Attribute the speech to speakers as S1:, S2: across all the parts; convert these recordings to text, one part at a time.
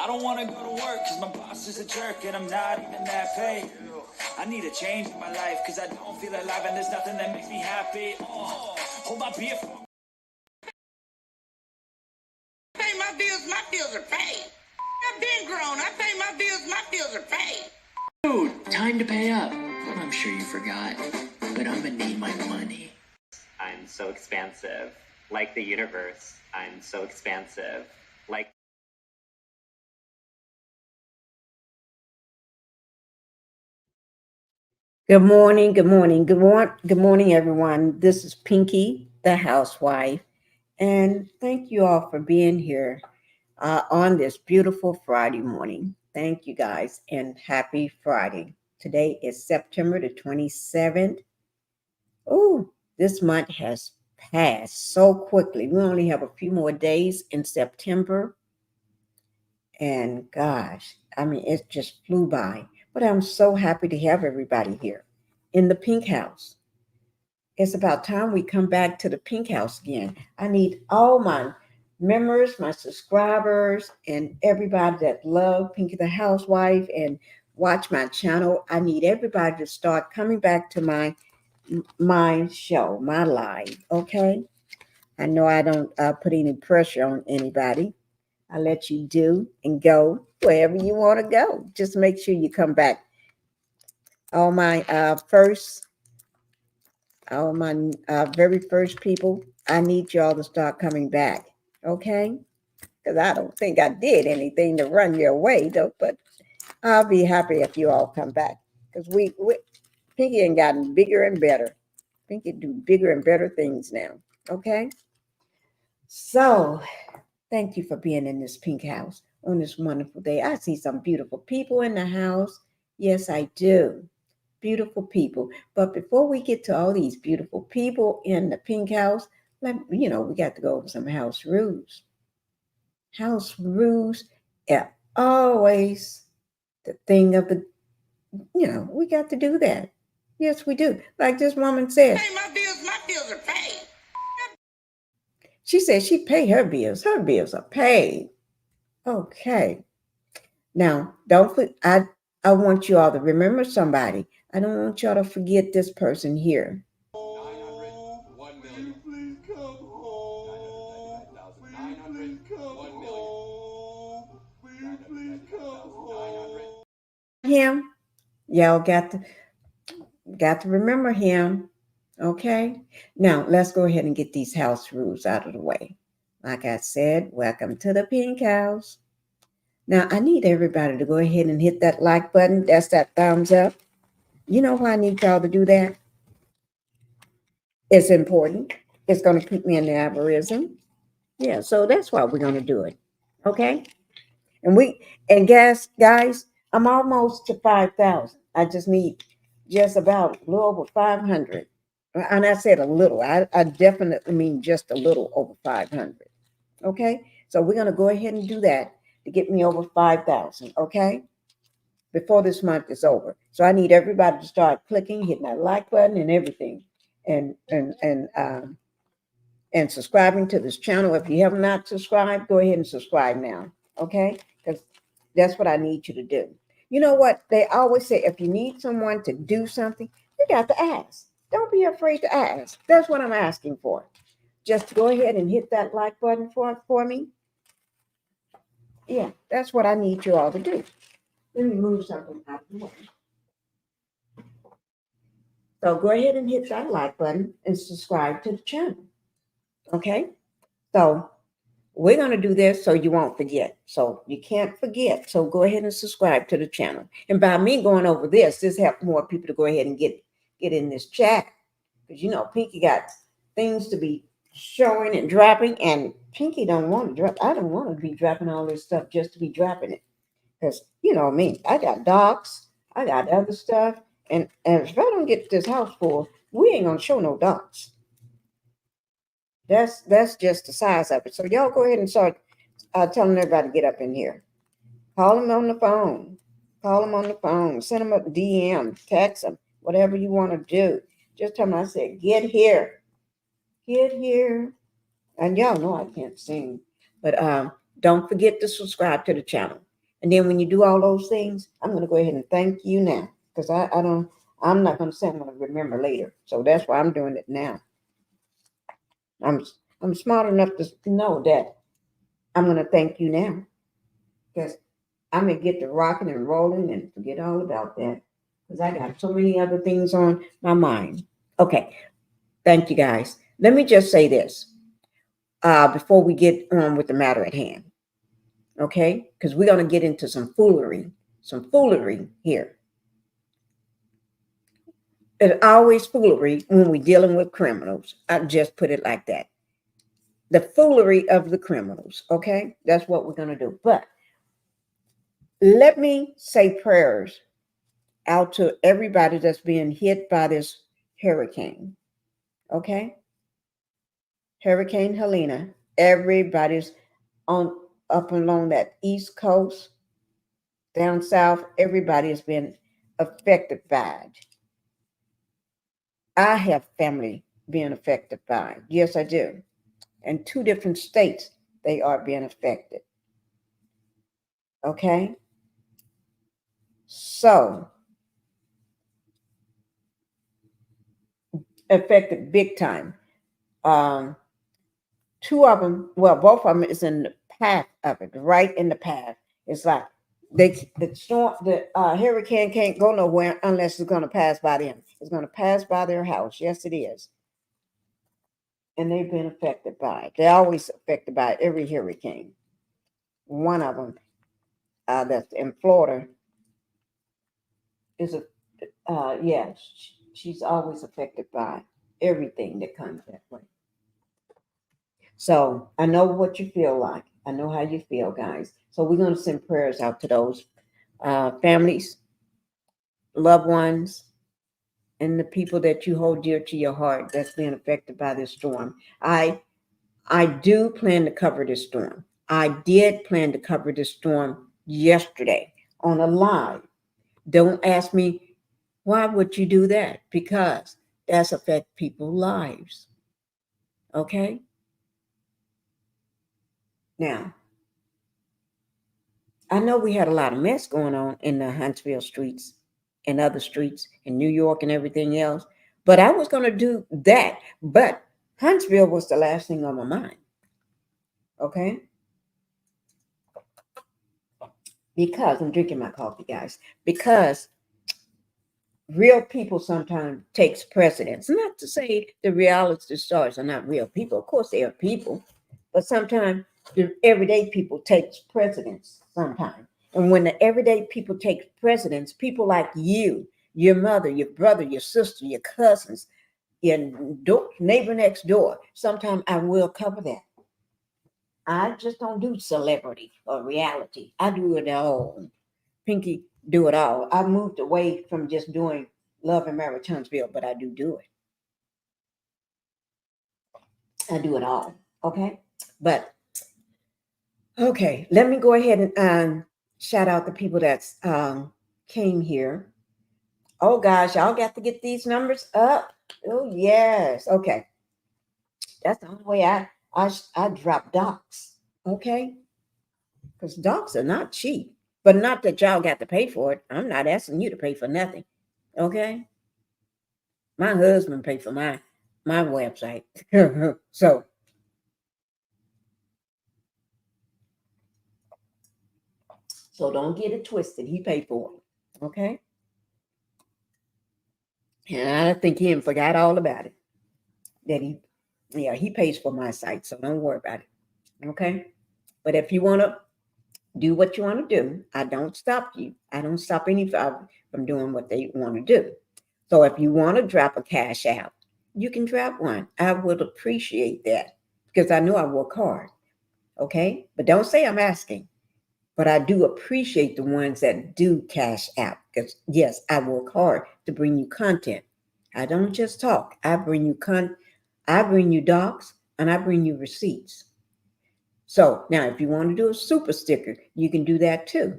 S1: I don't want to go to work because my boss is a jerk and I'm not even that paid. I need a change in my life because I don't feel alive and there's nothing that makes me happy. Oh, hold my beer for
S2: pay my bills are paid. I've been grown. I pay my bills are paid.
S3: Dude, time to pay up. I'm sure you forgot, but I'm gonna need my money.
S4: I'm so expansive. Like the universe, I'm so expansive. Like
S5: Good morning, good morning, good morning, everyone. This is Pinkie, the housewife, and thank you all for being here on this beautiful Friday morning. Thank you guys, and happy Friday. Today is September the 27th. Oh, this month has passed so quickly. We only have a few more days in September, and gosh, I mean, it just flew by. But I'm so happy to have everybody here in the Pink House. It's about time we come back to the Pink House again. I need all my members, my subscribers, and everybody that love Pinkie the Housewife and watch my channel. I need everybody to start coming back to my show, my live, okay? I know I don't put any pressure on anybody. I let you do and go wherever you want to go. Just make sure you come back. All my very first people, I need y'all to start coming back, okay? Because I don't think I did anything to run your way, though. But I'll be happy if you all come back because we Pinkie ain't gotten bigger and better. Pinkie do bigger and better things now, okay? So thank you for being in this Pink House on this wonderful day. I see some beautiful people in the house. Yes, I do. Beautiful people. But before we get to all these beautiful people in the Pink House, we got to go over some house rules. House rules are always the thing of the, we got to do that. Yes, we do. Like this woman said.
S2: Pay my bills are paid.
S5: She said she pay her bills. Her bills are paid. Okay. Now, I want you all to remember somebody. I don't want y'all to forget this person here.
S6: 1 million. Please come home. Please come home. Please come home.
S5: Him. Y'all got to remember him. Okay. Now let's go ahead and get these house rules out of the way. Like I said, welcome to the Pink House. Now I need everybody to go ahead and hit that like button. That's that thumbs up. You know why I need y'all to do that? It's important. It's going to keep me in the algorithm. Yeah, so that's why we're going to do it. Okay? And guys, I'm almost to 5,000. I just need just about a little over 500. And I said a little. I definitely mean just a little over 500. Okay? So we're going to go ahead and do that to get me over 5,000. Okay? Before this month is over. So I need everybody to start clicking, hitting that like button and everything. And subscribing to this channel. If you have not subscribed, go ahead and subscribe now. Okay? Because that's what I need you to do. You know what? They always say if you need someone to do something, you got to ask. Don't be afraid to ask. That's what I'm asking for. Just go ahead and hit that like button for me. Yeah, that's what I need you all to do. Let me move something out of the way. So go ahead and hit that like button and subscribe to the channel. Okay? So we're going to do this so you won't forget. So you can't forget. So go ahead and subscribe to the channel. And by me going over this helps more people to go ahead and get in this chat. Because, Pinkie got things to be showing and dropping. And Pinkie don't want to drop. I don't want to be dropping all this stuff just to be dropping it. Because, me, I got docs. I got other stuff. And if I don't get this house full, we ain't going to show no docs. That's just the size of it. So y'all go ahead and start telling everybody to get up in here. Call them on the phone. Call them on the phone. Send them a DM. Text them. Whatever you want to do. Just tell them I said, get here. Get here. And y'all know I can't sing. But don't forget to subscribe to the channel. And then when you do all those things, I'm going to go ahead and thank you now, because I'm not going to say I'm going to remember later. So that's why I'm doing it now. I'm smart enough to know that I'm going to thank you now, because I'm going to get to rocking and rolling and forget all about that, because I got so many other things on my mind. Okay. Thank you, guys. Let me just say this before we get on with the matter at hand. Okay? Because we're going to get into some foolery here. It's always foolery when we're dealing with criminals. I just put it like that. The foolery of the criminals. Okay? That's what we're going to do. But let me say prayers out to everybody that's being hit by this hurricane. Okay? Hurricane Helena. Everybody's on up along that East Coast, down south. Everybody has been affected by it. I have family being affected by it. Yes, I do. In 2 different states, they are being affected. Okay? So, affected big time. 2 of them, well, both of them is in the path of it, right in the path. It's like the hurricane can't go nowhere unless it's going to pass by them. It's going to pass by their house. Yes, it is. And they've been affected by it. They're always affected by every hurricane. One of them that's in Florida is she's always affected by everything that comes that way. So I know what you feel like. I know how you feel, guys. So we're going to send prayers out to those families, loved ones, and the people that you hold dear to your heart that's being affected by this storm. I do plan to cover this storm. I did plan to cover this storm yesterday on a live. Don't ask me, why would you do that? Because that's affect people's lives. Okay? Now, I know we had a lot of mess going on in the Huntsville streets and other streets in New York and everything else, but I was going to do that. But Huntsville was the last thing on my mind. Okay? Because I'm drinking my coffee, guys. Because real people sometimes takes precedence. Not to say the reality stars are not real people. Of course, they are people. But sometimes the everyday people takes precedence sometimes. And when the everyday people take precedence, people like you, your mother, your brother, your sister, your cousins, your neighbor next door, sometimes I will cover that. I just don't do celebrity or reality. I do it all. Pinkie do it all. I moved away from just doing Love and Marriage Huntsville, but I do it. I do it all. Okay. But okay, let me go ahead and shout out the people that's came here. Oh gosh, y'all got to get these numbers up. Oh yes. Okay. That's the only way I drop docs. Okay. Because docs are not cheap. But not that y'all got to pay for it. I'm not asking you to pay for nothing. Okay. My husband paid for my website. So don't get it twisted. He paid for it. Okay. And I think he forgot all about it. That he pays for my site. So don't worry about it. Okay. But if you want to do what you want to do, I don't stop you. I don't stop anybody from doing what they want to do. So if you want to drop a cash out, you can drop one. I would appreciate that because I know I work hard. Okay. But don't say I'm asking. But I do appreciate the ones that do cash out because, yes, I work hard to bring you content. I don't just talk. I bring you docs and I bring you receipts. So now if you want to do a super sticker, you can do that too.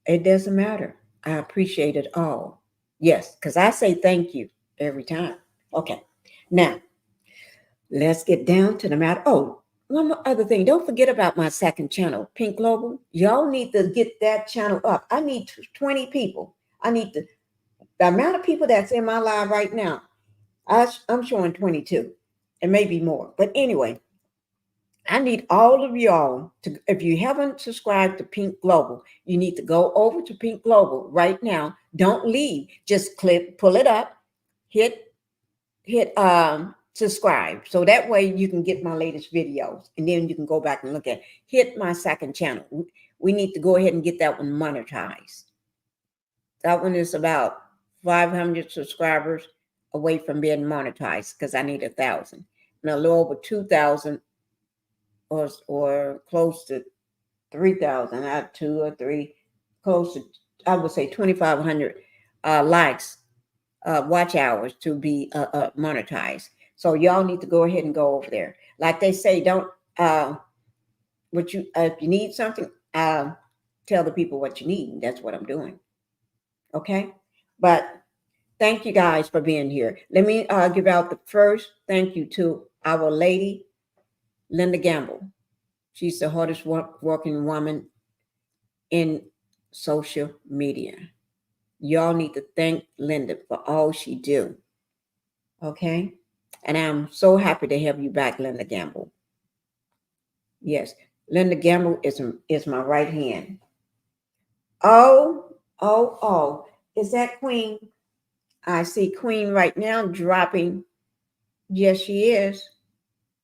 S5: It doesn't matter. I appreciate it all. Yes, because I say thank you every time. Okay. Now, let's get down to the matter. Oh, one more other thing. Don't forget about my second channel, Pink Global. Y'all need to get that channel up. I need 20 people. I need the amount of people that's in my live right now. I'm showing 22 and maybe more. But anyway, I need all of y'all to, if you haven't subscribed to Pink Global, you need to go over to Pink Global right now. Don't leave. Just pull it up, hit subscribe. So that way you can get my latest videos. And then you can go back and look at hit my second channel. We need to go ahead and get that one monetized. That one is about 500 subscribers away from being monetized because I need 1,000. And a little over 2,000 or close to 3,000, not 2 or 3, close to, I would say 2,500 likes, watch hours to be monetized. So y'all need to go ahead and go over there. Like they say, don't, if you need something, tell the people what you need. That's what I'm doing. Okay. But thank you guys for being here. Let me give out the first thank you to our lady, Linda Gamble. She's the hardest working woman in social media. Y'all need to thank Linda for all she do. Okay? And I'm so happy to have you back, Linda Gamble. Yes, Linda Gamble is my right hand. Oh, is that Queen? I see Queen right now dropping. Yes, she is.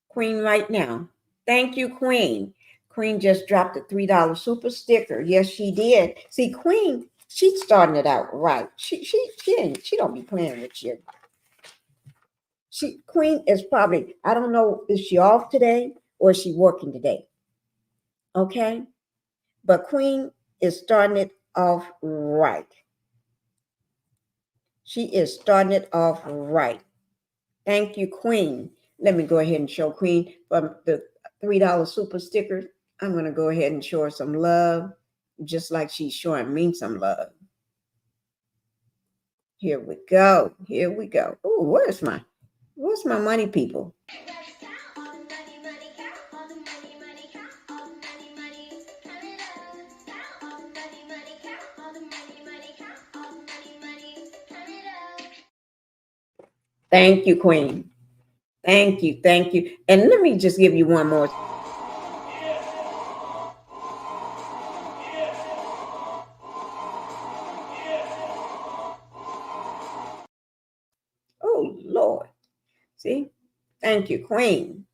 S5: Queen right now. Thank you, Queen. Queen just dropped a $3 super sticker. Yes, she did. See, Queen, she's starting it out right. She don't be playing with you. Queen is probably, I don't know, is she off today or is she working today? Okay. But Queen is starting it off right. She is starting it off right. Thank you, Queen. Let me go ahead and show Queen from the $3 super sticker. I'm going to go ahead and show her some love, just like she's showing me some love. Here we go. Here we go. Oh, where's my money, people? Thank you, Queen. Thank you. Thank you. And let me just give you one more. Oh, Lord. See? Thank you, Queen.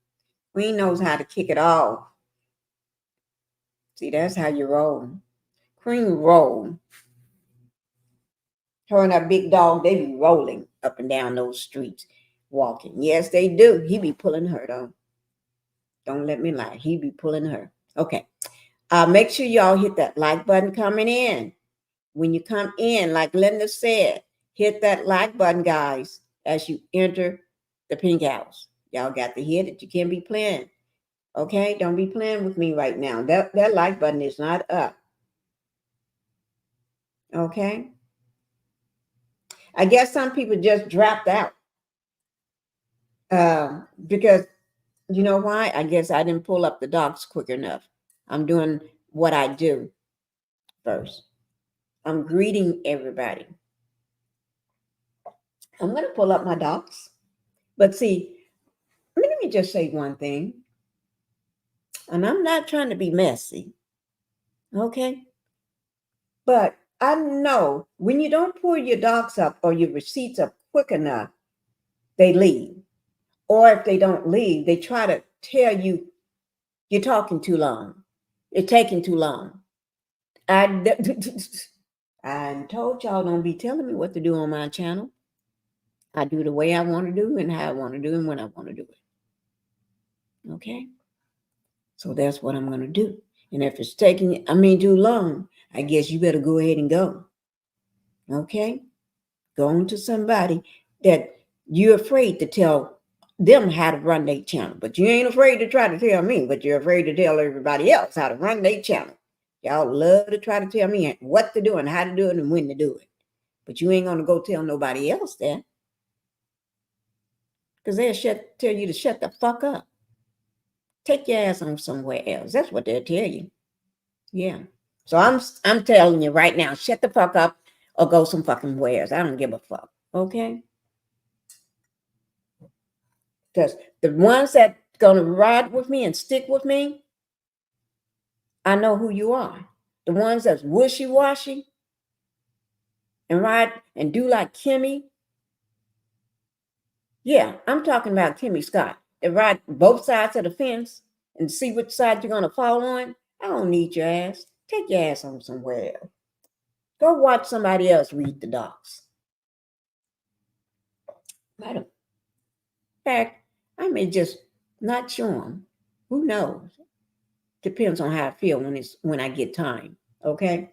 S5: Queen knows how to kick it off. See, that's how you roll. Queen roll. Her and that big dog, they be rolling up and down those streets, walking. Yes, they do. He be pulling her, though. Don't let me lie. He be pulling her. Okay. Make sure y'all hit that like button coming in. When you come in, like Linda said, hit that like button, guys, as you enter the Pink House. Y'all got to hit it. You can't be playing. Okay? Don't be playing with me right now. That like button is not up. Okay? I guess some people just dropped out. Because you know why? I guess I didn't pull up the docs quick enough. I'm doing what I do first. I'm greeting everybody. I'm going to pull up my docs. But see, let me just say one thing. And I'm not trying to be messy. Okay? But I know when you don't pull your docs up or your receipts up quick enough, they leave. Or if they don't leave, they try to tell you you're talking too long. You're taking too long. I told y'all don't be telling me what to do on my channel. I do the way I want to do and how I want to do and when I want to do it. Okay? So that's what I'm going to do. And if it's taking, too long, I guess you better go ahead and go. Okay? Go on to somebody that you're afraid to tell them how to run their channel. But you ain't afraid to try to tell me, but you're afraid to tell everybody else how to run their channel. Y'all love to try to tell me what to do and how to do it and when to do it. But you ain't going to go tell nobody else that. Because they'll tell you to shut the fuck up. take your ass on somewhere else. That's what they'll tell you. Yeah. So I'm telling you right now, shut the fuck up or go some fucking wheres. I don't give a fuck. Okay? Because the ones that gonna ride with me and stick with me, I know who you are. The ones that's wishy-washy and ride and do like Kimmy. Yeah, I'm talking about Kimmy Scott. They ride both sides of the fence and see which side you're gonna fall on. I don't need your ass. Take your ass on somewhere else. Go watch somebody else read the docs. Matter of fact, I may just not show them. Who knows? Depends on how I feel when I get time. Okay.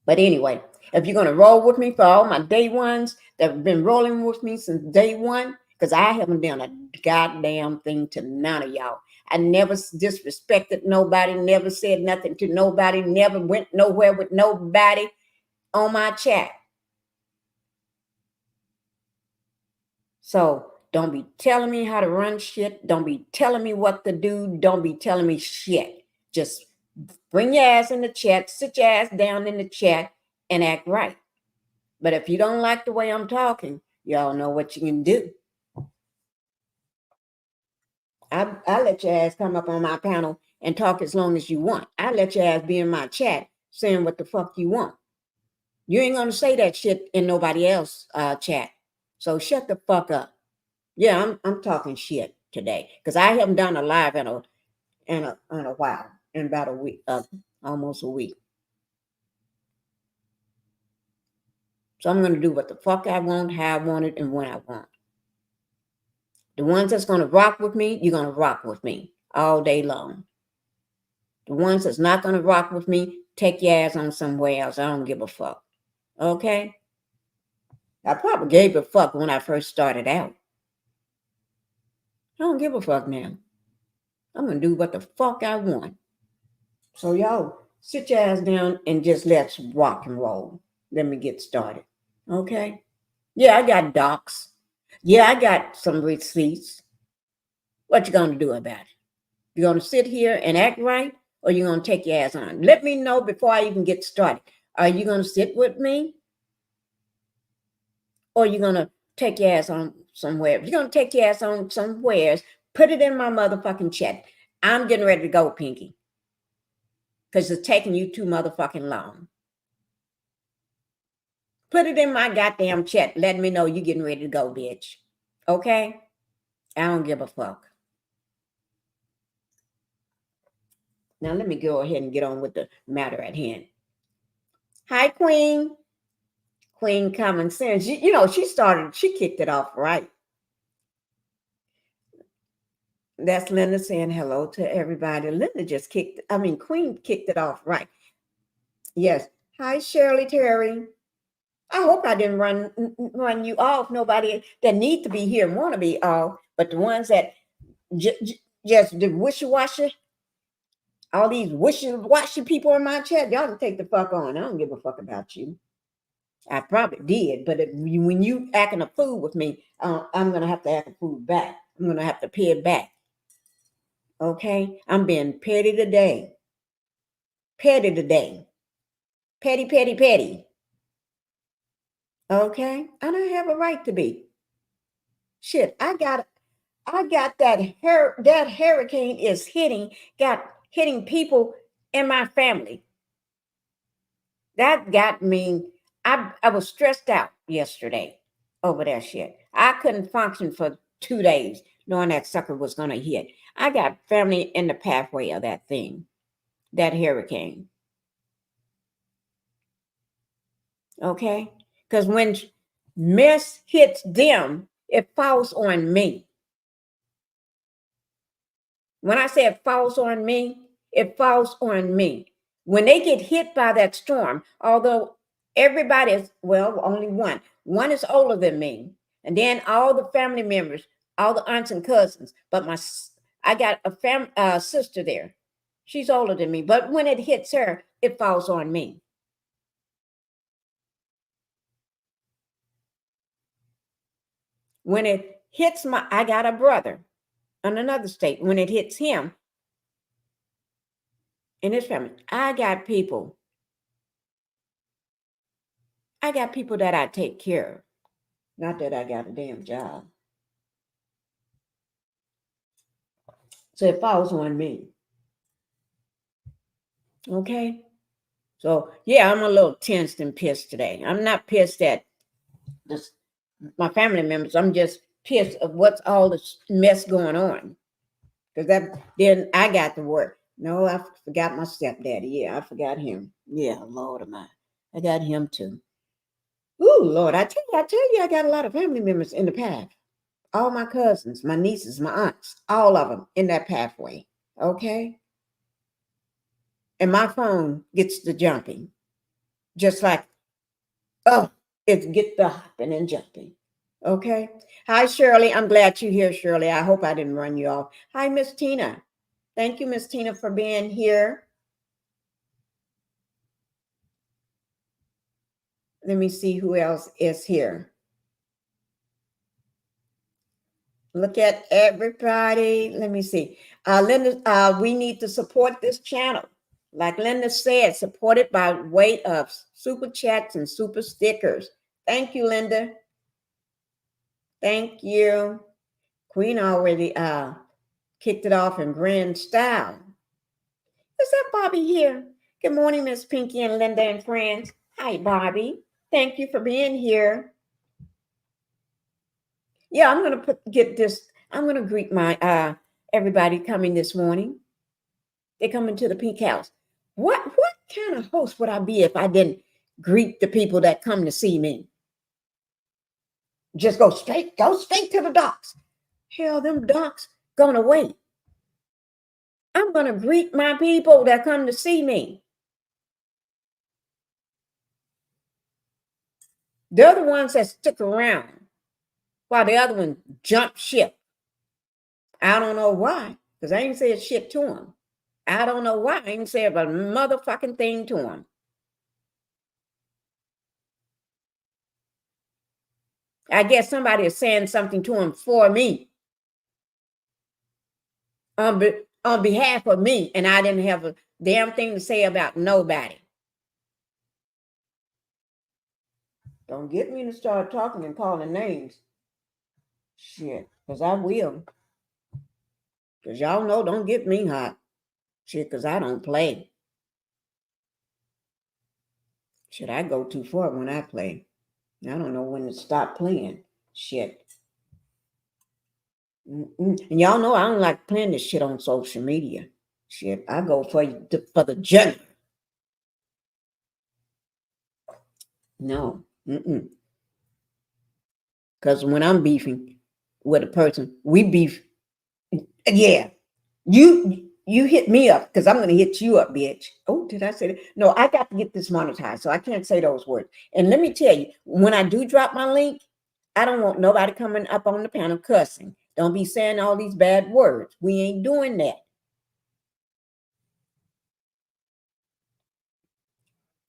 S5: But anyway, if you're gonna roll with me for all my day ones that have been rolling with me since day one, because I haven't done a goddamn thing to none of y'all. I never disrespected nobody, never said nothing to nobody, never went nowhere with nobody on my chat. So don't be telling me how to run shit. Don't be telling me what to do. Don't be telling me shit. Just bring your ass in the chat, sit your ass down in the chat and act right. But if you don't like the way I'm talking, y'all know what you can do. I let your ass come up on my panel and talk as long as you want. I let your ass be in my chat saying what the fuck you want. You ain't gonna say that shit in nobody else chat. So shut the fuck up. Yeah, I'm talking shit today because I haven't done a live in a while, in about a week, almost a week. So I'm gonna do what the fuck I want, how I want it, and when I want. The ones that's gonna rock with me, you're gonna rock with me all day long. The ones that's not gonna rock with me, take your ass on somewhere else. I don't give a fuck. Okay? I probably gave a fuck when I first started out. I don't give a fuck now. I'm gonna do what the fuck I want. So y'all sit your ass down and just let's rock and roll. Let me get started. Okay? Yeah, I got docs. Yeah, I got some receipts. What you gonna do about it? You gonna sit here and act right, or you gonna take your ass on? Let me know before I even get started. Are you gonna sit with me, or you gonna take your ass on somewhere? If you're gonna take your ass on somewhere, put it in my motherfucking chat. I'm getting ready to go, Pinkie, because it's taking you too motherfucking long. Put it in my goddamn chat. Let me know you getting ready to go, bitch. Okay? I don't give a fuck. Now let me go ahead and get on with the matter at hand. Hi, Queen. Queen Common Sense. She kicked it off right. That's Linda saying hello to everybody. Queen kicked it off right. Yes. Hi, Shirley Terry. I hope I didn't run you off. Nobody that need to be here want to be off, but the ones that just the wishy-washy, all these wishy-washy people in my chat, y'all can take the fuck on. I don't give a fuck about you. I probably did, but when you acting a fool with me, I'm going to have to act a fool back. I'm going to have to pay it back. Okay? I'm being petty today. Petty today. Petty, petty, petty. Okay? I don't have a right to be. Shit, I got that hurricane is hitting people in my family. That got me, I was stressed out yesterday over that shit. I couldn't function for 2 days knowing that sucker was going to hit. I got family in the pathway of that thing, that hurricane. Okay? Because when mess hits them, it falls on me. When I say it falls on me, it falls on me. When they get hit by that storm, although everybody is, well, only one. One is older than me. And then all the family members, all the aunts and cousins. But I got a sister there. She's older than me. But when it hits her, it falls on me. When it hits I got a brother in another state. When it hits him, in this family, I got people that I take care of. Not that I got a damn job. So it falls on me. Okay? So, yeah, I'm a little tensed and pissed today. I'm not pissed at this, my family members. I'm just pissed of what's all this mess going on. Because then I got to work. No, I forgot my stepdaddy. Yeah, I forgot him. Yeah, Lord of mine. I got him too. Ooh, Lord, I tell you, I got a lot of family members in the path. All my cousins, my nieces, my aunts, all of them in that pathway. Okay? And my phone gets to jumping. Just like, oh, it gets the hopping and jumping. Okay? Hi, Shirley. I'm glad you're here, Shirley. I hope I didn't run you off. Hi, Miss Tina. Thank you, Miss Tina, for being here. Let me see who else is here. Look at everybody. Let me see. Linda, we need to support this channel. Like Linda said, support it by way of super chats and super stickers. Thank you, Linda. Thank you. Queen already kicked it off in grand style. Is that Bobby here? Good morning, Miss Pinkie and Linda and friends. Hi, Bobby. Thank you for being here. Yeah, I'm gonna I'm gonna greet my everybody coming this morning. They're coming to the Pink House. What kind of host would I be if I didn't greet the people that come to see me? Just go straight to the docks. Hell, them docks gonna wait. I'm gonna greet my people that come to see me. They're the ones that stick around while the other one jumped ship. I don't know why, because I ain't said shit to them. I don't know why I ain't said a motherfucking thing to them. I guess somebody is saying something to him for me. On behalf of me, and I didn't have a damn thing to say about nobody. Don't get me to start talking and calling names. Shit, because I will. Because y'all know, don't get me hot. Shit, because I don't play. Shit, I go too far when I play. I don't know when to stop playing. Shit. And y'all know I don't like playing this shit on social media. Shit, I go for the jugular. No. Because when I'm beefing with a person, we beef. Yeah. You hit me up because I'm going to hit you up, bitch. Oh, did I say that? No, I got to get this monetized, so I can't say those words. And let me tell you, when I do drop my link, I don't want nobody coming up on the panel cussing. Don't be saying all these bad words. We ain't doing that.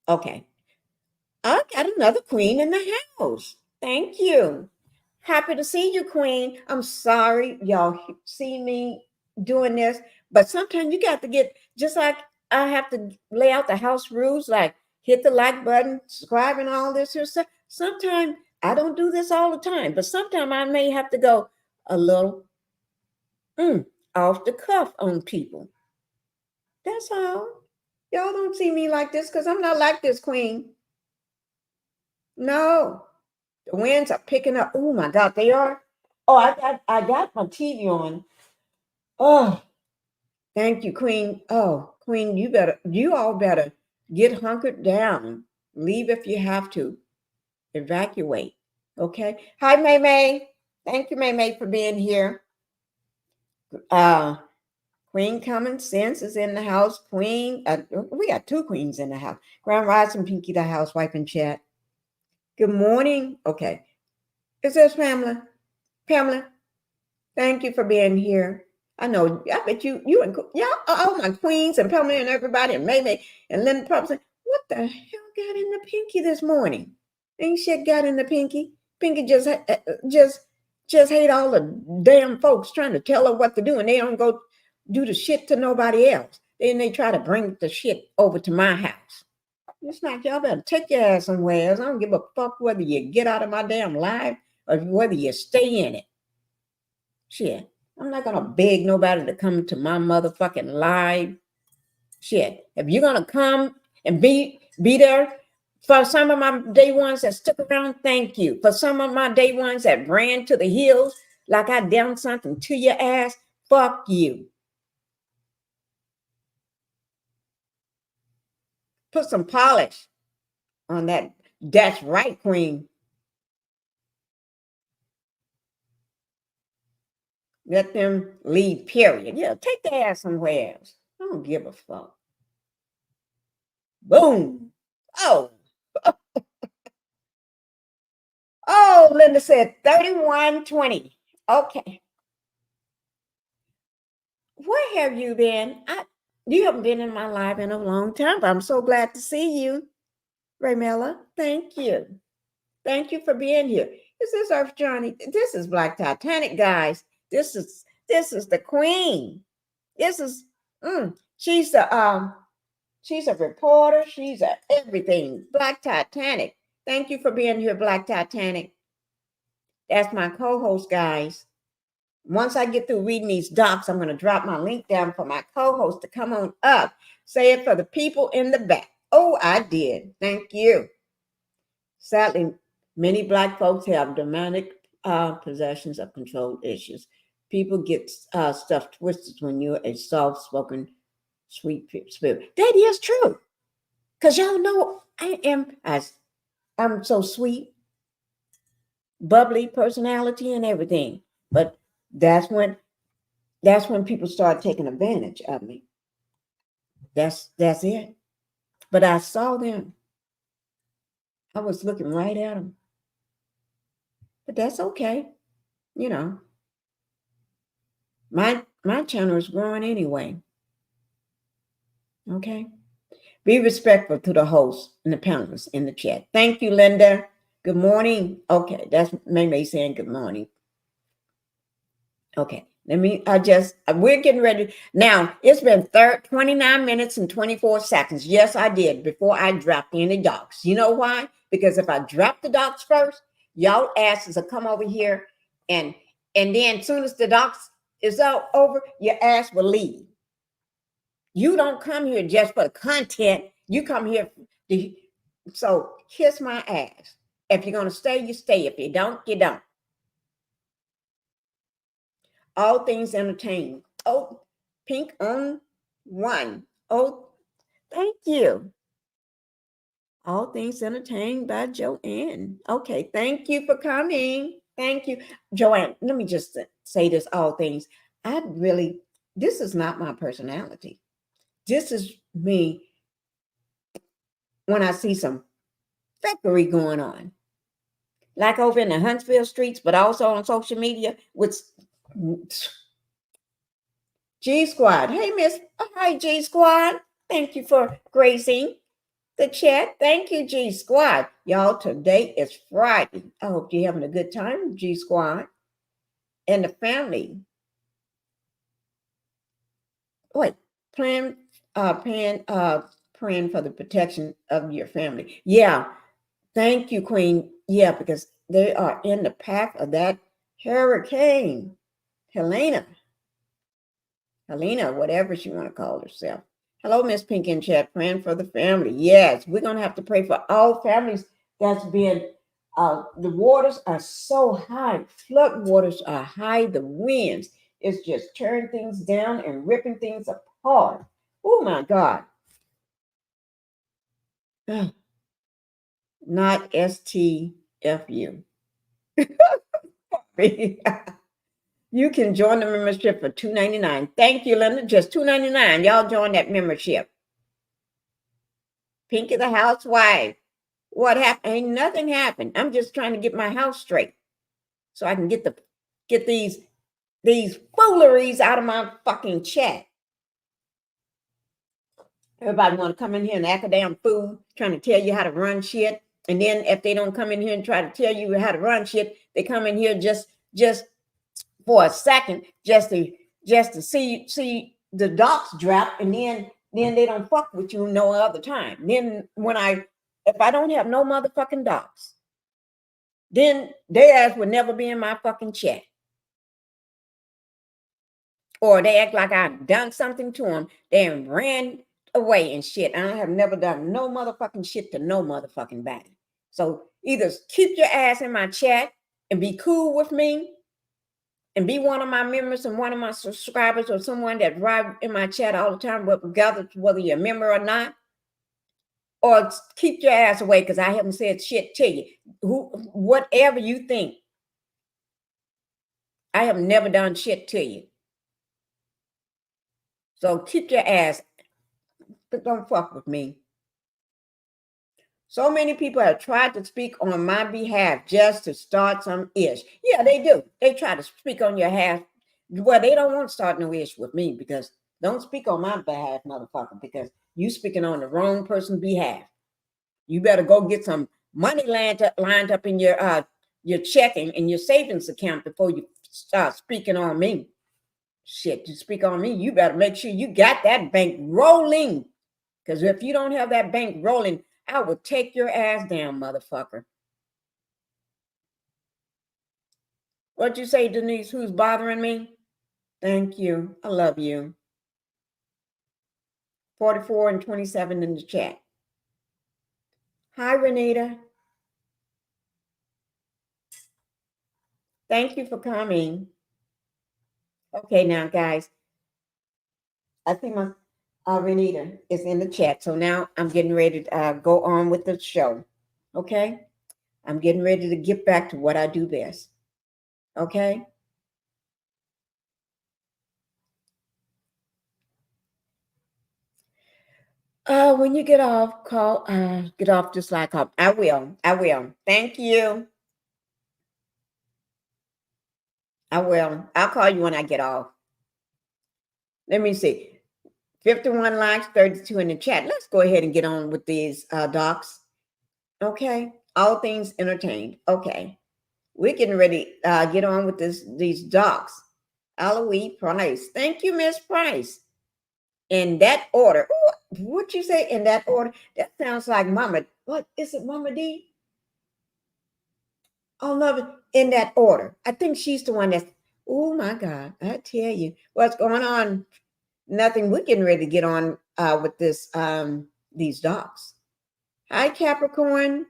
S5: Okay. I got another queen in the house. Thank you. Happy to see you, Queen. I'm sorry y'all see me doing this, but sometimes you got to get, just like I have to lay out the house rules, like hit the like button, subscribe, and all this here stuff. Sometimes I don't do this all the time, but sometimes I may have to go a little off the cuff on people. That's all. Y'all don't see me like this because I'm not like this, Queen. No. The winds are picking up. Oh my God, they are. Oh, I got my TV on. Oh, thank you, Queen. Oh, Queen, you all better get hunkered down. Leave if you have to. Evacuate. Okay. Hi, May May. Thank you, May May, for being here. Queen Common Sense is in the house. Queen, we got two queens in the house. Grand Rising, Pinkie the Housewife in chat. Good morning. Okay. Is this Pamela? Pamela, thank you for being here. I know, I bet you and y'all, all my queens and Pamela and everybody and May and Linda probably saying, what the hell got in the Pinkie this morning? Ain't shit got in the Pinkie. Pinkie just hate all the damn folks trying to tell her what to do, and they don't go do the shit to nobody else. Then they try to bring the shit over to my house. It's like, y'all better take your ass somewhere else. I don't give a fuck whether you get out of my damn life or whether you stay in it. Shit. I'm not gonna beg nobody to come to my motherfucking live. Shit. If you're gonna come and be there for some of my day ones that stuck around, thank you. For some of my day ones that ran to the hills like I done something to your ass, fuck you. Put some polish on that. That's right, queen. Let them leave, period. Yeah, take their ass somewhere else. I don't give a fuck. Boom. Oh. Oh, Linda said 3120. Okay. Where have you been? You haven't been in my life in a long time, but I'm so glad to see you, Raymella. Thank you. Thank you for being here. This is Earth Johnny. This is Black Titanic, guys. This is the queen. This is she's a reporter. She's a everything. Black Titanic. Thank you for being here, Black Titanic. That's my co-host, guys. Once I get through reading these docs, I'm going to drop my link down for my co-host to come on up. Say it for the people in the back. Oh, I did. Thank you. Sadly, many Black folks have dramatic possessions of control issues. People get stuff twisted when you're a soft-spoken, sweet spirit. That is true. Because y'all know I'm so sweet, bubbly personality and everything. But that's when people start taking advantage of me. That's it. But I saw them. I was looking right at them. But that's okay. You know. My channel is growing anyway. Okay. Be respectful to the hosts and the panelists in the chat. Thank you, Linda. Good morning. Okay, that's May saying good morning. Okay, we're getting ready. Now, it's been 29 minutes and 24 seconds. Yes, I did, before I dropped any docs. You know why? Because if I drop the docs first, y'all asses will come over here and then as soon as the docs is over, your ass will leave. You don't come here just for the content. You come here so kiss my ass. If you're going to stay, you stay. If you don't, you don't. All things entertaining. Oh, pink on one. Oh, thank you. All things entertained by Joanne. Okay, thank you for coming. Thank you, Joanne. Let me just say this, all things. This is not my personality. This is me when I see some fuckery going on. Like over in the Huntsville streets, but also on social media with G Squad. Hey, Miss. Hi, G Squad. Thank you for gracing the chat. Thank you, G Squad. Y'all, today is Friday. I hope you're having a good time, G Squad. And the family. Wait, praying for the protection of your family. Yeah. Thank you, Queen. Yeah, because they are in the path of that hurricane. Helena, whatever she want to call herself. Hello, Miss Pink in chat, praying for the family. Yes, we're going to have to pray for all families that's been, the waters are so high. Flood waters are high. The winds is just tearing things down and ripping things apart. Oh, my God. Not STFU. You can join the membership for $2.99. Thank you, Linda. Just $2.99. Y'all join that membership. Pinkie the Housewife. What happened? Ain't nothing happened. I'm just trying to get my house straight so I can get these fooleries out of my fucking chat. Everybody want to come in here and act a damn fool, trying to tell you how to run shit. And then if they don't come in here and try to tell you how to run shit, they come in here just for a second, just to see the docs drop, and then they don't fuck with you no other time. Then if I don't have no motherfucking docs, then their ass would never be in my fucking chat. Or they act like I've done something to them. They ran away and shit. I have never done no motherfucking shit to no motherfucking body. So either keep your ass in my chat and be cool with me and be one of my members and one of my subscribers or someone that ride in my chat all the time, regardless whether you're a member or not. Or keep your ass away because I haven't said shit to you. Whatever you think. I have never done shit to you. So keep your ass, but don't fuck with me. So many people have tried to speak on my behalf just to start some ish. Yeah, they do. They try to speak on your behalf. Well, they don't want to start no ish with me because don't speak on my behalf, motherfucker, because you speaking on the wrong person's behalf. You better go get some money lined up in your checking and your savings account before you start speaking on me. Shit, you speak on me, you better make sure you got that bank rolling. Because if you don't have that bank rolling, I will take your ass down, motherfucker. What'd you say, Denise? Who's bothering me? Thank you. I love you. 44 and 27 in the chat. Hi, Renita. Thank you for coming. Okay, now, guys. I think my Renita is in the chat. So now I'm getting ready to go on with the show. Okay? I'm getting ready to get back to what I do best. Okay? When you get off, get off just like up. I will. Thank you. I will. I'll call you when I get off. Let me see. 51 likes, 32 in the chat. Let's go ahead and get on with these docs. Okay. All things entertained. Okay. We're getting ready get on with these docs. Aloe Price. Thank you, Miss Price. In that order. Ooh, what'd you say in that order? That sounds like Mama. What is it, Mama D? Oh, love it. In that order. I think she's the one that's, oh my God. I tell you, what's going on? Nothing. We're getting ready to get on with these docs. Hi, Capricorn.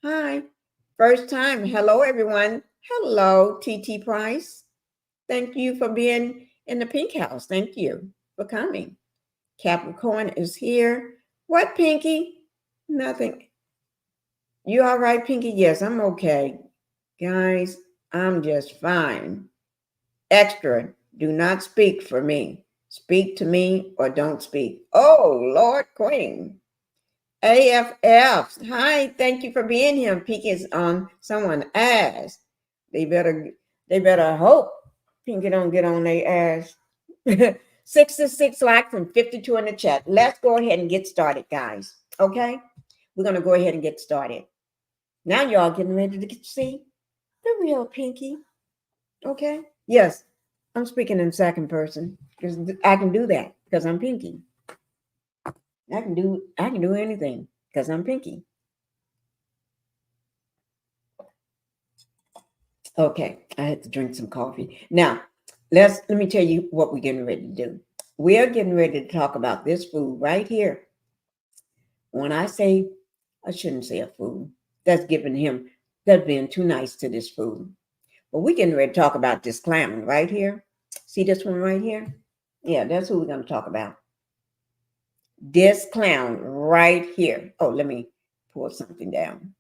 S5: Hi. First time. Hello, everyone. Hello, TT Price. Thank you for being in the Pink House. Thank you for coming. Capricorn is here. What, Pinkie? Nothing. You all right, Pinkie? Yes, I'm okay. Guys, I'm just fine. Extra, do not speak for me. Speak to me or don't speak. Oh, Lord Queen. AFF. Hi, thank you for being here. Pinkie is on someone's ass. They better hope Pinkie don't get on their ass. 66 likes and 52 in the chat. Let's go ahead and get started, guys. Okay? We're going to go ahead and get started. Now y'all getting ready to see the real Pinkie. Okay? Yes, I'm speaking in second person because I can do that because I'm Pinkie. I can do anything because I'm Pinkie. Okay, I had to drink some coffee. Now, let me tell you what we're getting ready to do. We're getting ready to talk about this food right here. When I say, I shouldn't say a food. That's being too nice to this food. But we're getting ready to talk about this clown right here. See this one right here? Yeah, that's who we're going to talk about. This clown right here. Oh, let me pull something down.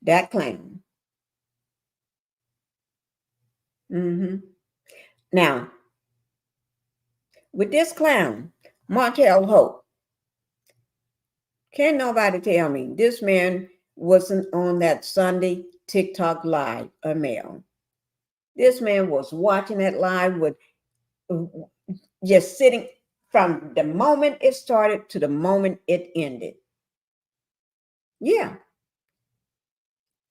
S5: That clown. Now, with this clown, Martell Holt, can't nobody tell me this man wasn't on that Sunday TikTok live or mail. This man was watching that live with just sitting from the moment it started to the moment it ended. Yeah.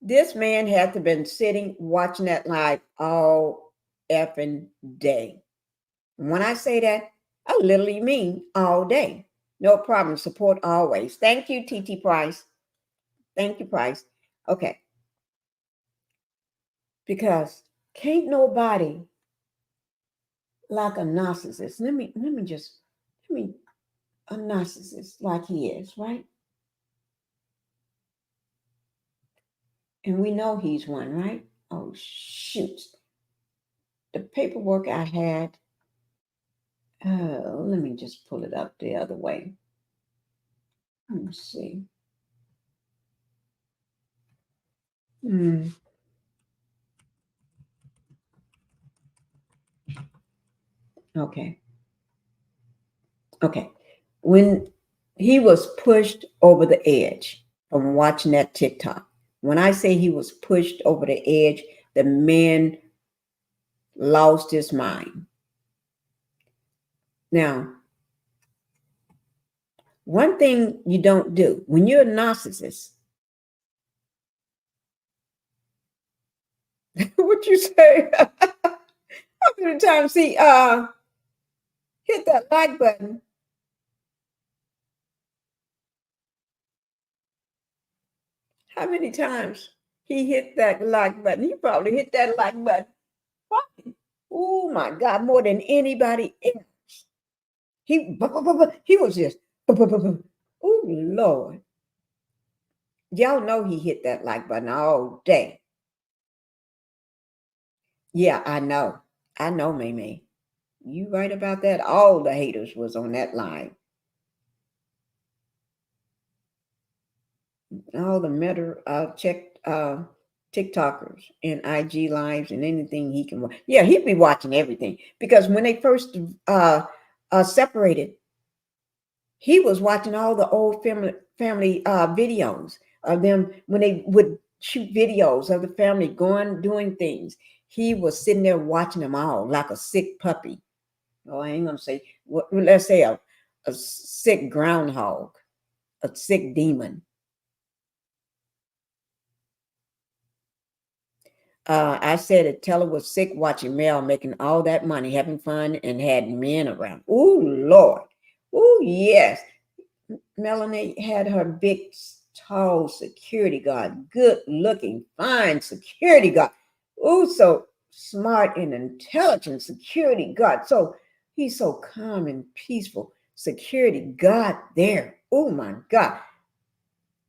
S5: This man had to have been sitting watching that live all effing day. When I say that, I literally mean all day. No problem. Support always. Thank you, TT Price. Thank you, Price. Okay. Because can't nobody like a narcissist. Let me a narcissist like he is, right? And we know he's one, right? Oh shoot. The paperwork I had. Oh, let me just pull it up the other way. Let me see. Okay. Okay. When he was pushed over the edge from watching that TikTok, when I say he was pushed over the edge, the man lost his mind. Now, one thing you don't do when you're a narcissist, what you say? How many times he hit that like button? How many times he hit that like button? He probably hit that like button. Oh my God, more than anybody else. He was just, oh Lord. Y'all know he hit that like button all day. Yeah, I know. I know, Mimi. You right about that. All the haters was on that line. All the TikTokers and IG lives and anything he can watch. Yeah, he'd be watching everything because when they first separated, he was watching all the old family videos of them when they would shoot videos of the family doing things. He was sitting there watching them all like a sick puppy. Oh, I ain't gonna say let's say a sick groundhog, a sick demon. I said that Teller was sick watching Mel making all that money, having fun, and had men around. Oh, Lord. Oh, yes. Melanie had her big, tall security guard, good looking, fine security guard. Oh, so smart and intelligent security guard. So he's so calm and peaceful. Security guard there. Oh, my God.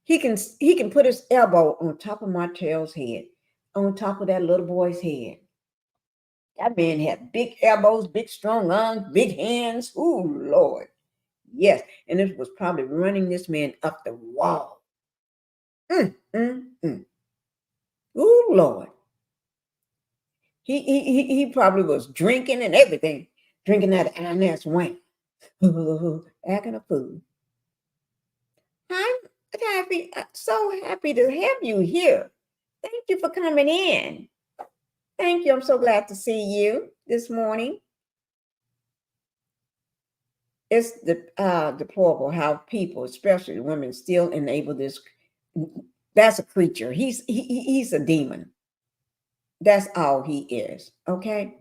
S5: He can put his elbow on top of Martell's head, on top of that little boy's head. That man had big elbows, big strong arms, big hands. Oh, Lord. Yes. And it was probably running this man up the wall. Oh, Lord. He probably was drinking and everything. Drinking that Annas wine. Acting a fool. I'm so happy to have you here. Thank you for coming in. Thank you. I'm so glad to see you this morning. It's deplorable how people, especially women, still enable this. That's a creature. He's a demon. That's all he is. Okay.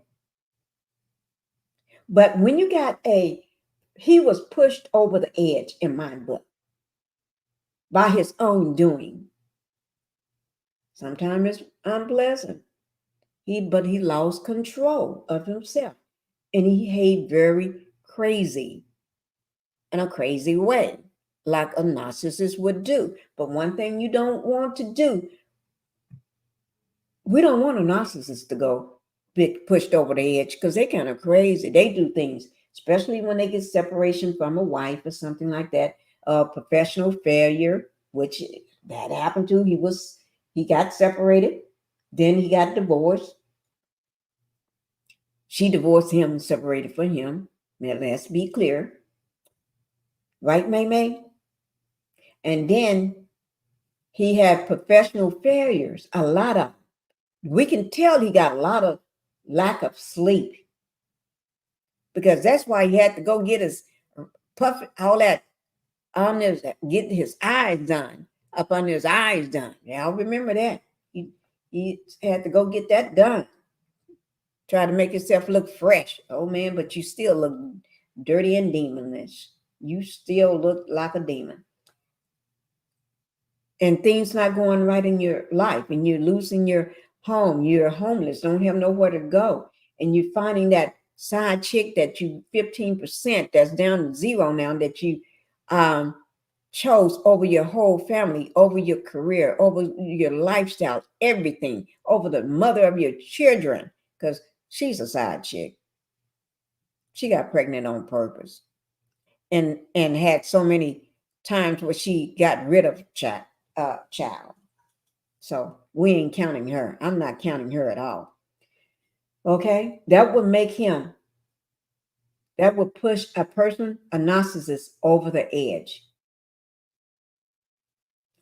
S5: But when you got he was pushed over the edge in my book by his own doing. Sometimes it's unpleasant. But he lost control of himself and he behaved very crazy in a crazy way, like a narcissist would do. But one thing you don't want to do, we don't want a narcissist to go get pushed over the edge because they're kind of crazy. They do things, especially when they get separation from a wife or something like that, professional failure, which that happened to. He got separated, then he got divorced. She divorced him and separated from him. Now, let's be clear. Right, May? And then he had professional failures, a lot of. We can tell he got a lot of lack of sleep because that's why he had to go get his all that on his, get his eyes done, up under his eyes done. Y'all remember that? He had to go get that done. Try to make yourself look fresh. Oh man, but you still look dirty and demonish. You still look like a demon. And things not going right in your life, and you're losing your home. You're homeless, don't have nowhere to go. And you're finding that side chick that you 15% that's down to zero now, that you um chose over your whole family, over your career, over your lifestyle, everything, over the mother of your children, because she's a side chick. She got pregnant on purpose, and had so many times where she got rid of child. So we ain't counting her. I'm not counting her at all. Okay, that would make him. That would push a person, a narcissist, over the edge.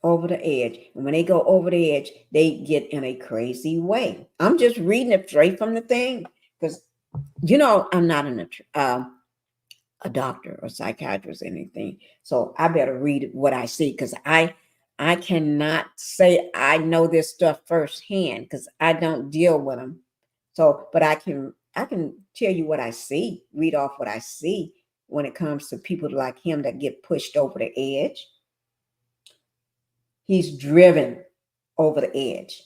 S5: Over the edge. And when they go over the edge, they get in a crazy way. I'm just reading it straight from the thing, because I'm not a doctor or psychiatrist or anything, so I better read what I see, because I cannot say I know this stuff firsthand, because I don't deal with them. So, but I can tell you what I see, read off what I see when it comes to people like him that get pushed over the edge. He's driven over the edge.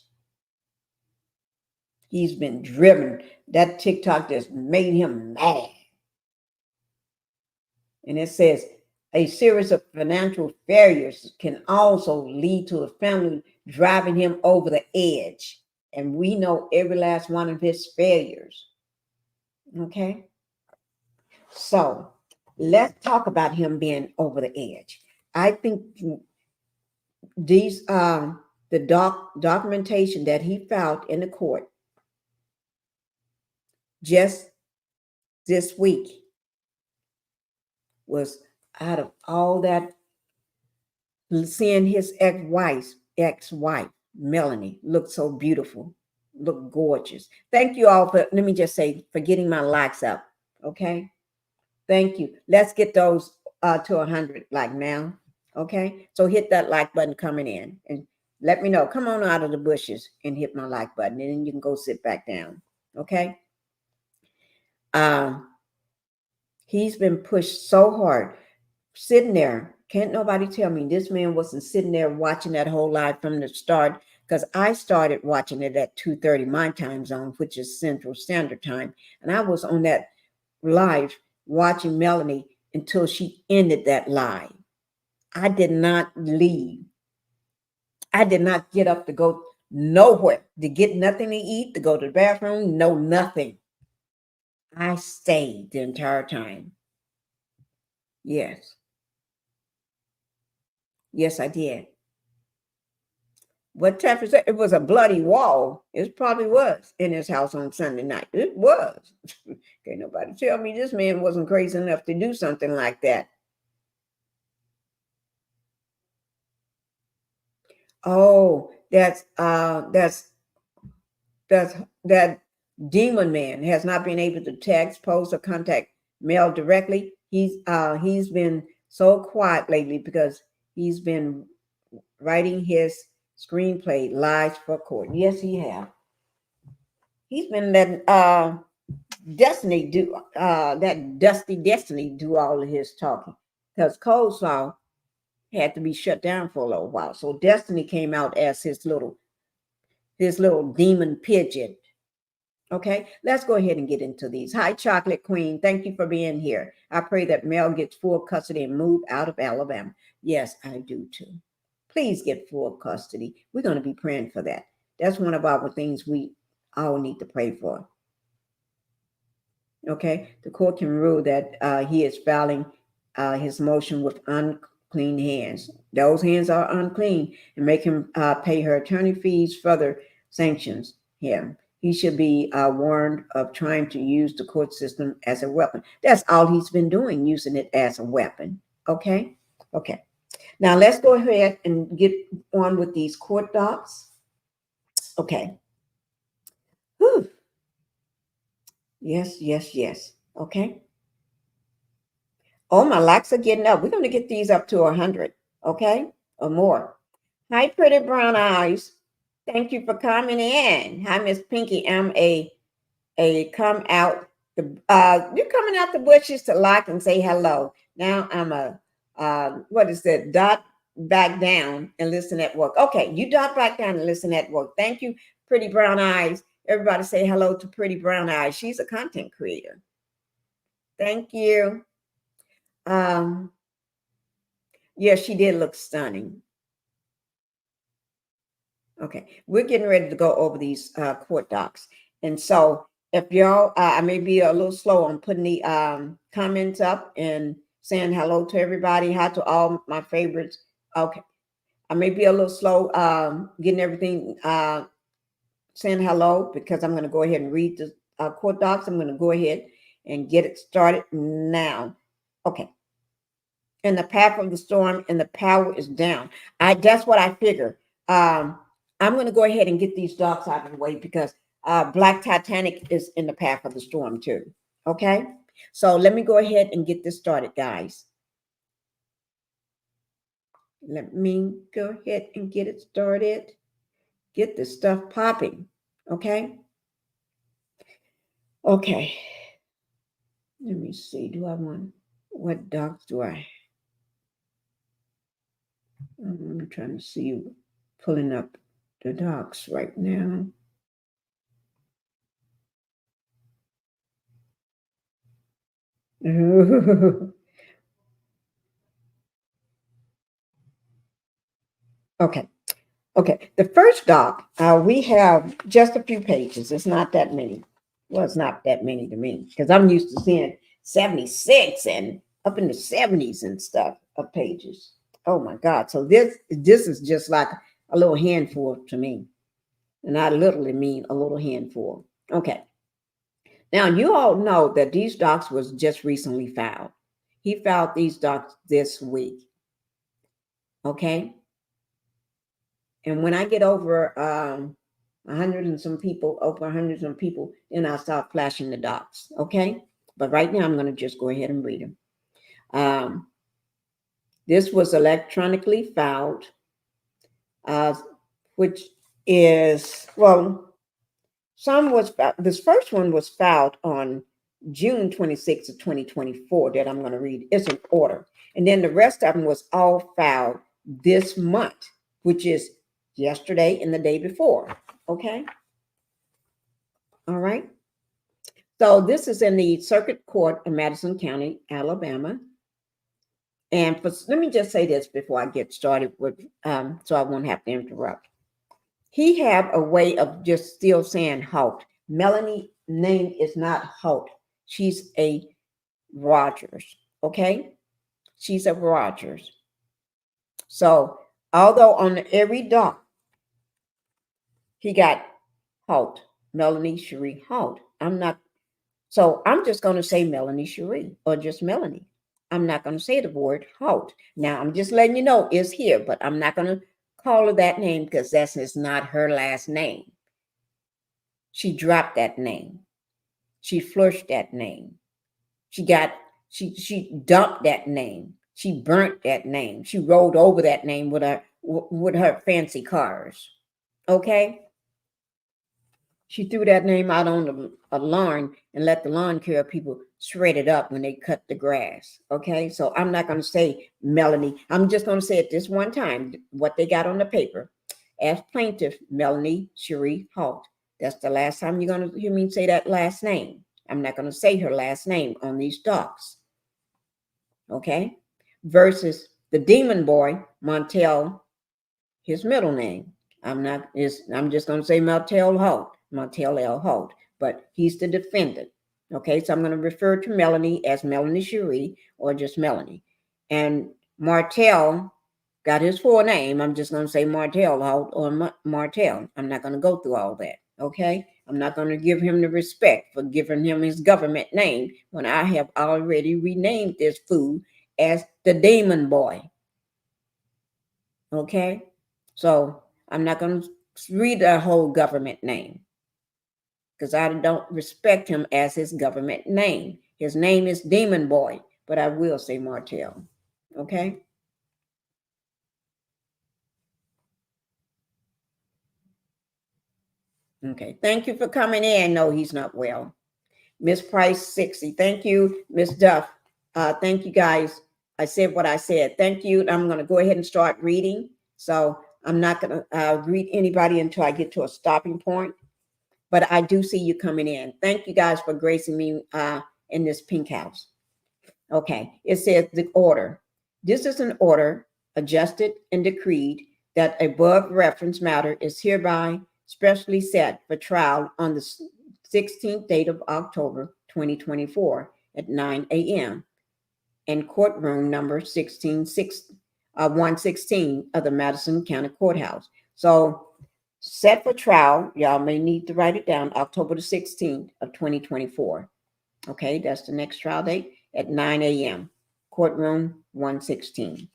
S5: He's been driven. That TikTok just made him mad. And it says a series of financial failures can also lead to a family driving him over the edge. And we know every last one of his failures. Okay? So let's talk about him being over the edge. I think these the documentation that he filed in the court just this week was out of all that, seeing his ex-wife, Melanie, look so beautiful, look gorgeous. Thank you all for, let me just say, for getting my likes up. Okay. Thank you. Let's get those to 100 like now. Okay. So hit that like button coming in and let me know. Come on out of the bushes and hit my like button, and then you can go sit back down. Okay. He's been pushed so hard, sitting there. Can't nobody tell me this man wasn't sitting there watching that whole live from the start, because I started watching it at 2:30 my time zone, which is Central Standard Time. And I was on that live watching Melanie until she ended that live. I did not leave. I did not get up to go nowhere, to get nothing to eat, to go to the bathroom, no nothing. I stayed the entire time. Yes. Yes, I did. What type of, it was a bloody wall. It probably was in his house on Sunday night. It was. Can't nobody tell me this man wasn't crazy enough to do something like that. Oh, that's that demon man has not been able to text, post, or contact Mel directly. He's been so quiet lately because he's been writing his screenplay, Lies for Court. Yes, he have. He's been letting Destiny do that Dusty Destiny do all of his talking, because Coleslaw had to be shut down for a little while. So Destiny came out as his little demon pigeon. Okay, let's go ahead and get into these. Hi, Chocolate Queen. Thank you for being here. I pray that Mel gets full custody and move out of Alabama. Yes, I do too. Please get full custody. We're going to be praying for that. That's one of our things we all need to pray for. Okay, the court can rule that he is filing his motion with unclean hands. Those hands are unclean, and make him pay her attorney fees, further sanctions him. He should be warned of trying to use the court system as a weapon. That's all he's been doing, using it as a weapon. Okay. Okay. Now let's go ahead and get on with these court docs. Okay. Whew. Yes, yes, yes. Okay. Oh, my likes are getting up. We're going to get these up to 100. Okay. Or more. Hi, pretty brown eyes. Thank you for coming in. Hi, Miss Pinkie. I'm a come out the you're coming out the bushes to lock and say hello. Now I'm a what is that? Dot back down and listen at work. Okay, you dot back down and listen at work. Thank you, Pretty Brown Eyes. Everybody say hello to Pretty Brown Eyes. She's a content creator. Thank you. Um, yeah, she did look stunning. Okay, we're getting ready to go over these court docs. And so if y'all, I may be a little slow on putting the comments up and saying hello to everybody, hi to all my favorites. Okay, I may be a little slow getting everything, saying hello, because I'm going to go ahead and read the court docs. I'm going to go ahead and get it started now. Okay. In the path of the storm and the power is down. That's what I figure. I'm going to go ahead and get these dogs out of the way because Black Titanic is in the path of the storm too. Okay, so let me go ahead and get this started, guys. Let me go ahead and get it started. Get this stuff popping. Okay. Okay. Let me see. Do I want what dogs do I? I'm trying to see, pulling up the docs right now. Okay. Okay. The first doc, we have just a few pages. It's not that many. Well, it's not that many to me because I'm used to seeing 76 and up in the 70s and stuff of pages. Oh my God. So this is just like a little handful to me. And I literally mean a little handful. Okay. Now, you all know that these docs was just recently filed. He filed these docs this week. Okay. And when I get over 100 and some people, over 100 and some people, then I'll start flashing the docs. Okay. But right now, I'm going to just go ahead and read them. This was electronically filed, which is, well, this first one was filed on June 26th of 2024 that I'm going to read. It's an order. And then the rest of them was all filed this month, which is yesterday and the day before. Okay. All right. So this is in the Circuit Court of Madison County, Alabama. And let me just say this before I get started with, so I won't have to interrupt. He have a way of just still saying Holt. Melanie name is not Holt. She's a Rogers. Okay. She's a Rogers. So although on every doc, he got Holt, Melanie Cherie Holt. I'm just going to say Melanie Cherie or just Melanie. I'm not going to say the word Holt. Now, I'm just letting you know it's here, but I'm not going to call her that name because that's not her last name. She dropped that name. She flushed that name. She dumped that name. She burnt that name. She rolled over that name with her fancy cars. Okay? She threw that name out on a lawn and let the lawn care people shred it up when they cut the grass. Okay? So I'm not going to say Melanie. I'm just going to say it this one time, what they got on the paper. As plaintiff, Melanie Cherie Holt. That's the last time you're going to hear me say that last name. I'm not going to say her last name on these docs. Okay? Versus the demon boy, Martell, his middle name. I'm just going to say Martell Holt, Martell L. Holt, but he's the defendant. Okay, so I'm going to refer to Melanie as Melanie Cherie or just Melanie. And Martell got his full name. I'm just going to say Martell Holt or Martell. I'm not going to go through all that. Okay, I'm not going to give him the respect for giving him his government name when I have already renamed this fool as the Demon Boy. Okay, so I'm not going to read the whole government name because I don't respect him as his government name. His name is Demon Boy, but I will say Martell. Okay. Okay. Thank you for coming in. No, he's not well. Miss Price 60. Thank you, Miss Duff. Thank you guys. I said what I said. Thank you. I'm going to go ahead and start reading. So I'm not going to read anybody until I get to a stopping point. But I do see you coming in. Thank you guys for gracing me in this pink house. Okay. It says the order. This is an order adjusted and decreed that above reference matter is hereby specially set for trial on the 16th date of October 2024 at 9 a.m. in courtroom number 116 of the Madison County Courthouse. So set for trial, y'all may need to write it down, October the 16th of 2024. Okay, that's the next trial date at 9 a.m. Courtroom 116.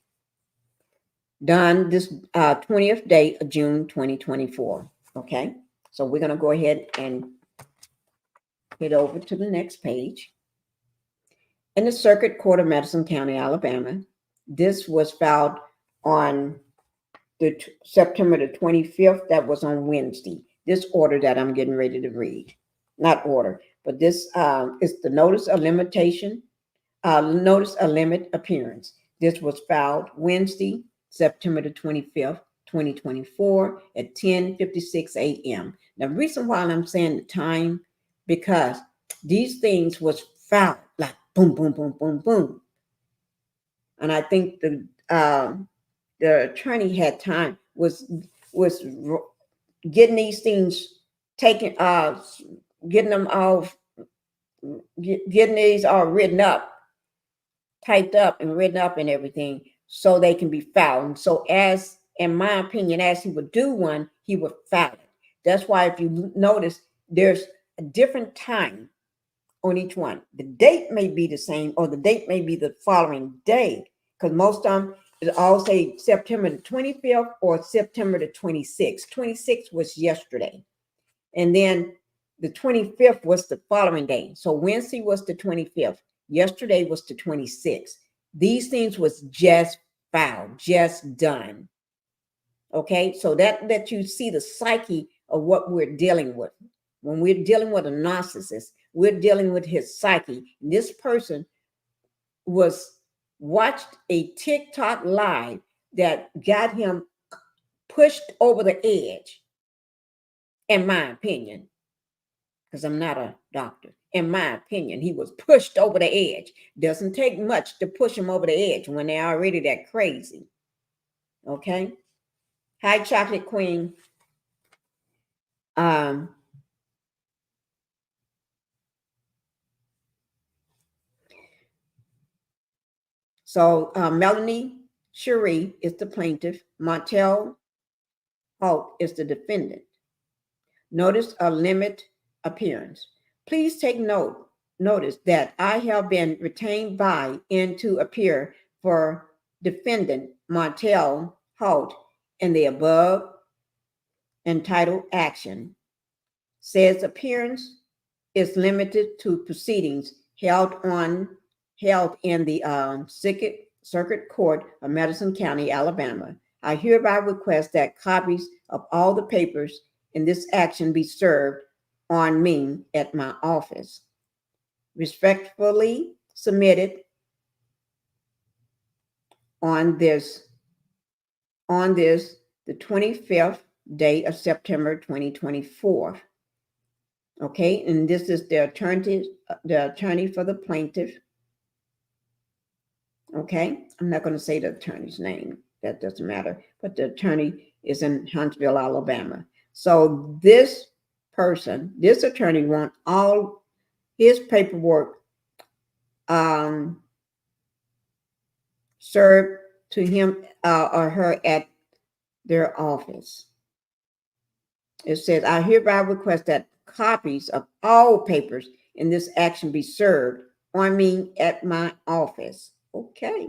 S5: Done this 20th day of June 2024. Okay, so we're going to go ahead and head over to the next page. In the Circuit Court of Madison County, Alabama, this was filed on the September the 25th. That was on Wednesday. This order that I'm getting ready to read, not order, but this is the notice of limitation, notice of limit appearance. This was filed Wednesday, September the 25th, 2024 at 10:56 a.m. Now, the reason why I'm saying the time, because these things was filed like boom, boom, boom, boom, boom. And I think the attorney had time, was getting these things taken, getting them all, getting these all written up, typed up and written up and everything, so they can be filed. And so, as in my opinion, as he would do one, he would file it. That's why if you notice, there's a different time on each one. The date may be the same, or the date may be the following day, because most of them it all say September the 25th or September the 26th. 26th was yesterday, and then the 25th was the following day. So Wednesday was the 25th. Yesterday was the 26th. These things was just filed, just done. Okay, so that you see the psyche of what we're dealing with. When we're dealing with a narcissist, we're dealing with his psyche. This person watched a TikTok live that got him pushed over the edge, in my opinion, because I'm not a doctor. In my opinion, he was pushed over the edge. Doesn't take much to push him over the edge when they're already that crazy. Okay. Hi, Chocolate Queen. So Melanie Cherie is the plaintiff. Martell Holt is the defendant. Notice of limit appearance. Please take notice that I have been retained by and to appear for defendant Martell Holt in the above entitled action. Says appearance is limited to proceedings held in the Circuit Court of Madison County, Alabama. I hereby request that copies of all the papers in this action be served on me at my office. Respectfully submitted on this the 25th day of September 2024. Okay, and this is the attorney for the plaintiff. Okay, I'm not going to say the attorney's name. That doesn't matter. But the attorney is in Huntsville, Alabama. So this attorney wants all his paperwork served to him or her at their office. It says, I hereby request that copies of all papers in this action be served on me at my office. Okay.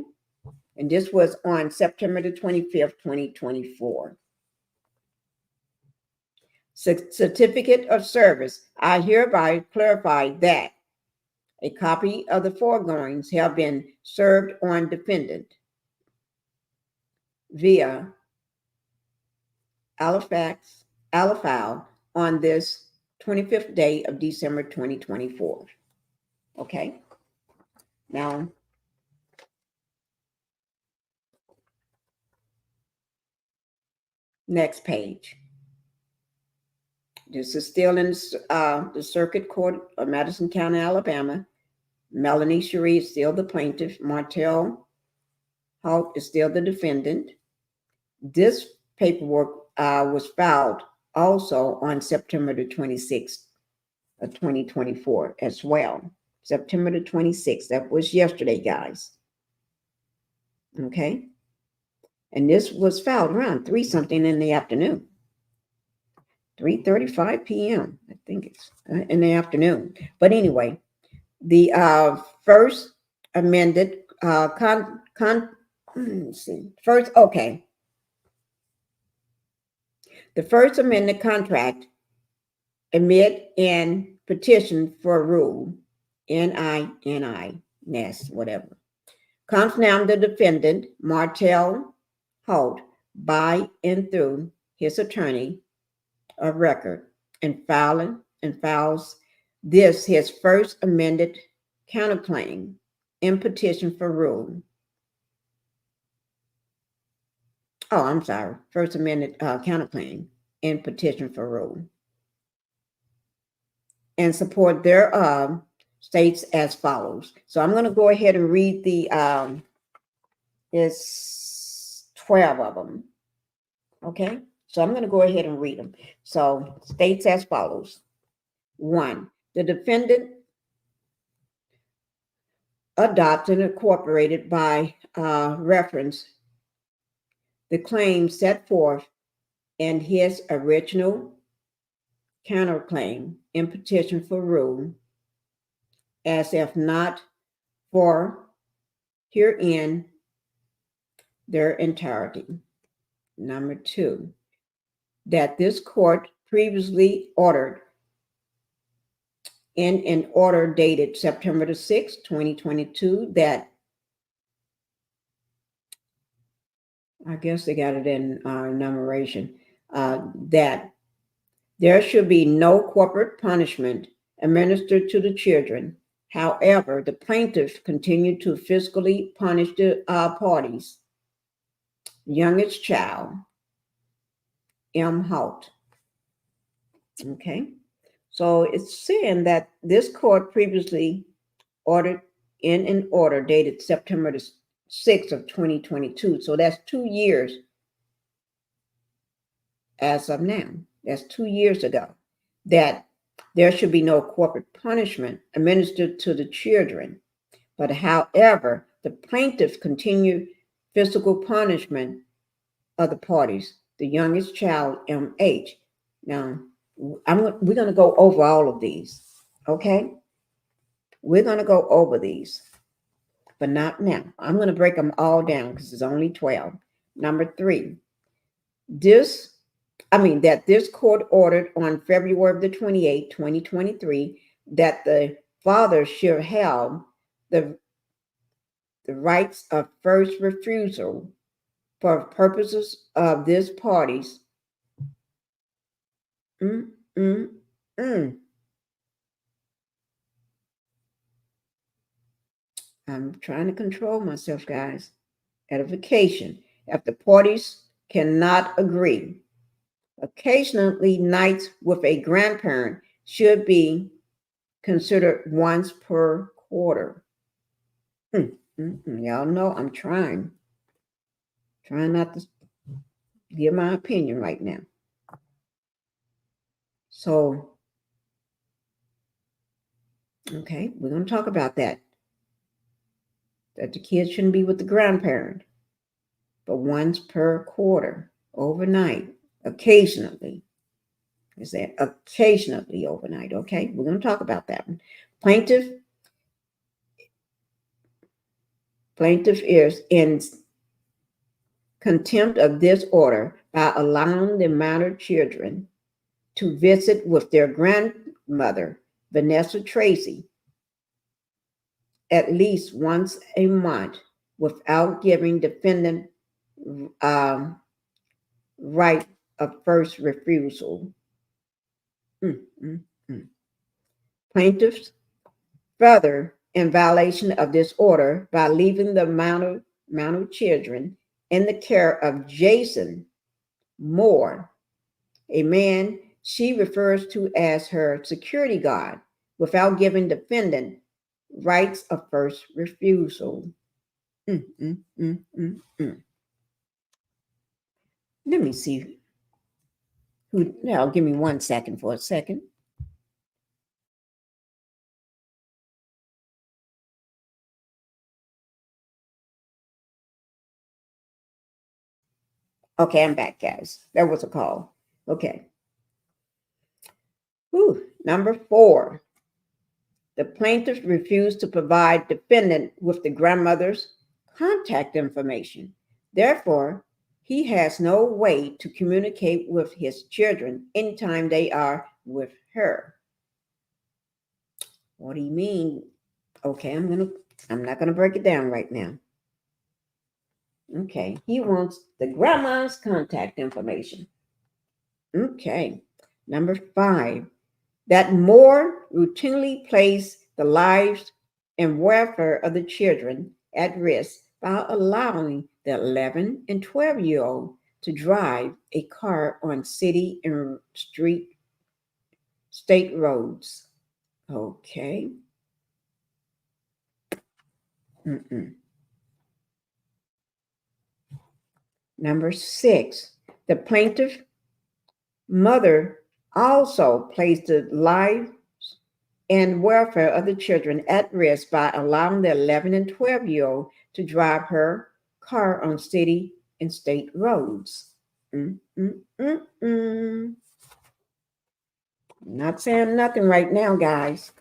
S5: And this was on September the 25th, 2024. Certificate of service. I hereby clarify that a copy of the foregoings have been served on defendant via Alafile on this 25th day of December 2024. Okay. Now, next page. This is still in the Circuit Court of Madison County, Alabama. Melanie Cherie is still the plaintiff. Martell Holt is still the defendant. This paperwork was filed also on September the 26th of 2024 as well. September the 26th. That was yesterday, guys. Okay. And this was filed around 3 something in the afternoon. 3:35 p.m. I think it's in the afternoon. But anyway, the first amended let's see. The first amended contract admit and petition for rule, NINS, whatever. Confirm the defendant, Martell Holt, by and through his attorney of record, and files this his first amended counterclaim in petition for rule. Oh, I'm sorry. First amended counterclaim in petition for rule. And support thereof states as follows. So I'm going to go ahead and read the, it's 12 of them. Okay. So I'm going to go ahead and read them. So states as follows. 1, the defendant adopted and incorporated by reference the claims set forth in his original counterclaim in petition for rule, as if not for herein their entirety. Number 2, that this court previously ordered in an order dated September the 6th, 2022, that I guess they got it in numeration, that there should be no corporate punishment administered to the children. However, the plaintiff continued to fiscally punish the parties. Youngest child, M. Holt. Okay. So it's saying that this court previously ordered in an order dated September the 6th of 2022. So that's 2 years as of now. That's 2 years ago, that there should be no corporate punishment administered to the children. But however, the plaintiff continued physical punishment of the parties, the youngest child, M.H. Now, we're going to go over all of these, okay? We're going to go over these, but not now. I'm going to break them all down because it's only 12. Number 3, that this court ordered on February the 28th, 2023, that the father should have the rights of first refusal for purposes of this party's I'm trying to control myself, guys. Edification. If the parties cannot agree, occasionally nights with a grandparent should be considered once per quarter. Y'all know I'm trying not to give my opinion right now. So, okay, we're going to talk about that. That the kids shouldn't be with the grandparent, but once per quarter, overnight, occasionally. Is that occasionally overnight? Okay, we're going to talk about that one. Plaintiff is in contempt of this order by allowing the minor children to visit with their grandmother, Vanessa Tracy, at least once a month without giving defendant right of first refusal. Mm, mm, mm. Plaintiffs further in violation of this order by leaving the amount of children in the care of Jason Moore, a man she refers to as her security guard, without giving defendant rights of first refusal. Mm, mm, mm, mm, mm. Let me see who. Now, give me 1 second for a second. Okay, I'm back, guys. That was a call. Okay. Whew. Number 4. The plaintiff refused to provide defendant with the grandmother's contact information. Therefore, he has no way to communicate with his children anytime they are with her. What do you mean? Okay, I'm not gonna break it down right now. Okay, he wants the grandma's contact information. Okay, number 5. That Moore routinely place the lives and welfare of the children at risk by allowing the 11 and 12-year-old to drive a car on city and state roads. Okay. Mm-mm. Number 6, the plaintiff mother also placed the lives and welfare of the children at risk by allowing the 11 and 12-year-old to drive her car on city and state roads. Not saying nothing right now, guys.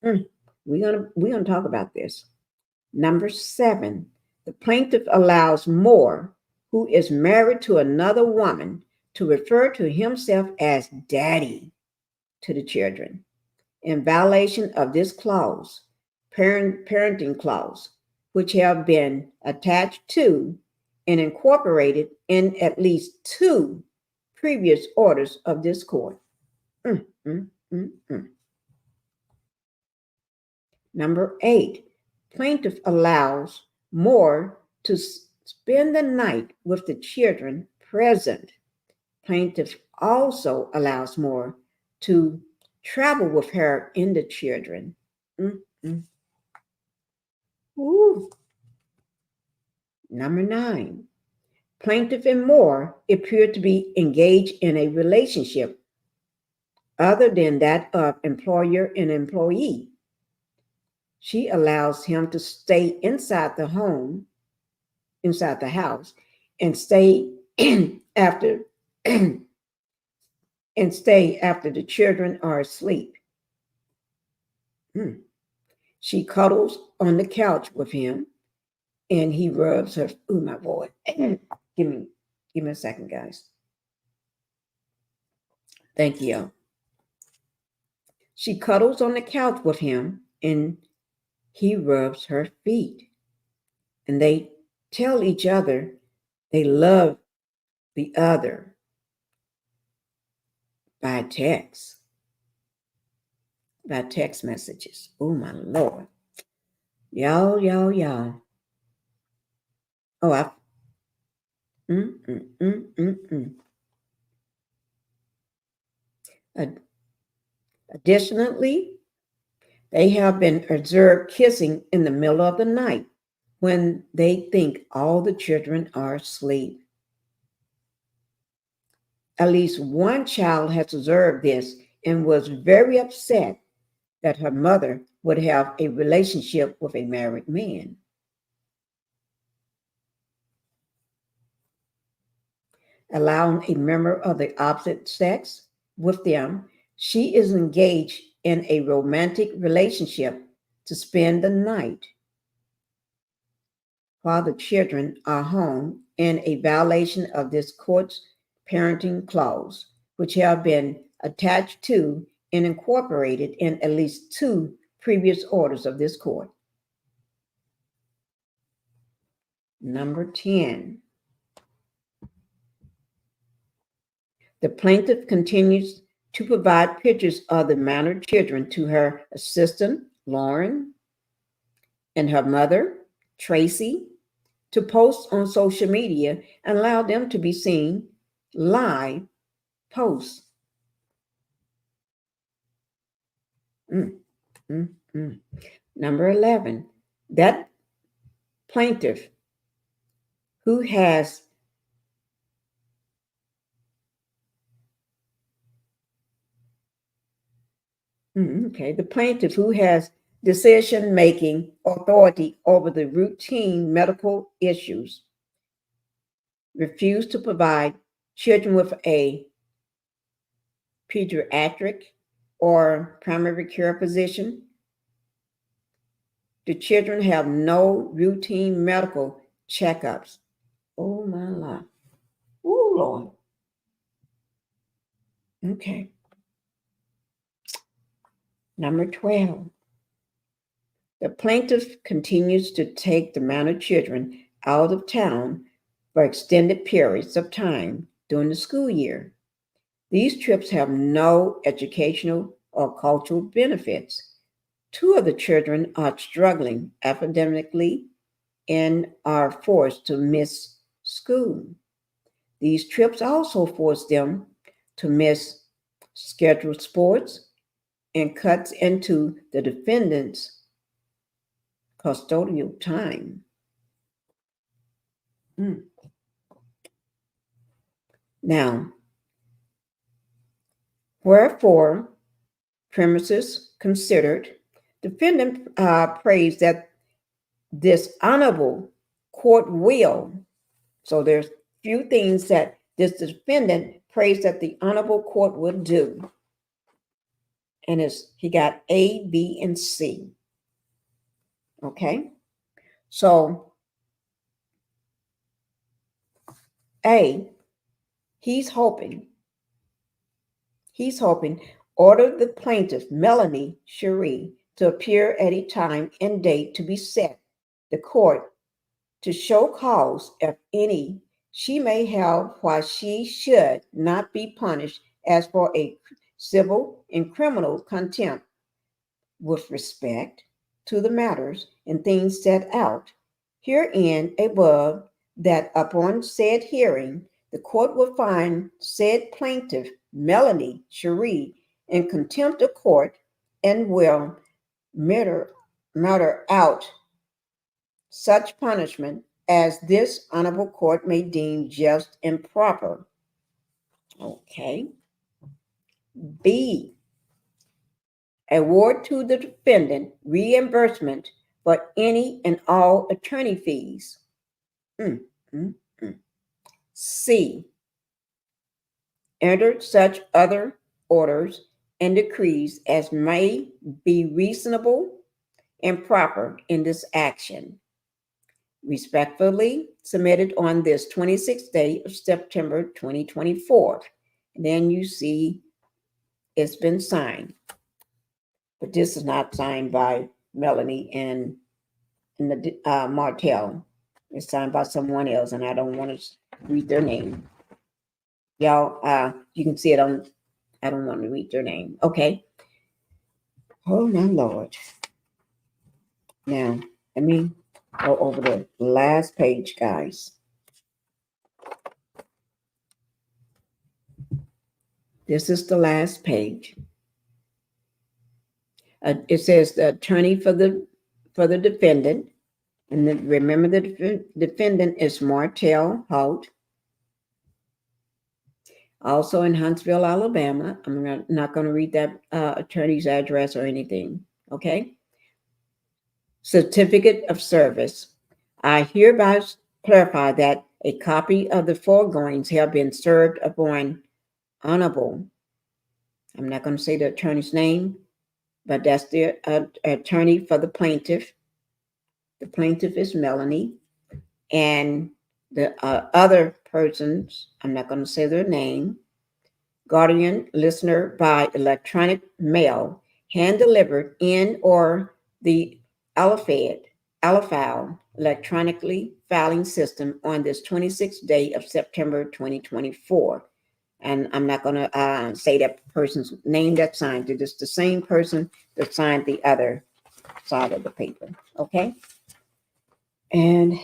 S5: We're gonna talk about this. Number 7, the plaintiff allows Moore, who is married to another woman, to refer to himself as daddy to the children, in violation of this clause, parenting clause, which have been attached to and incorporated in at least 2 previous orders of this court. Number 8, plaintiff allows Moore to spend the night with the children present. Plaintiff also allows Moore to travel with her and the children. Ooh. Number 9, plaintiff and Moore appear to be engaged in a relationship other than that of employer and employee. She allows him to stay inside the house, and stay after the children are asleep. She cuddles on the couch with him, and he rubs her. Ooh, my boy. Give me a second, guys. Thank you. She cuddles on the couch with him, and he rubs her feet. And they tell each other they love the other by text messages. Oh, my Lord. Y'all. Oh, Additionally, they have been observed kissing in the middle of the night when they think all the children are asleep. At least one child has observed this and was very upset that her mother would have a relationship with a married man. Allowing a member of the opposite sex with them, she is engaged in a romantic relationship to spend the night while the children are home, in a violation of this court's parenting clause, which have been attached to and incorporated in at least 2 previous orders of this court. Number 10. The plaintiff continues to provide pictures of the murdered children to her assistant, Lauren, and her mother, Tracy, to post on social media and allow them to be seen live posts. Mm, mm, mm. Number 11, that plaintiff who has the plaintiff who has decision-making authority over the routine medical issues refused to provide children with a pediatric or primary care physician. The children have no routine medical checkups. Oh my Lord. Oh Lord. Okay. Number 12. The plaintiff continues to take the minor children out of town for extended periods of time during the school year. These trips have no educational or cultural benefits. 2 of the children are struggling academically and are forced to miss school. These trips also force them to miss scheduled sports and cuts into the defendant's custodial time. Now, wherefore, premises considered, defendant prays that this honorable court will. So there's few things that this defendant prays that the honorable court will do. And he got A, B, and C. Okay? So A, he's hoping order the plaintiff, Melanie Cherie, to appear at a time and date to be set, the court to show cause, if any, she may have why she should not be punished as for a civil and criminal contempt with respect to the matters and things set out herein above, that upon said hearing, the court will find said plaintiff, Melanie Cherie, in contempt of court and will meter out such punishment as this honorable court may deem just and proper. Okay. B, award to the defendant reimbursement for any and all attorney fees. C, enter such other orders and decrees as may be reasonable and proper in this action. Respectfully submitted on this 26th day of September 2024. And then you see it's been signed. But this is not signed by Melanie and the Martell. It's signed by someone else, and I don't want to read their name. Y'all, you can see it on, I don't want to read their name. Okay. Oh, my Lord. Now, let me go over the last page, guys. This is the last page. It says the attorney for the defendant, and then remember the defendant is Martell Holt, also in Huntsville, Alabama. I'm not going to read that attorney's address or anything. Okay. Certificate of service. I hereby clarify that a copy of the foregoings have been served upon Honorable. I'm not going to say the attorney's name, but that's the attorney for the plaintiff. The plaintiff is Melanie, and the other persons, I'm not going to say their name, guardian listener by electronic mail, hand delivered in or the Alafile electronically filing system on this 26th day of September 2024. And I'm not going to say that person's name that signed it. It's the same person that signed the other side of the paper. Okay. And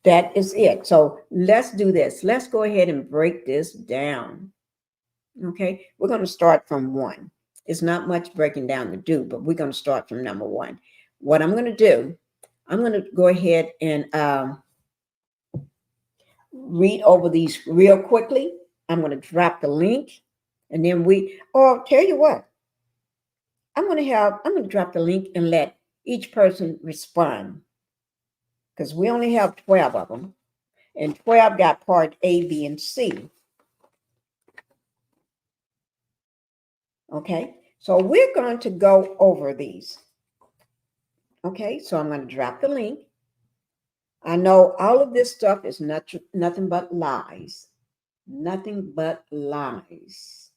S5: that is it. So let's do this. Let's go ahead and break this down. Okay. We're going to start from 1. It's not much breaking down to do, but we're going to start from number 1. What I'm going to do, I'm going to go ahead and read over these real quickly. I'm going to drop the link, and then I'll tell you what, I'm going to drop the link and let each person respond, because we only have 12 of them, and 12 got part A, B, and C. Okay, so we're going to go over these. Okay, so I'm going to drop the link. I know all of this stuff is nothing but lies. Nothing but lies.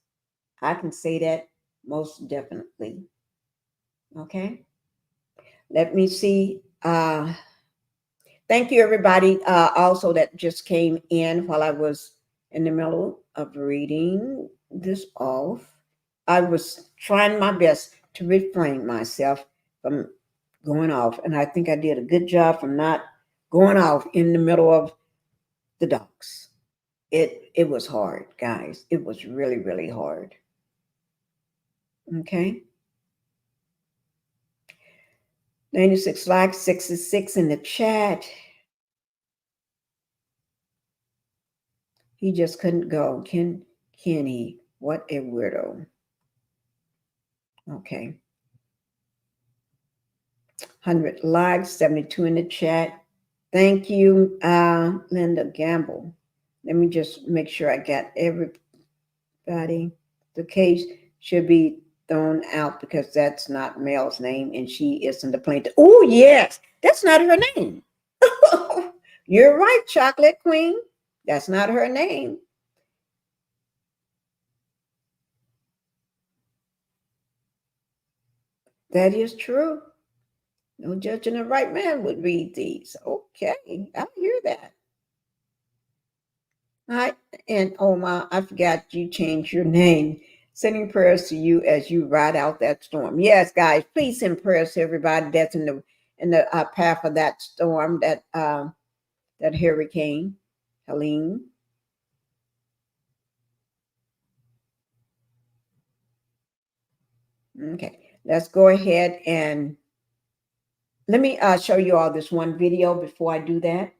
S5: I can say that most definitely. Okay. Let me see. Thank you, everybody. Also, that just came in while I was in the middle of reading this off. I was trying my best to refrain myself from going off, and I think I did a good job from not going off in the middle of the docs. It was hard, guys. It was really, really hard. Okay. 96 likes, 66 in the chat. He just couldn't go. Can he? What a weirdo. Okay. 100 likes, 72 in the chat. Thank you, Linda Gamble. Let me just make sure I got everybody. The case should be thrown out because that's not Mel's name and she isn't the plaintiff. Oh, yes, that's not her name. You're right, Chocolate Queen. That's not her name. That is true. No judging the right man would read these. Okay, I hear that. Hi, and Omar, I forgot you changed your name. Sending prayers to you as you ride out that storm. Yes, guys, please send prayers to everybody that's in the path of that storm, that hurricane, Helene. Okay, let's go ahead and let me show you all this one video before I do that.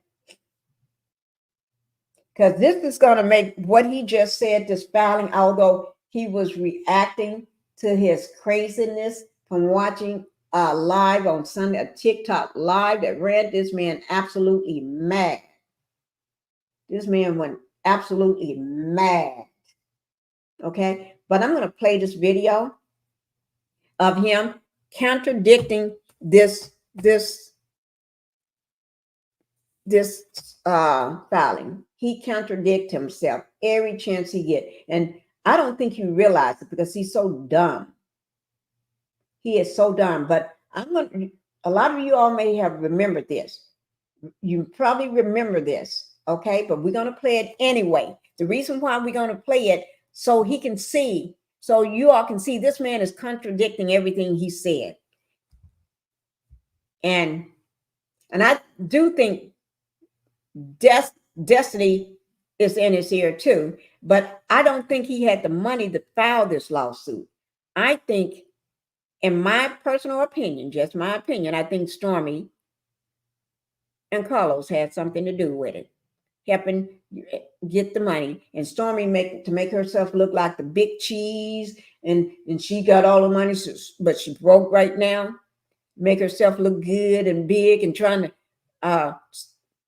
S5: Because this is going to make what he just said, this filing, although he was reacting to his craziness from watching live on Sunday, a TikTok live that ran this man absolutely mad. This man went absolutely mad. Okay, but I'm going to play this video of him contradicting this filing. He contradicts himself every chance he get, and I don't think he realized it because he's so dumb. He is so dumb. But a lot of you all may have remembered this. You probably remember this, okay? But we're gonna play it anyway. The reason why we're gonna play it so he can see, so you all can see this man is contradicting everything he said, and I do think destiny is in his ear too, but I don't think he had the money to file this lawsuit. I think, in my personal opinion, just my opinion, I think Stormy and Carlos had something to do with it, helping get the money, and Stormy make herself look like the big cheese, and she got all the money, but she broke right now, make herself look good and big and trying to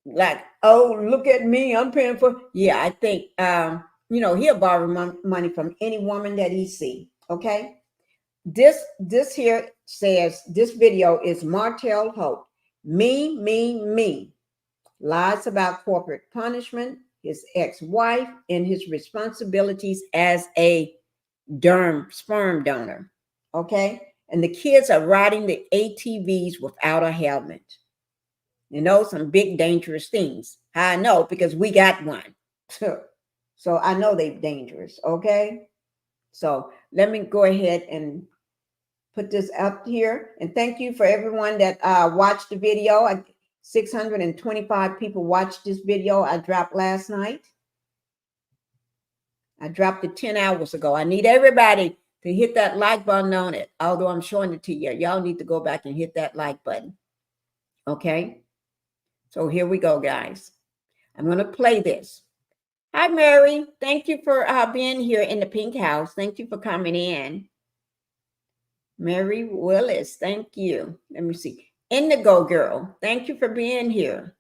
S5: like, oh, look at me, I'm paying for. Yeah, I think he'll borrow money from any woman that he see. Okay, this here says, this video is Martell Holt, me, lies about corporate punishment, his ex-wife, and his responsibilities as a sperm donor. Okay, and the kids are riding the ATVs without a helmet. Some big dangerous things. I know, because we got one. So I know they're dangerous, okay? So let me go ahead and put this up here. And thank you for everyone that watched the video. 625 people watched this video I dropped last night. I dropped it 10 hours ago. I need everybody to hit that like button on it. Although I'm showing it to you. Y'all need to go back and hit that like button. Okay? So here we go, guys. I'm going to play this. Hi, Mary. Thank you for being here in the Pink House. Thank you for coming in. Mary Willis, thank you. Let me see. Indigo Girl, thank you for being here.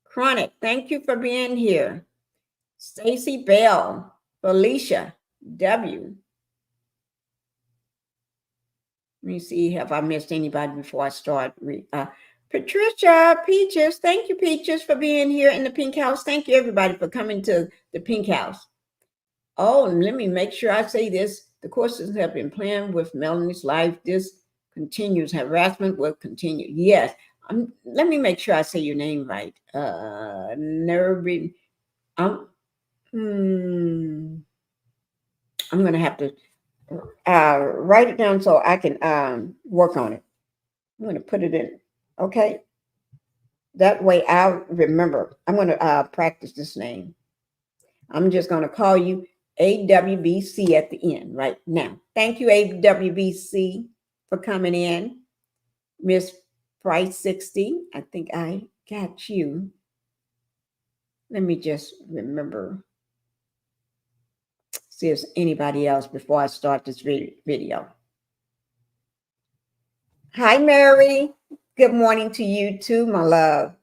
S5: Chronic, thank you for being here. Stacy Bell, Felicia W. Let me see, have I missed anybody before I start? Patricia, Peaches, thank you, Peaches, for being here in the Pink House. Thank you, everybody, for coming to the Pink House. Oh, and let me make sure I say this. The courses have been planned with Melanie's life. This continues. Harassment will continue. Yes. Let me make sure I say your name right. Nervy. I'm going to have to write it down so I can work on it. I'm going to put it in. Okay. That way I'll remember. I'm going to practice this name. I'm just going to call you AWBC at the end right now. Thank you, AWBC, for coming in. Miss Price 60, I think I got you. Let me just remember. See if there's anybody else before I start this video. Hi, Mary. Good morning to you too, my love.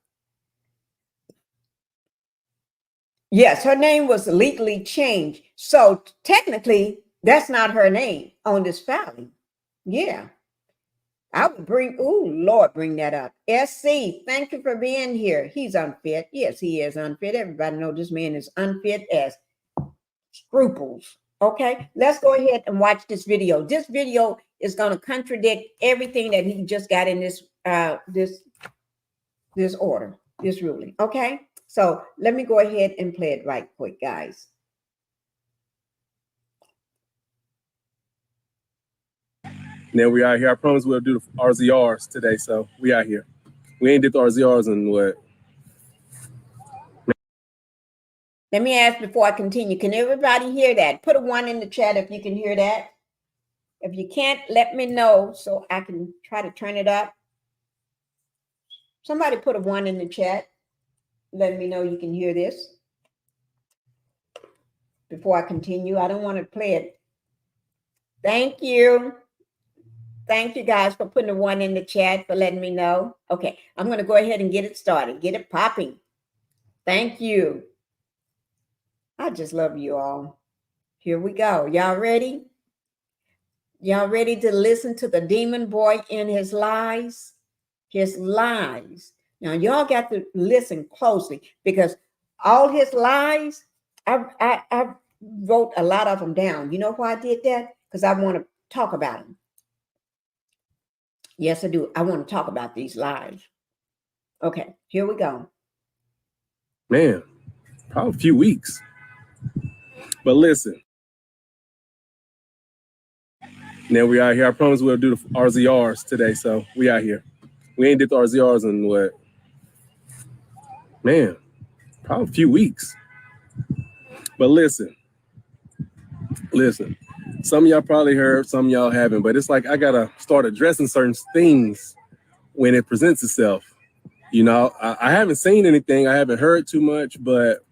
S5: Yes, her name was legally changed. So technically, that's not her name on this filing. Yeah. I would bring, oh, Lord, bring that up. SC, thank you for being here. He's unfit. Yes, he is unfit. Everybody knows this man is unfit as scruples. Okay, let's go ahead and watch this video. This video is going to contradict everything that he just got in this this order, this ruling. Okay, so let me go ahead and play it right quick, guys.
S7: Now we out here. I promise we'll do the RZRs today, so we out here. We ain't did the RZRs in what?
S5: Let me ask before I continue. Can everybody hear that? Put a 1 in the chat if you can hear that. If you can't, let me know so I can try to turn it up. Somebody put a 1 in the chat. Let me know you can hear this. Before I continue, I don't want to play it. Thank you. Thank you guys for putting a 1 in the chat, for letting me know. Okay, I'm going to go ahead and get it started. Get it popping. Thank you. I just love you all. Here we go. Y'all ready? Y'all ready to listen to the demon boy and his lies? His lies. Now, y'all got to listen closely because all his lies, I wrote a lot of them down. You know why I did that? Because I want to talk about them. Yes, I do. I want to talk about these lies. Okay, here we go.
S7: Man, probably a few weeks. But listen. Now we out here. I promise we'll do the RZRs today, so we out here. We ain't did the RZRs in what? Man, probably a few weeks. But listen. Some of y'all probably heard, some of y'all haven't, but it's like I gotta start addressing certain things when it presents itself. You know, I haven't seen anything, I haven't heard too much, but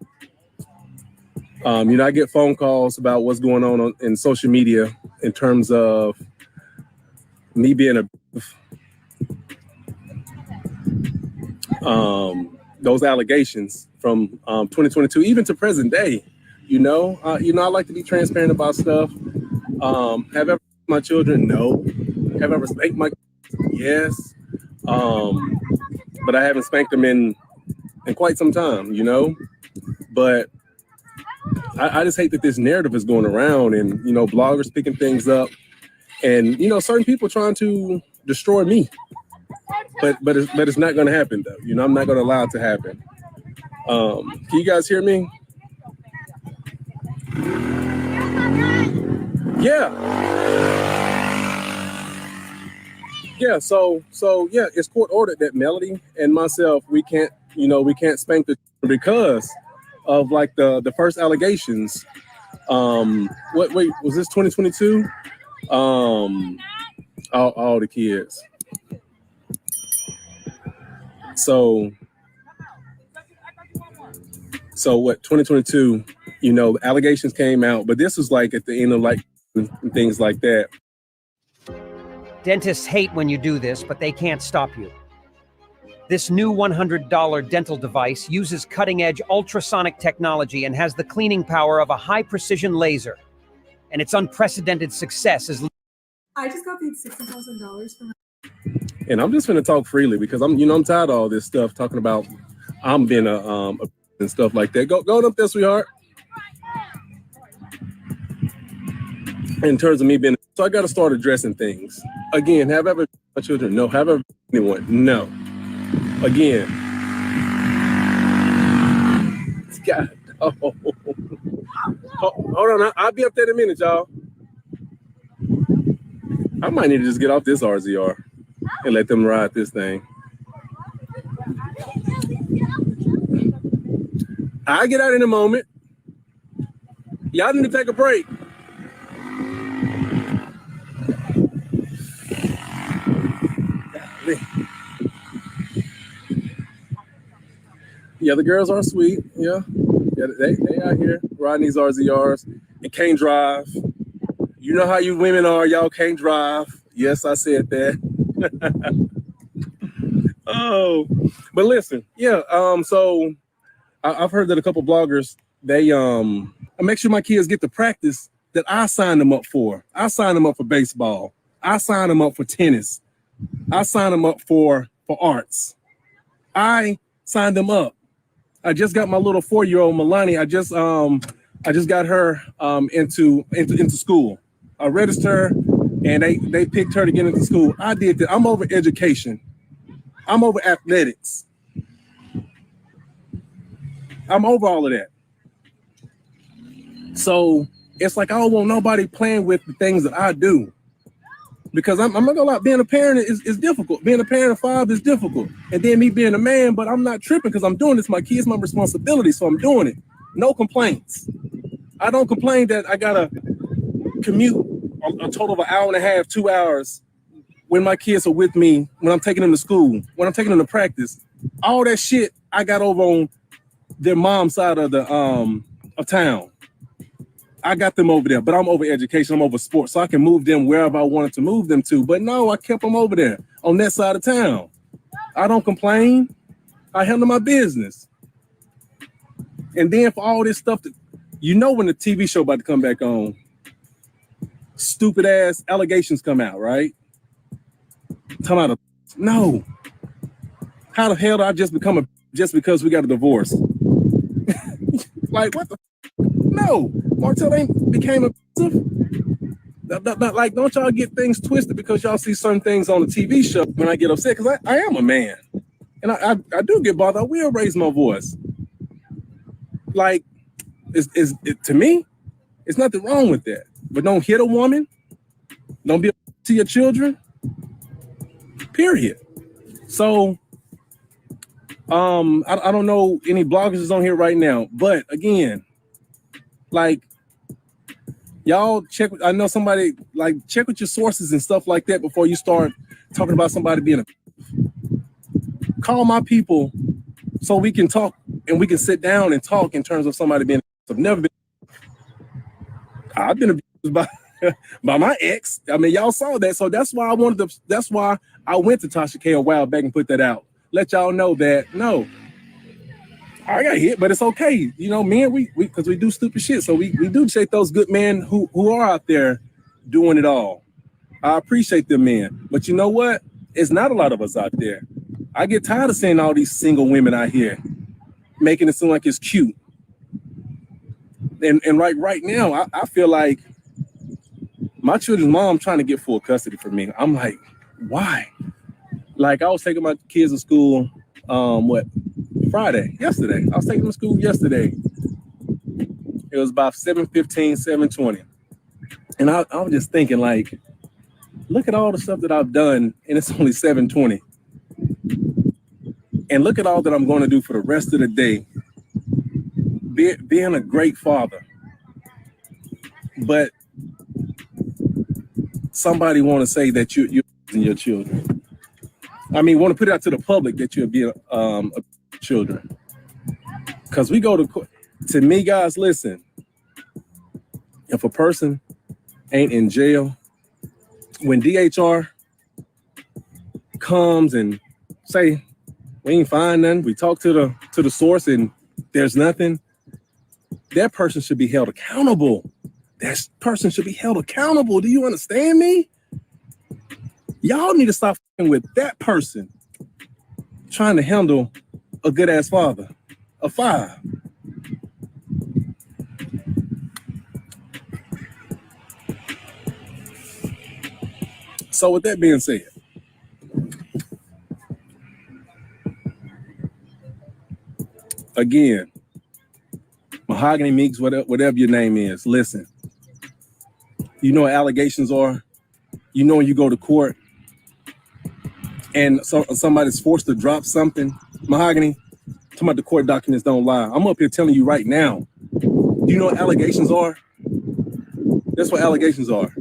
S7: you know, I get phone calls about what's going on in social media in terms of me being those allegations from 2022, even to present day. You know, I like to be transparent about stuff. Have ever my children? No. Have ever spanked my kids? Yes. But I haven't spanked them in quite some time, you know. But I just hate that this narrative is going around and, you know, bloggers picking things up and, you know, certain people trying to destroy me. But it's not going to happen, though. You know, I'm not going to allow it to happen. Can you guys hear me? Yeah. Yeah, so yeah, it's court ordered that Melody and myself, we can't spank the because of like the first allegations. Wait, was this 2022? All the kids. So what, 2022, allegations came out, but this was like at the end of like things like that.
S8: Dentists hate when you do this, but they can't stop you. This new $100 dental device uses cutting-edge ultrasonic technology and has the cleaning power of a high-precision laser. And its unprecedented success is...
S9: I just got paid $60,000 for my...
S7: And I'm just going to talk freely because I'm tired of all this stuff talking about I'm being a and stuff like that. Go up there, sweetheart. In terms of me being, so I got to start addressing things. Again, have ever my children? No. Have ever anyone? No. Again. God. Oh. Hold on. I'll be up there in a minute, y'all. I might need to just get off this RZR and let them ride this thing. I'll get out in a moment. Y'all need to take a break. Yeah, the girls are sweet. Yeah, they out here riding these RZRs and can't drive. You know how you women are. Y'all can't drive. Yes, I said that. Oh, but listen, yeah. So I've heard that a couple bloggers, they I make sure my kids get the practice that I signed them up for. I signed them up for baseball. I signed them up for tennis. I signed them up for arts. I signed them up. I just got my little 4-year-old Milani. I just got her into school. I registered her, and they picked her to get into school. I did that. I'm over education. I'm over athletics. I'm over all of that. So it's like I don't want nobody playing with the things that I do. Because I'm not gonna lie, being a parent is difficult. Being a parent of 5 is difficult. And then me being a man, but I'm not tripping because I'm doing this. My kids, my responsibility, so I'm doing it. No complaints. I don't complain that I gotta commute a total of an hour and a half, 2 hours when my kids are with me, when I'm taking them to school, when I'm taking them to practice. All that shit I got over on their mom's side of the of town. I got them over there, but I'm over education, I'm over sports, so I can move them wherever I wanted to move them to. But no, I kept them over there on that side of town. I don't complain. I handle my business. And then for all this stuff, when the TV show about to come back on, stupid ass allegations come out, right? No. How the hell did I just become just because we got a divorce? Like, what the? No, Martell ain't became abusive. Like, don't y'all get things twisted because y'all see certain things on the TV show when I get upset, because I am a man. And I do get bothered. I will raise my voice. Like, to me, it's nothing wrong with that. But don't hit a woman. Don't be to your children. Period. So, I don't know any bloggers is on here right now, but again, like, y'all check. I know somebody, like, check with your sources and stuff like that before you start talking about somebody being call my people so we can talk and we can sit down and talk in terms of somebody being. I've been abused by my ex. I mean, y'all saw that, so that's why that's why I went to Tasha K a while back and put that out. Let y'all know that no, I got hit, but it's okay. Men, we because we do stupid shit. So we do take those good men who are out there doing it all. I appreciate them men. But you know what? It's not a lot of us out there. I get tired of seeing all these single women out here making it seem like it's cute. And right now, I feel like my children's mom trying to get full custody for me. I'm like, why? Like, I was taking my kids to school, yesterday. I was taking them to school yesterday. It was about 7:15, 7:20. And I was just thinking, like, look at all the stuff that I've done, and it's only 7:20. And look at all that I'm going to do for the rest of the day. Being a great father. But somebody want to say that you're raising your children. I mean, want to put it out to the public that you're being children. Because we go to me, guys, listen. If a person ain't in jail, when DHR comes and say, we ain't find nothing, we talk to the source and there's nothing, that person should be held accountable. That person should be held accountable. Do you understand me? Y'all need to stop with that person trying to handle a good ass father, a 5. So with that being said, again, Mahogany Meeks, whatever your name is, listen, you know what allegations are? You know when you go to court and somebody's forced to drop something, Mahogany, talking about the court documents don't lie. I'm up here telling you right now, do you know what allegations are? That's what allegations are.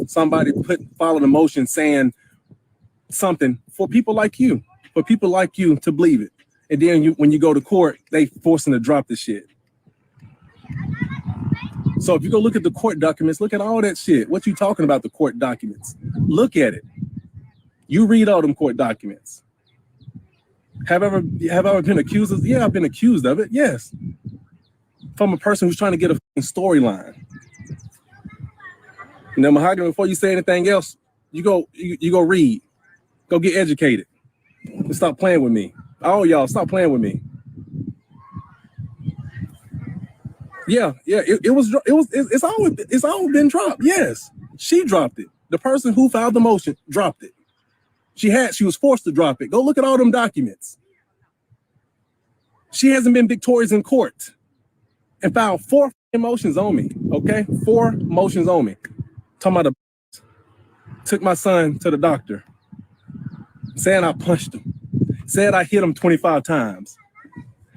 S7: Somebody followed a motion saying something for people like you to believe it. And then when you go to court, they forcing to drop the shit. So if you go look at the court documents, look at all that shit. What you talking about, the court documents? Look at it. You read all them court documents. Have I ever been accused of? Yeah, I've been accused of it. Yes. From a person who's trying to get a storyline. You know, Mahogany, before you say anything else, you go read. Go get educated. And stop playing with me. All y'all, stop playing with me. Yeah, it's all been dropped. Yes, she dropped it. The person who filed the motion dropped it. She was forced to drop it. Go look at all them documents. She hasn't been victorious in court and filed 4 motions on me. Okay, 4 motions on me. Talking about took my son to the doctor, saying I punched him, said I hit him 25 times.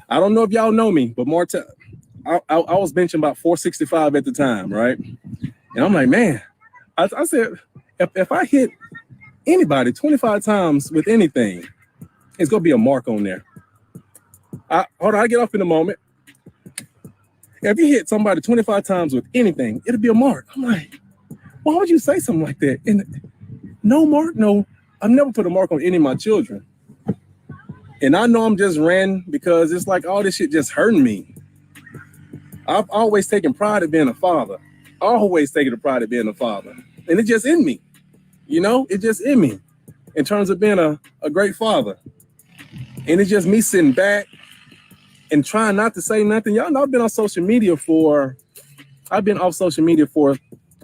S7: I don't know if y'all know me, but Martell, I was benching about 465 at the time, right? And I'm like, man, I said, if I hit anybody 25 times with anything, it's gonna be a mark on there. Hold on, I get off in a moment. If you hit somebody 25 times with anything, it'll be a mark. I'm like, why would you say something like that? And no mark, no, I've never put a mark on any of my children. And I know I'm just ranting because it's like all this shit just hurting me. I've always taken pride in being a father. Always taken the pride of being a father. And it's just in me. You know, it's just in me in terms of being a great father. And it's just me sitting back and trying not to say nothing. Y'all know I've been off social media for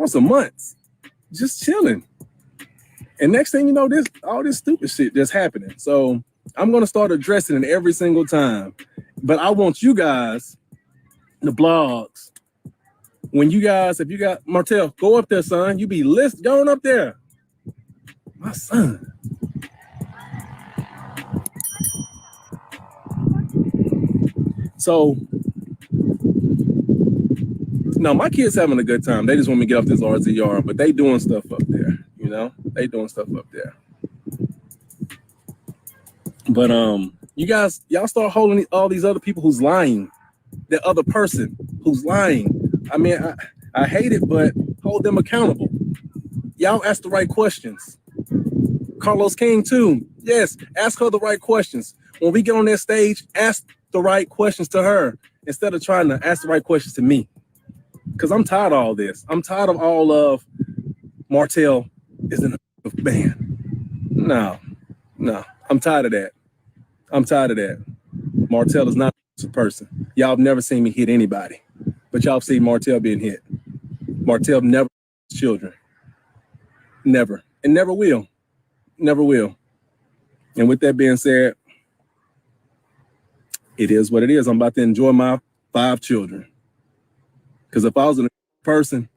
S7: some months, just chilling. And next thing you know, all this stupid shit just happening. So I'm gonna start addressing it every single time. But I want you guys, the blogs, if you got Martell, go up there, son. You be going up there. My son. So no, my kids having a good time. They just want me to get off this RZR, but they doing stuff up there, you know? They doing stuff up there. But you guys, y'all start holding all these other people who's lying. The other person who's lying. I mean, I hate it, but hold them accountable. Y'all ask the right questions. Carlos King too. Yes, ask her the right questions. When we get on that stage, ask the right questions to her instead of trying to ask the right questions to me. Because I'm tired of all this. I'm tired of all of Martell isn't a man. No. I'm tired of that. Martell is not a person. Y'all have never seen me hit anybody, but y'all have seen Martell being hit. Martell never hits children. Never. And never will. Never will. And with that being said, it is what it is. I'm about to enjoy my 5 children. Because if I was a person,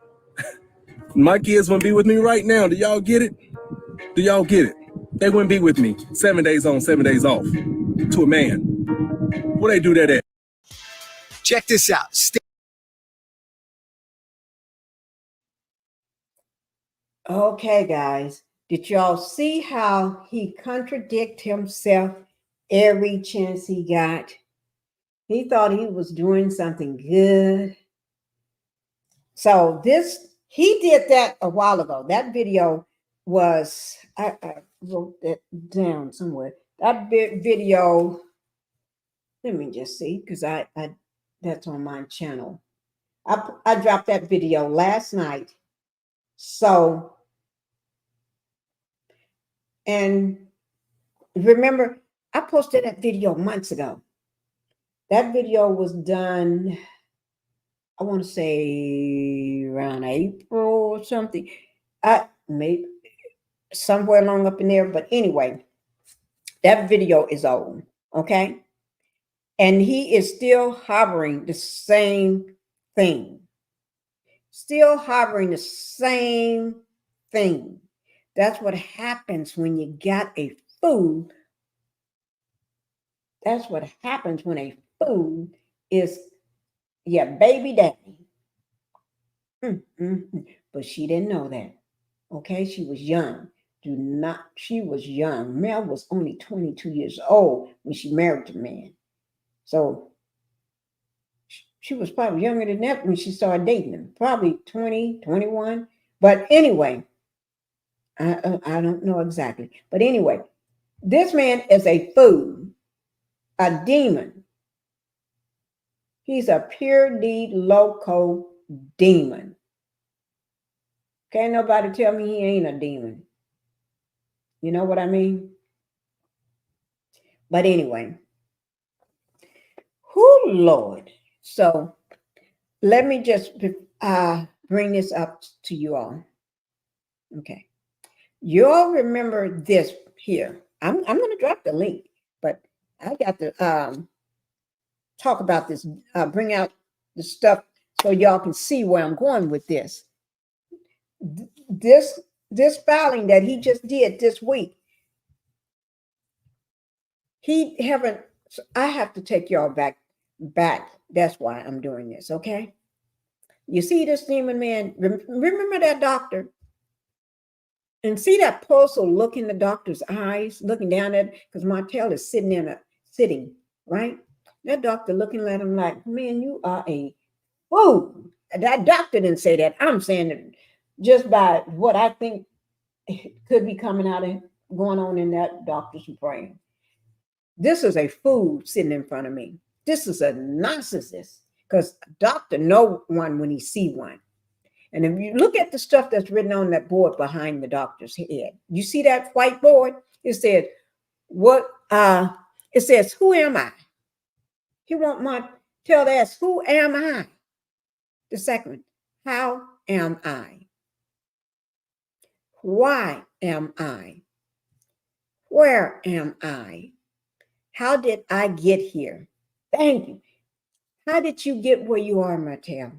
S7: my kids wouldn't be with me right now. Do y'all get it? Do y'all get it? They wouldn't be with me 7 days on, 7 days off. To a man. Where they do that at?
S10: Check this out.
S5: Okay, guys, did y'all see how he contradict himself every chance he got? He thought he was doing something good. So he did that a while ago. That video was, I wrote that down somewhere. That video, let me just see, because I that's on my channel. I dropped that video last night. So, and remember, I posted that video months ago. That video was done, I want to say around April or something. Maybe somewhere along up in there. But anyway, that video is old, okay? And he is still harboring the same thing. Still harboring the same thing. That's what happens when you got a fool. That's what happens when a fool is your baby daddy. But she didn't know that. Okay, she was young. She was young. Mel was only 22 years old when she married the man. So she was probably younger than that when she started dating him. Probably 20, 21. But anyway, I don't know exactly. But anyway, this man is a fool, a demon. He's a pure D loco demon. Can't nobody tell me he ain't a demon. You know what I mean? But anyway, whoo, Lord. So let me just bring this up to you all. Okay. You all remember this here. I'm going to drop the link, but I got to talk about this, bring out the stuff so y'all can see where I'm going with this. This filing that he just did this week, I have to take y'all back. That's why I'm doing this, okay? You see this demon man, remember that doctor? And see that puzzle look in the doctor's eyes, looking down at, because Martell is sitting, right? That doctor looking at him like, man, you are a fool. That doctor didn't say that. I'm saying it just by what I think could be going on in that doctor's brain. This is a fool sitting in front of me. This is a narcissist, because a doctor know one when he see one. And if you look at the stuff that's written on that board behind the doctor's head, you see that white board? It said, it says, who am I? He want Martell to ask, who am I? The second one, how am I? Why am I? Where am I? How did I get here? Thank you. How did you get where you are, Martell?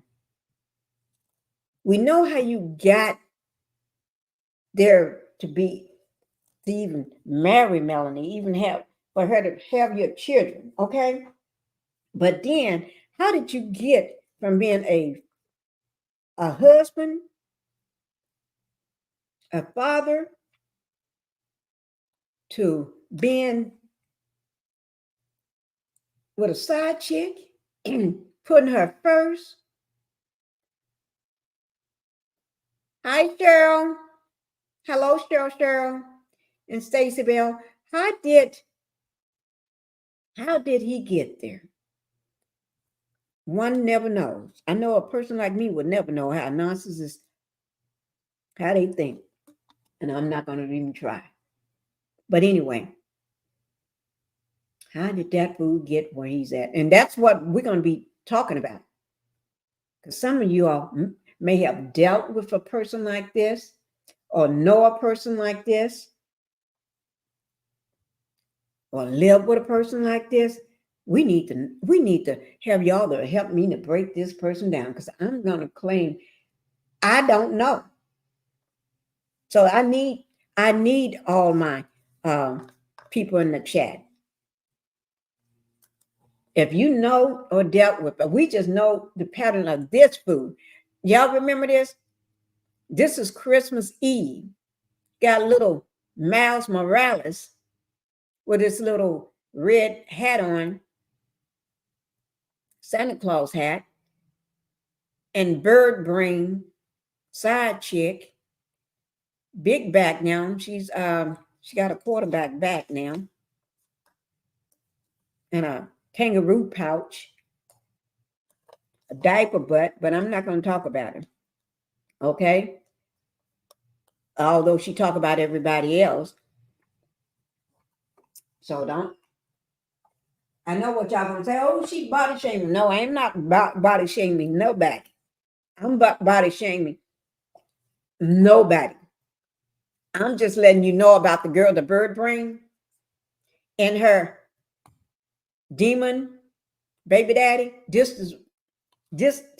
S5: We know how you got there to even marry Melanie, even for her to have your children, okay? But then, how did you get from being a husband, a father, to being with a side chick, putting her first? Hi, Cheryl. Hello, Cheryl, and Stacy Bell. How did he get there? One never knows. I know a person like me would never know how narcissists, how they think. And I'm not going to even try. But anyway, how did that fool get where he's at? And that's what we're going to be talking about. Because some of you all may have dealt with a person like this, or know a person like this, or live with a person like this. we need to have y'all to help me to break this person down, because I'm gonna claim I don't know. So I need all my people in the chat. If you know or dealt with, but we just know the pattern of this food. Y'all remember this? This is Christmas Eve. Got little Miles Morales with his little red hat on, Santa Claus hat, and bird brain side chick, big back now. She got a quarterback back now, and a kangaroo pouch, a diaper butt, but I'm not going to talk about her. Okay? Although she talk about everybody else. So don't. I know what y'all gonna say. Oh, she body shaming. No, I am not body shaming nobody. I'm body shaming nobody. I'm just letting you know about the girl, the bird brain, and her demon baby daddy.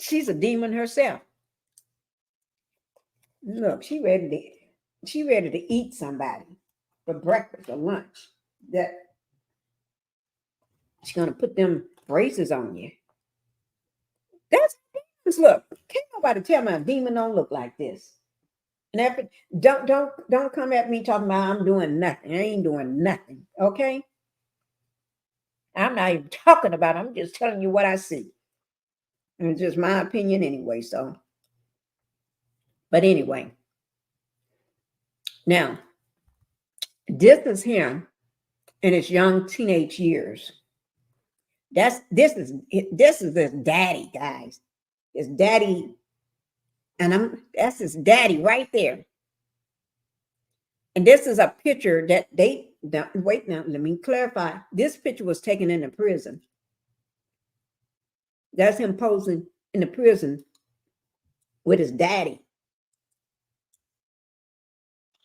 S5: She's a demon herself. Look, she ready to eat somebody for breakfast or lunch. That she's gonna put them braces on you. That's look. Can't nobody tell me a demon don't look like this. And after, don't come at me talking about I'm doing nothing. I ain't doing nothing. Okay. I'm not even talking about it. I'm just telling you what I see. And it's just my opinion anyway. So, but anyway. Now, this is him in his young teenage years. This is his daddy, guys. His daddy, and that's his daddy right there. And this is a picture that wait now, let me clarify. This picture was taken in the prison. That's him posing in the prison with his daddy.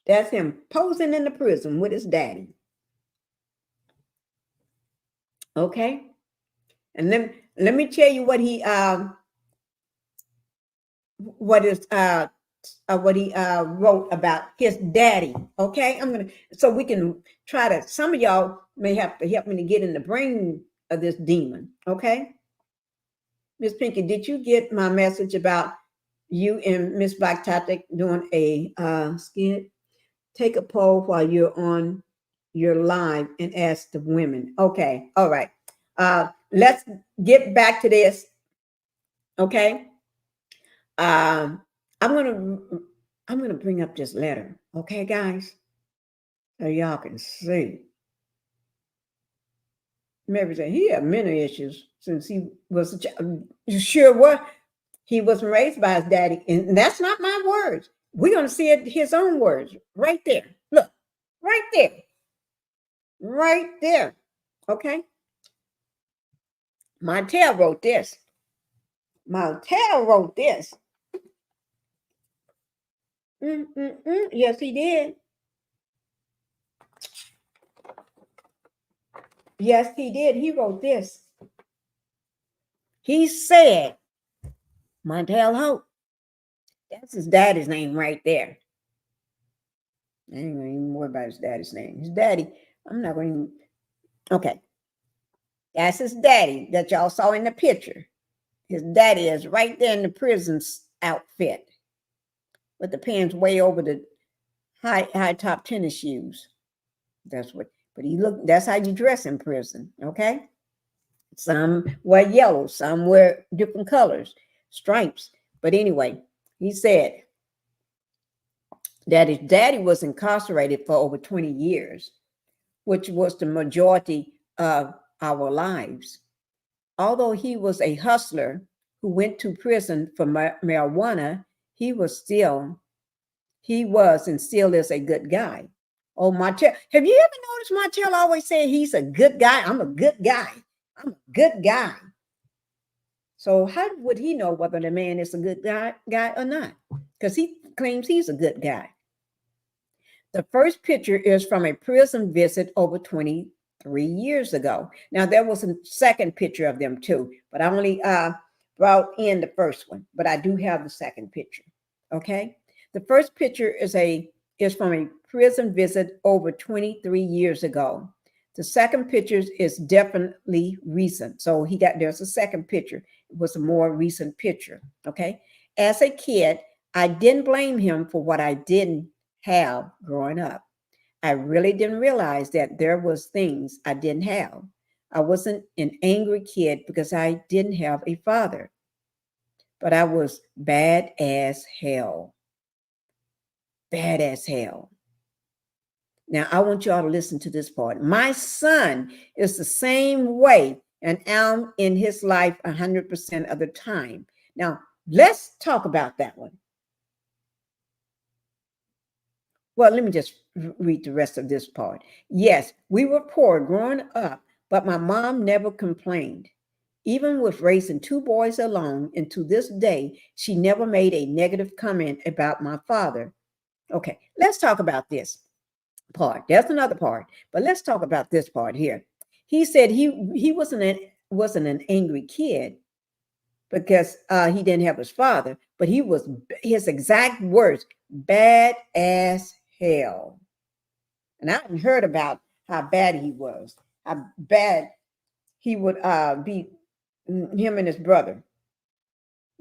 S5: That's him posing in the prison with his daddy. Okay? And let me tell you what he wrote about his daddy. Okay, so we can try to. Some of y'all may have to help me to get in the brain of this demon. Okay, Miss Pinkie, did you get my message about you and Miss Black Tactic doing a skit? Take a poll while you're on your live and ask the women. Okay, all right. Let's get back to this. Okay. I'm gonna bring up this letter, okay, guys, so y'all can see. Maybe say he had many issues since he was a child. You sure what? He wasn't raised by his daddy, and that's not my words. We're gonna see it, his own words, right there. Look, right there, right there. Okay. Martell wrote this. Martell wrote this. Yes, he did. Yes, he did. He wrote this. He said, Martell Holt. That's his daddy's name right there. I ain't gonna even worry about his daddy's name. His daddy, I'm not going to. Okay. That's his daddy that y'all saw in the picture. His daddy is right there in the prison's outfit with the pants way over the high top tennis shoes. That's how you dress in prison, okay? Some wear yellow, some wear different colors, stripes. But anyway, he said that his daddy was incarcerated for over 20 years, which was the majority of our lives. Although he was a hustler who went to prison for marijuana, he was and still is a good guy. Oh, Martell, have you ever noticed Martell always say he's a good guy? I'm a good guy. I'm a good guy. So how would he know whether the man is a good guy or not? Because he claims he's a good guy. The first picture is from a prison visit over 20 3 years ago. Now, there was a second picture of them too, but I only brought in the first one, but I do have the second picture. Okay. The first picture is from a prison visit over 23 years ago. The second picture is definitely recent. So there's a second picture. It was a more recent picture. Okay. As a kid, I didn't blame him for what I didn't have growing up. I really didn't realize that there was things I didn't have. I wasn't an angry kid because I didn't have a father, but I was bad as hell. Bad as hell. Now, I want y'all to listen to this part. My son is the same way, and I'm in his life 100% of the time. Now, let's talk about that one. Well, let me just read the rest of this part. Yes, we were poor growing up, but my mom never complained. Even with raising 2 boys alone, and to this day, she never made a negative comment about my father. Okay, let's talk about this part. There's another part, but let's talk about this part here. He said he wasn't an angry kid because he didn't have his father, but he was, his exact words, bad as hell. And I hadn't heard about how bad he was, how bad he would be, him and his brother,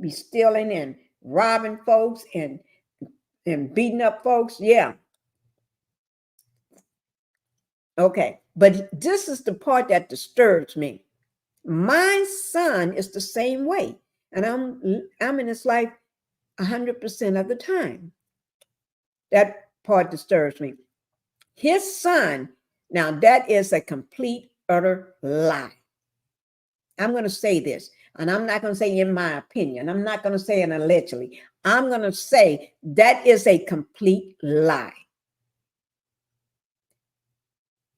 S5: be stealing and robbing folks and beating up folks. Yeah. Okay. But this is the part that disturbs me. My son is the same way. And I'm in his life 100% of the time. That part disturbs me. His son, now that is a complete, utter lie. I'm going to say this, and I'm not going to say in my opinion. I'm not going to say it allegedly. I'm going to say that is a complete lie.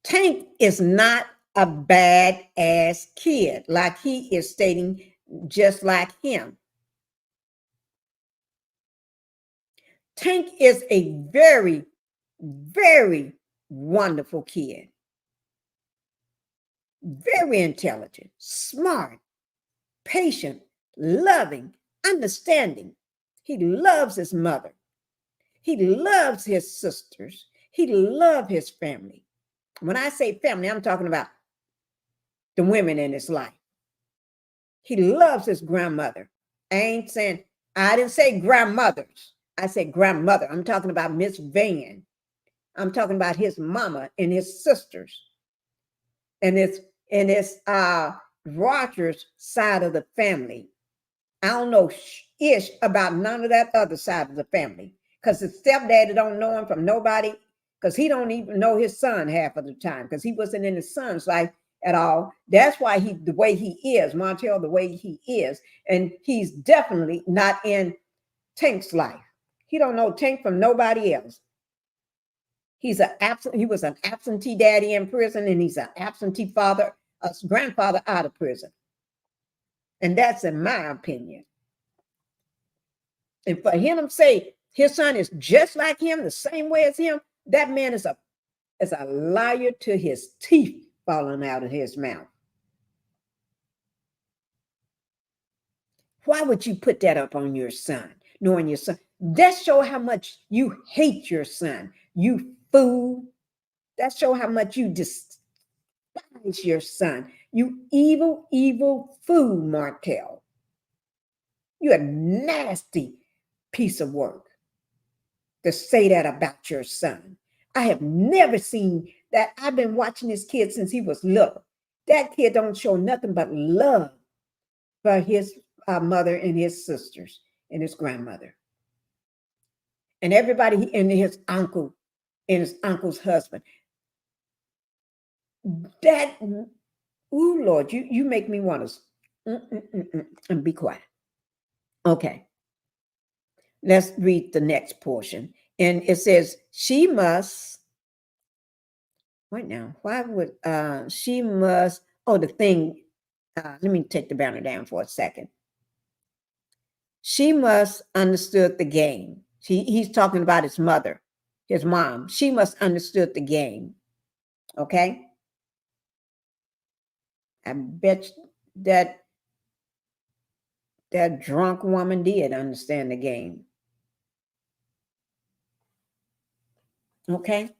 S5: Tank is not a bad ass kid, like he is stating, just like him. Tank is a very, very wonderful kid. Very intelligent, smart, patient, loving, understanding. He loves his mother. He loves his sisters. He loves his family. When I say family, I'm talking about the women in his life. He loves his grandmother. I didn't say grandmothers. I said grandmother. I'm talking about Miss Van. I'm talking about his mama and his sisters. And it's Roger's side of the family. I don't know ish about none of that other side of the family, because his stepdaddy don't know him from nobody, because he don't even know his son half of the time, because he wasn't in his son's life at all. That's why the way he is, Martell, the way he is, and he's definitely not in Tank's life. He don't know Tank from nobody else. He was an absentee daddy in prison, and he's an absentee father, a grandfather out of prison. And that's in my opinion. And for him to say his son is just like him, the same way as him, that man is a liar to his teeth falling out of his mouth. Why would you put that up on your son, knowing your son? That shows how much you hate your son, you fool. That shows how much you despise your son. You evil, evil fool, Martell. You're a nasty piece of work to say that about your son. I have never seen that. I've been watching this kid since he was little. That kid don't show nothing but love for his mother and his sisters and his grandmother. And everybody, and his uncle and his uncle's husband. That, ooh, Lord, you make me want to and be quiet. Okay. Let's read the next portion. And it says, she must, wait now, why would she must, the thing, let me take the banner down for a second. She must understood the game. He's talking about his mother, his mom. She must understood the game. Okay. I bet that drunk woman did understand the game. Okay.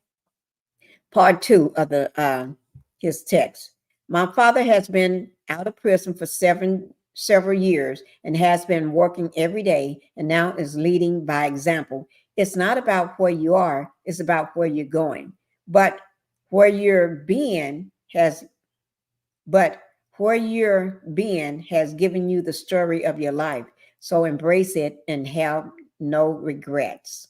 S5: Part 2 of the his text. My father has been out of prison for several years and has been working every day and now is leading by example. It's not about where you are, it's about where you're going. But where you're being has given you the story of your life. So embrace it and have no regrets.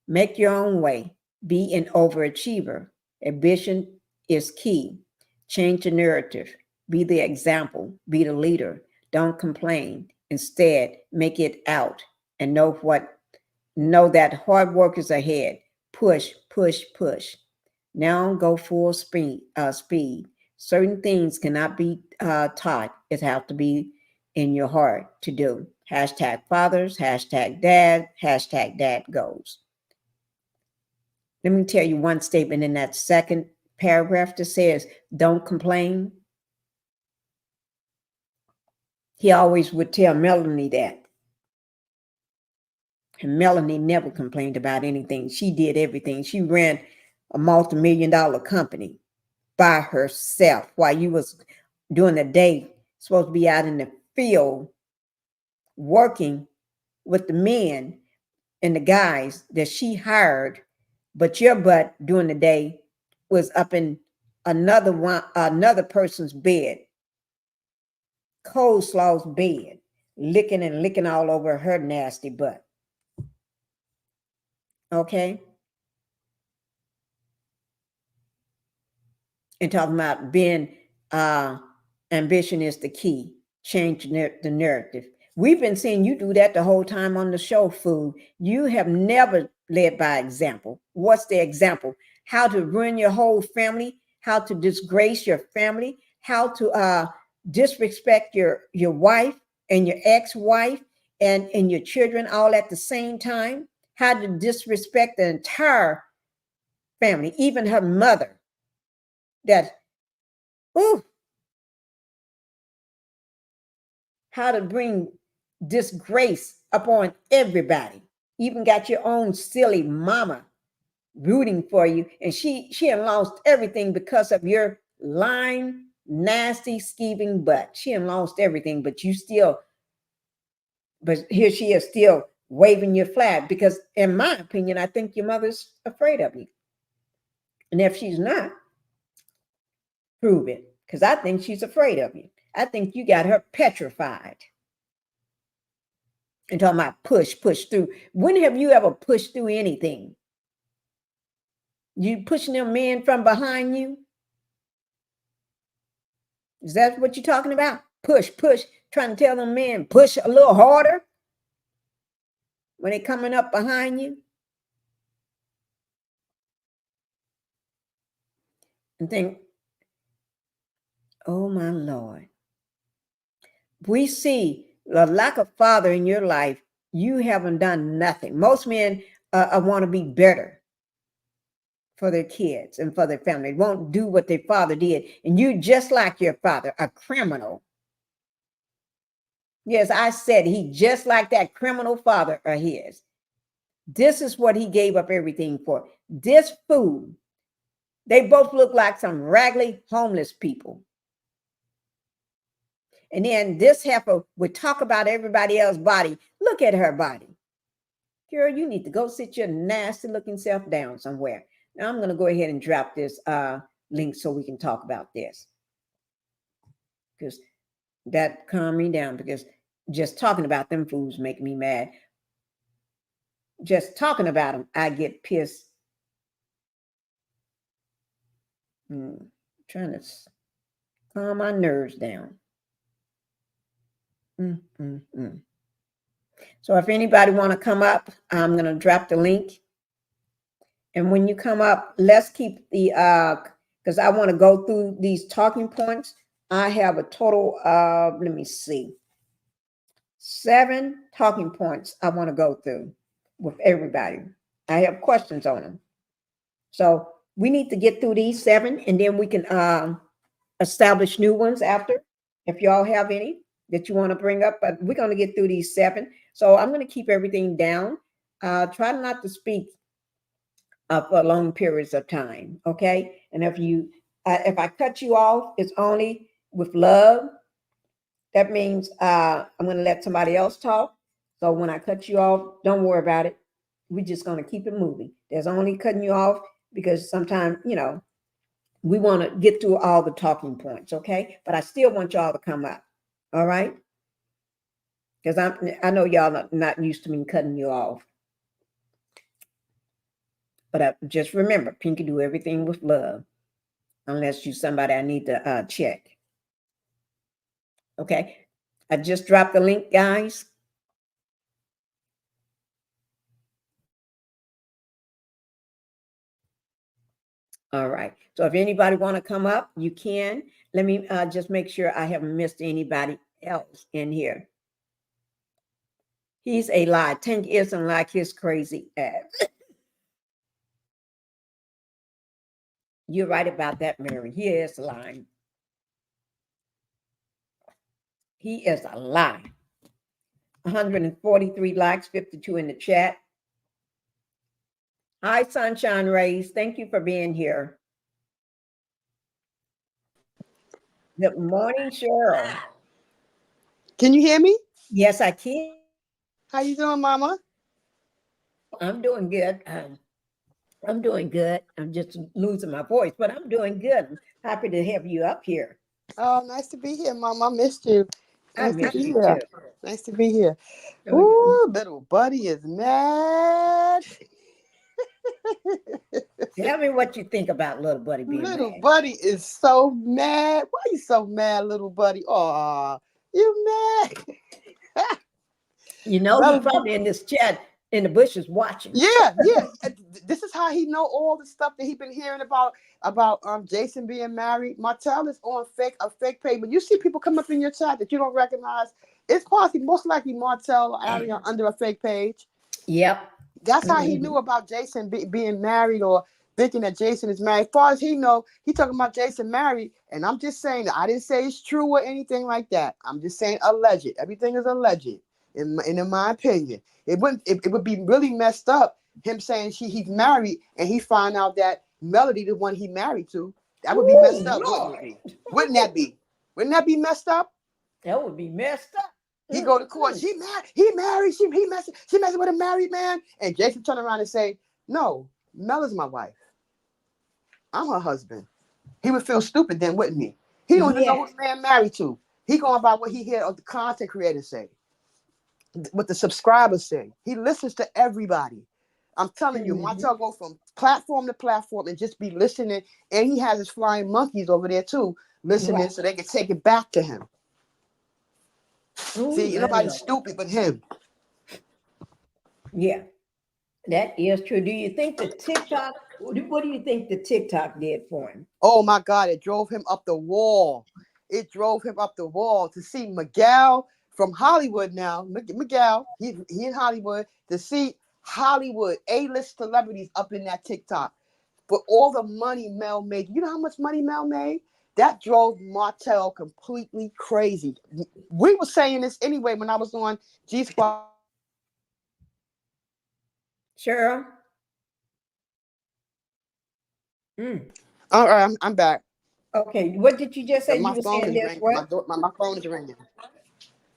S5: Make your own way. Be an overachiever. Ambition is key. Change the narrative. Be the example. Be the leader. Don't complain. Instead, make it out and know that hard work is ahead. Push, push, push. Now go full speed. Certain things cannot be taught. It has to be in your heart to do. Hashtag fathers, hashtag dad goes. Let me tell you one statement in that second paragraph that says, don't complain. He always would tell Melanie that. And Melanie never complained about anything. She did everything. She ran a multi-million-dollar company by herself while you was during the day supposed to be out in the field working with the men and the guys that she hired, but your butt during the day was up in another person's bed, coleslaw's bed, licking all over her nasty butt. Okay? And talking about being ambition is the key. Change the narrative. We've been seeing you do that the whole time on the show, Food. You have never led by example. What's the example? How to ruin your whole family, how to disgrace your family, how to disrespect your wife and your ex-wife and your children all at the same time, how to disrespect the entire family, even her mother. How to bring disgrace upon everybody. Even got your own silly mama rooting for you, and she had lost everything because of your lying, nasty, skeeving butt. She had lost everything, but here she is still waving your flag because, in my opinion, I think your mother's afraid of you. And if she's not, prove it, because I think she's afraid of you. I think you got her petrified. And talking about push through. When have you ever pushed through anything? You pushing them men from behind you? Is that what you're talking about? Push, trying to tell them men, push a little harder when they're coming up behind you? And think, oh my Lord. We see the lack of father in your life. You haven't done nothing. Most men want to be better for their kids and for their family. They won't do what their father did. And you just like your father, a criminal. Yes, I said he just like that criminal father of his. This is what he gave up everything for. This food. They both look like some raggedy homeless people. And then this heifer would talk about everybody else's body. Look at her body. Girl, you need to go sit your nasty looking self down somewhere. Now I'm going to go ahead and drop this link so we can talk about this. Because that calmed me down, because just talking about them fools make me mad. Just talking about them, I get pissed. Trying to calm my nerves down. So if anybody want to come up, I'm going to drop the link. And when you come up, let's keep the, because I want to go through these talking points. I have a total of, let me see, 7 talking points I want to go through with everybody. I have questions on them. So we need to get through these 7, and then we can establish new ones after, if y'all have any that you want to bring up. But we're going to get through these 7. So I'm going to keep everything down. Try not to speak for long periods of time. Okay. And if I cut you off, it's only with love. That means I'm going to let somebody else talk. So when I cut you off, don't worry about it. We're just going to keep it moving. There's only cutting you off because sometimes, we want to get through all the talking points, okay? But I still want y'all to come up, all right? Because I know y'all not used to me cutting you off. But just remember, Pinkie do everything with love, unless you're somebody I need to check. Okay, I just dropped the link, guys. All right. So if anybody want to come up, you can. Let me just make sure I haven't missed anybody else in here. He's a lie. Tank isn't like his crazy ass. You're right about that, Mary. He is lying. He is a lie. 143 likes, 52 in the chat. Hi, Sunshine Rays. Thank you for being here. Good morning, Cheryl.
S11: Can you hear me?
S5: Yes, I can.
S11: How you doing, Mama?
S5: I'm doing good. I'm doing good. I'm just losing my voice, but I'm doing good. I'm happy to have you up here.
S11: Oh, nice to be here, Mama. I missed you.
S5: I missed you too.
S11: Nice to be here. Ooh, little buddy is mad.
S5: Tell me what you think about little buddy being
S11: Little
S5: mad.
S11: buddy is so mad. Why you so mad, little buddy? Oh, you mad?
S5: He's probably in this chat in the bushes watching.
S11: Yeah. This is how he know all the stuff that he been hearing about Jason being married. Martell is on a fake page. When you see people come up in your chat that you don't recognize, it's possibly most likely Martell or Ariana under a fake page.
S5: Yep.
S11: That's how he knew about Jason being married or thinking that Jason is married. As far as he know, he talking about Jason married. And I'm just saying that I didn't say it's true or anything like that. I'm just saying alleged. Everything is alleged. In my opinion, it would be really messed up him saying he's married and he find out that Melody the one he married to. That would be messed up, wouldn't that be? Wouldn't that be messed up?
S5: That would be messed up.
S11: He go to court. He married. She messing with a married man. And Jason turn around and say, "No, Mel is my wife. I'm her husband." He would feel stupid then, wouldn't he? He don't even know what man married to. He going about what he hear of the content creators say, what the subscribers say. He listens to everybody. I'm telling you, Martell go from platform to platform and just be listening. And he has his flying monkeys over there too, listening so they can take it back to him. See, nobody's stupid but him.
S5: Yeah, that is true. Do you think the TikTok, what do you think the TikTok did for him?
S11: Oh my God, it drove him up the wall. It drove him up the wall to see Miguel from Hollywood now. Miguel, he in Hollywood, to see Hollywood A-list celebrities up in that TikTok. But all the money Mel made, you know how much money Mel made? That drove Martell completely crazy. We were saying this anyway when I was on G Squad.
S5: Cheryl?
S11: All right, I'm back.
S5: Okay, what did you just say?
S11: My
S5: You were
S11: phone
S5: saying
S11: is
S5: this,
S11: ringing.
S5: what?
S11: My phone is ringing.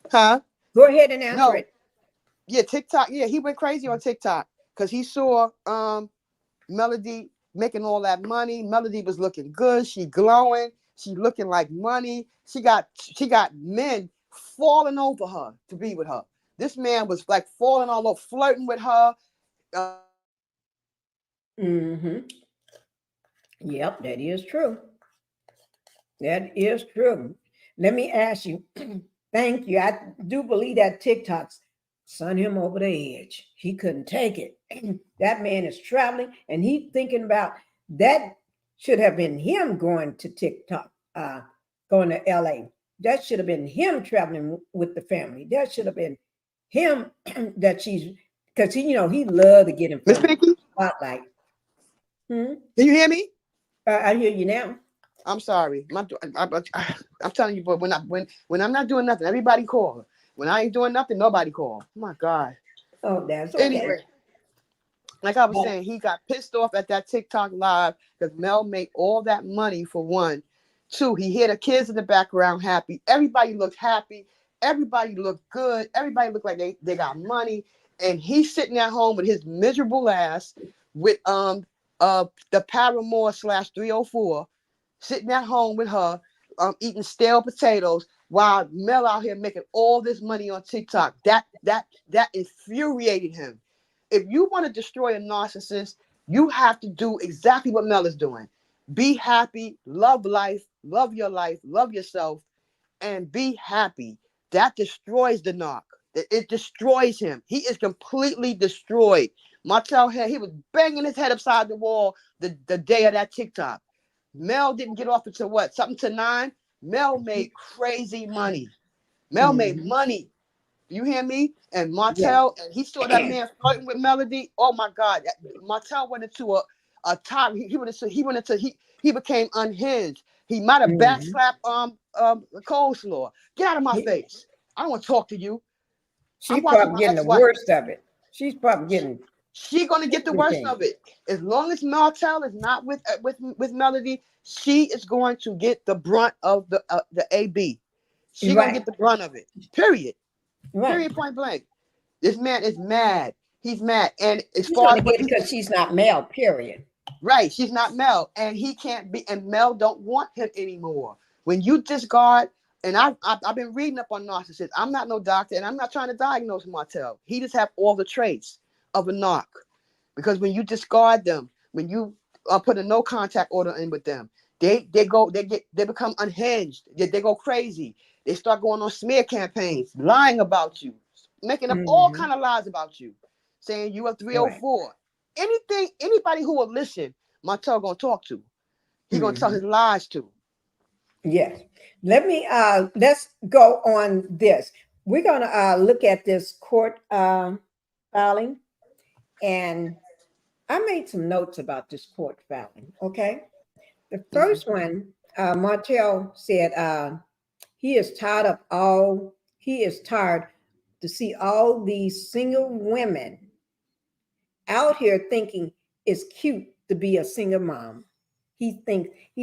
S11: Huh?
S5: Go ahead and answer it.
S11: Yeah, TikTok. Yeah, he went crazy on TikTok because he saw Melody making all that money. Melody was looking good. She glowing. She looking like money. She got men falling over her to be with her. This man was like falling all over, flirting with her.
S5: Yep, that is true. That is true. Let me ask you. Thank you. I do believe that TikTok's sent him over the edge. He couldn't take it. That man is traveling and he's thinking about that. Should have been him going to TikTok, going to LA. That should have been him traveling with the family. That should have been him that she's, because he loved to get in front of the spotlight.
S11: Can you hear me?
S5: I hear you now.
S11: I'm sorry. I'm telling you, but when I'm not doing nothing, everybody call. When I ain't doing nothing, nobody call. Oh my God.
S5: Oh, that's okay.
S11: Anyway, like I was saying, he got pissed off at that TikTok live because Mel made all that money for one. Two, he hear the kids in the background happy. Everybody looked happy. Everybody looked good. Everybody looked like they got money. And he's sitting at home with his miserable ass with the Paramore / 304 sitting at home with her eating stale potatoes while Mel out here making all this money on TikTok. That infuriated him. If you want to destroy a narcissist, you have to do exactly what Mel is doing. Be happy, love life, love your life, love yourself, and be happy. That destroys the narc. It destroys him. He is completely destroyed. Martell Holt, he was banging his head upside the wall the day of that TikTok. Mel didn't get off until what? Something to 9. Mel made crazy money. Mel made money. Do you hear me? And Martell, and he saw that man flirting with Melody. Oh my God. Martell went into a top. He became unhinged. He might have backslapped coleslaw. Get out of my face. I don't want to talk to you.
S5: She's probably getting the worst of it. She's probably getting.
S11: She's gonna get the worst of it. As long as Martell is not with Melody, she is going to get the brunt of the AB. She's gonna get the brunt of it. Period. Right. Period. Point blank. This man is mad. He's mad, and as far as
S5: because she's not Mel. Period.
S11: Right. She's not Mel, and he can't be. And Mel don't want him anymore. When you discard. And I've been reading up on narcissists. I'm not no doctor, and I'm not trying to diagnose Martell. He just have all the traits of a narc. Because when you discard them, when you put a no contact order in with them, they become unhinged. They go crazy. They start going on smear campaigns, lying about you, making up all kind of lies about you, saying you are 304. Right. Anybody who will listen, Martell gonna talk to. He's gonna tell his lies to.
S5: Yes. Let's go on this. We're going to look at this court filing. And I made some notes about this court filing. Okay. The first one, Martell said he is tired to see all these single women out here thinking it's cute to be a single mom. He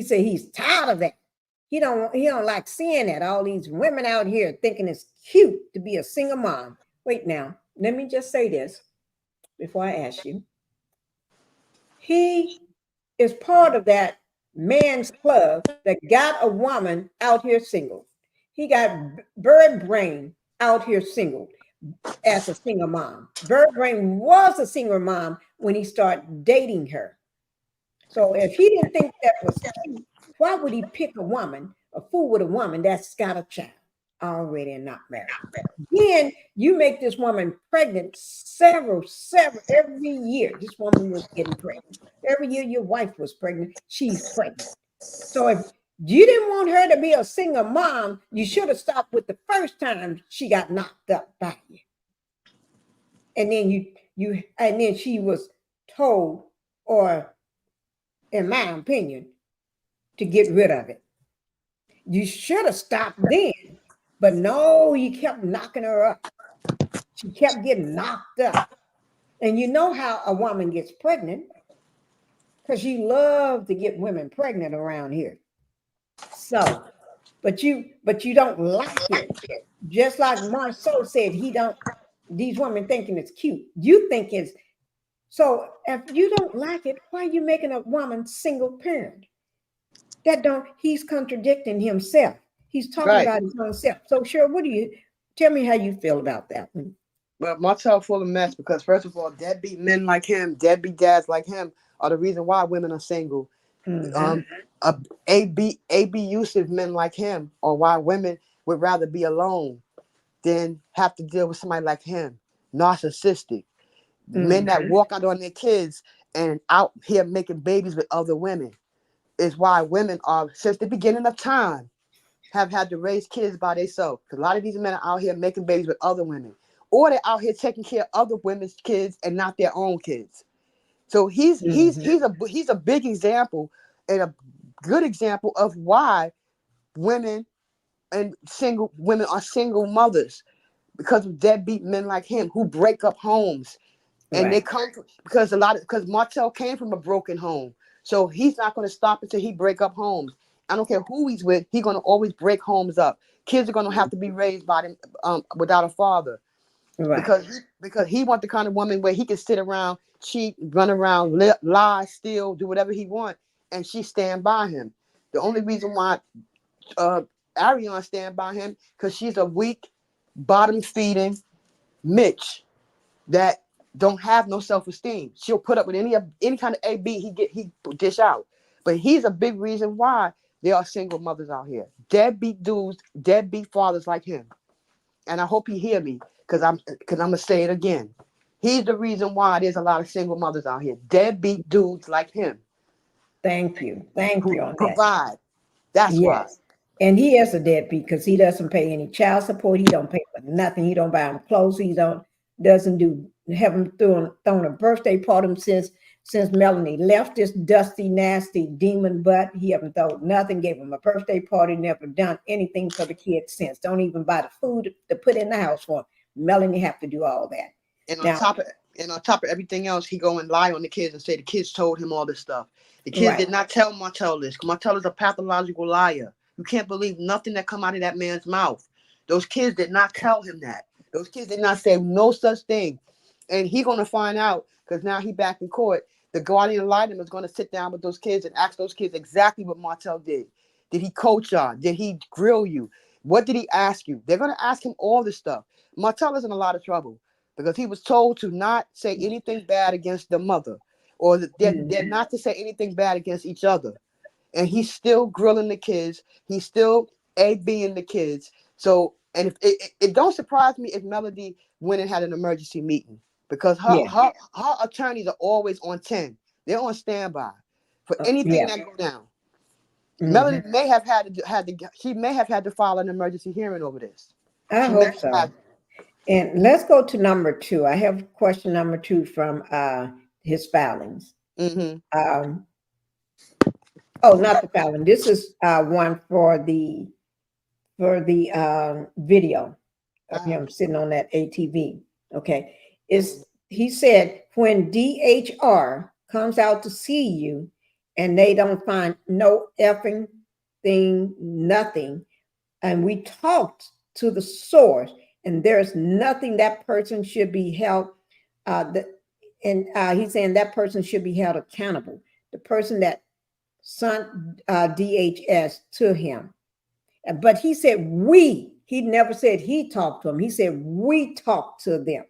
S5: said he's tired of that. He don't like seeing that. All these women out here thinking it's cute to be a single mom. Wait now, let me just say this before I ask you. He is part of that man's club that got a woman out here single. He got Bird Brain out here single as a single mom. Bird Brain was a single mom when he started dating her. So if he didn't think that was cute, why would he pick a fool with a woman that's got a child already and not married? Then you make this woman pregnant several, every year. This woman was getting pregnant. Every year your wife was pregnant, she's pregnant. So if you didn't want her to be a single mom, you should have stopped with the first time she got knocked up by you. And then she was told, or in my opinion, to get rid of it. You should have stopped then, but no, you kept knocking her up. She kept getting knocked up. And you know how a woman gets pregnant, because you love to get women pregnant around here. So, but you don't like it. Just like Marceau said, these women thinking it's cute. You think it's, so if you don't like it, why are you making a woman single parent? He's contradicting himself. He's talking about his own self. So sure, tell me how you feel about that one?
S11: Well, Martell full of mess because first of all, deadbeat men like him, deadbeat dads like him are the reason why women are single. Abusive men like him are why women would rather be alone than have to deal with somebody like him. Narcissistic. Men that walk out on their kids and out here making babies with other women is why women are, since the beginning of time, have had to raise kids by themselves. Because a lot of these men are out here making babies with other women, or they're out here taking care of other women's kids and not their own kids. So he's a big example and a good example of why women and single women are single mothers, because of deadbeat men like him who break up homes. And they come from, because Martell came from a broken home. So he's not going to stop until he break up homes. I don't care who he's with, he's going to always break homes up. Kids are going to have to be raised by them without a father. Because he wants the kind of woman where he can sit around, cheat, run around, lie, steal, do whatever he wants, and she stand by him. The only reason why Ariana stand by him, because she's a weak, bottom-feeding Mitch that don't have no self-esteem. She'll put up with any kind of AB he dish out. But he's a big reason why there are single mothers out here. Deadbeat dudes, deadbeat fathers like him. And I hope he hear me, because I'm gonna say it again. He's the reason why there's a lot of single mothers out here. Deadbeat dudes like him.
S5: Thank you. Thank you on
S11: provide. That's why.
S5: And he is a deadbeat because he doesn't pay any child support. He don't pay for nothing. He don't buy him clothes. He haven't thrown a birthday party since Melanie left this dusty, nasty demon butt. He haven't thrown nothing, gave him a birthday party, never done anything for the kids since. Don't even buy the food to put in the house for him. Melanie have to do all that.
S11: And on top of everything else, he go and lie on the kids and say the kids told him all this stuff. The kids did not tell Martell this. Martell is a pathological liar. You can't believe nothing that come out of that man's mouth. Those kids did not tell him that. Those kids did not say no such thing. And he going to find out, because now he back in court. The guardian ad litem is going to sit down with those kids and ask those kids exactly what Martell did. Did he coach y'all? Did he grill you? What did he ask you? They're going to ask him all this stuff. Martell is in a lot of trouble because he was told to not say anything bad against the mother, or that they're not to say anything bad against each other. And he's still grilling the kids. He's still ABing the kids. So, and if it don't surprise me if Melody went and had an emergency meeting, because her attorneys are always on 10. They're on standby for anything that go down. Melody may have had to file an emergency hearing over this.
S5: I hope so. And let's go to number 2. I have question number 2 from his filings. Oh, not the filing. This is one for the video of him sitting on that ATV. Okay. He said when DHR comes out to see you and they don't find no effing thing, nothing, and we talked to the source and there's nothing, that person should be held he's saying that person should be held accountable. The person that sent DHS to him. But he said he never said he talked to him. He said we talked to them,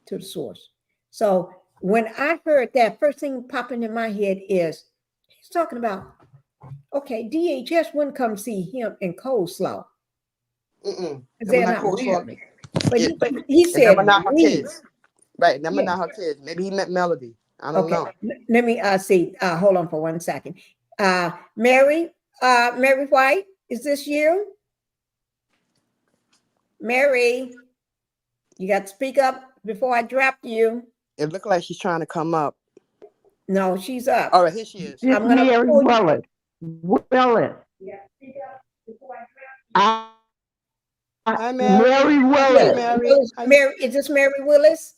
S5: to the source. So when I heard that, first thing popping in my head is he's talking about, okay, DHS wouldn't come see him in coleslaw. But he said
S11: not her kids. Right, never not her kids. Maybe he meant Melody. I don't know.
S5: Let me see. Hold on for 1 second. Mary White, is this you? Mary, you got to speak up before I drop you.
S11: It looked like she's trying to come up.
S5: No, she's up.
S11: All right, here she is.
S5: I'm going to
S12: Mary Willis.
S5: Yeah, speak up before I drop you.
S11: Hi, Mary.
S12: Mary Willis.
S5: Mary, is this Mary Willis?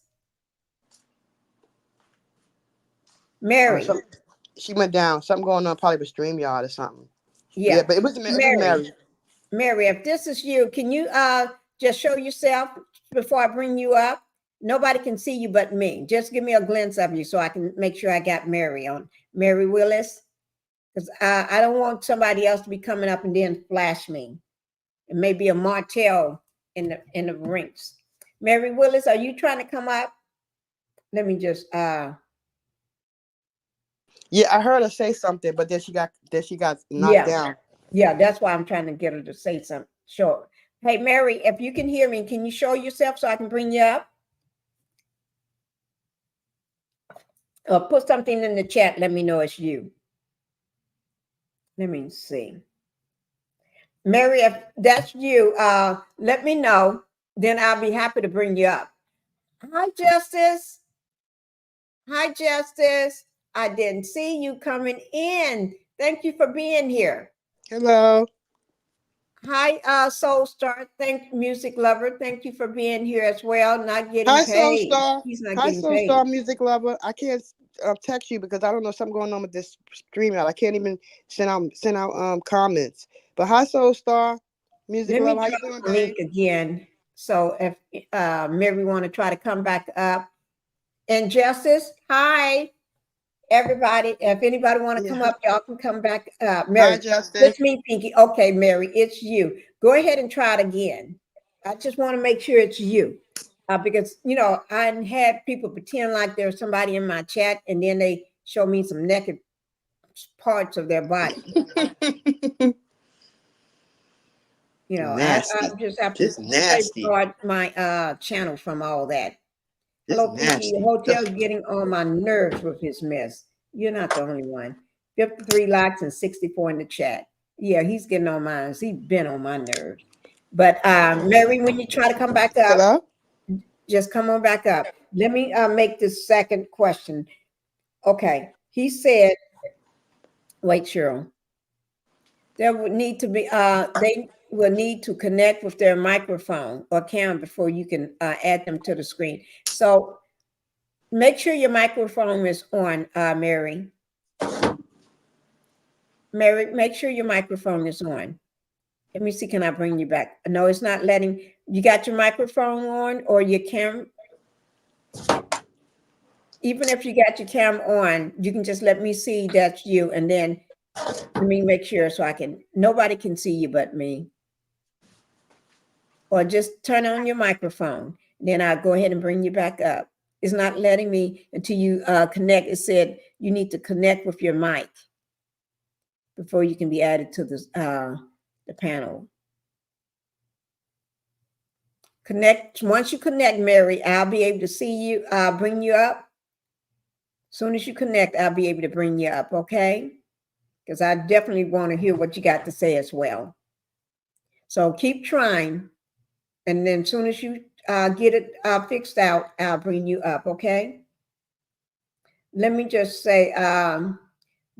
S5: Mary.
S11: She went down. Something going on, probably with StreamYard or something.
S5: Yeah,
S11: but it was Mary.
S5: Mary, if this is you, can you just show yourself before I bring you up? Nobody can see you but me. Just give me a glimpse of you so I can make sure I got Mary on. Mary Willis, because I don't want somebody else to be coming up and then flash me. It may be a Martell in the rinks. Mary Willis, are you trying to come up? Let me just
S11: Yeah, I heard her say something, but then she got knocked down.
S5: Yeah, that's why I'm trying to get her to say something. Sure. Hey, Mary, if you can hear me, can you show yourself so I can bring you up? Or put something in the chat. Let me know it's you. Let me see. Mary, if that's you, let me know. Then I'll be happy to bring you up. Hi, Justice. Hi, Justice. I didn't see you coming in. Thank you for being here.
S11: Hello.
S5: Hi, Soul Star. Thank Music Lover. Thank you for being here as well. Not getting
S11: Hi, Soul
S5: paid.
S11: Star.
S5: He's not
S11: Hi,
S5: getting
S11: Soul
S5: paid.
S11: Star Music Lover. I can't text you because I don't know something going on with this stream out. I can't even send out comments. But hi, Soul Star Music
S5: Let me
S11: Lover. How you
S5: drop
S11: doing,
S5: the link again. So if Mary want to try to come back up. And Justice, hi. Everybody, if anybody want to come up, y'all can come back up. Mary,
S11: Hi, Justice.
S5: it's me, Pinkie. Okay, Mary, it's you. Go ahead and try it again. I just want to make sure it's you. Because, you know, I had people pretend like there's somebody in my chat and then they show me some naked parts of their body. You know, I just have to safeguard my channel from all that. Hello, Pinkie. The hotel's getting on my nerves with his mess. You're not the only one. 53 likes and 64 in the chat. Yeah, he's getting on mine. He's been on my nerves. But Mary, when you try to come back up,
S11: hello?
S5: Just come on back up. Let me make this second question. Okay, he said, wait, Cheryl. There would need to be, they will need to connect with their microphone or camera before you can add them to the screen. So make sure your microphone is on, Mary. Mary, make sure your microphone is on. Let me see, can I bring you back? No, it's not letting, you got your microphone on or your camera? Even if you got your camera on, you can just let me see that's you and then let me make sure so I can, nobody can see you but me. Or just turn on your microphone. Then I'll go ahead and bring you back up. It's not letting me until you connect. It said you need to connect with your mic before you can be added to the panel. Connect. Once you connect, Mary, I'll be able to see you, bring you up. As soon as you connect, I'll be able to bring you up, okay? Because I definitely want to hear what you got to say as well. So keep trying. And then as soon as you get it fixed out, I'll bring you up, okay? Let me just say,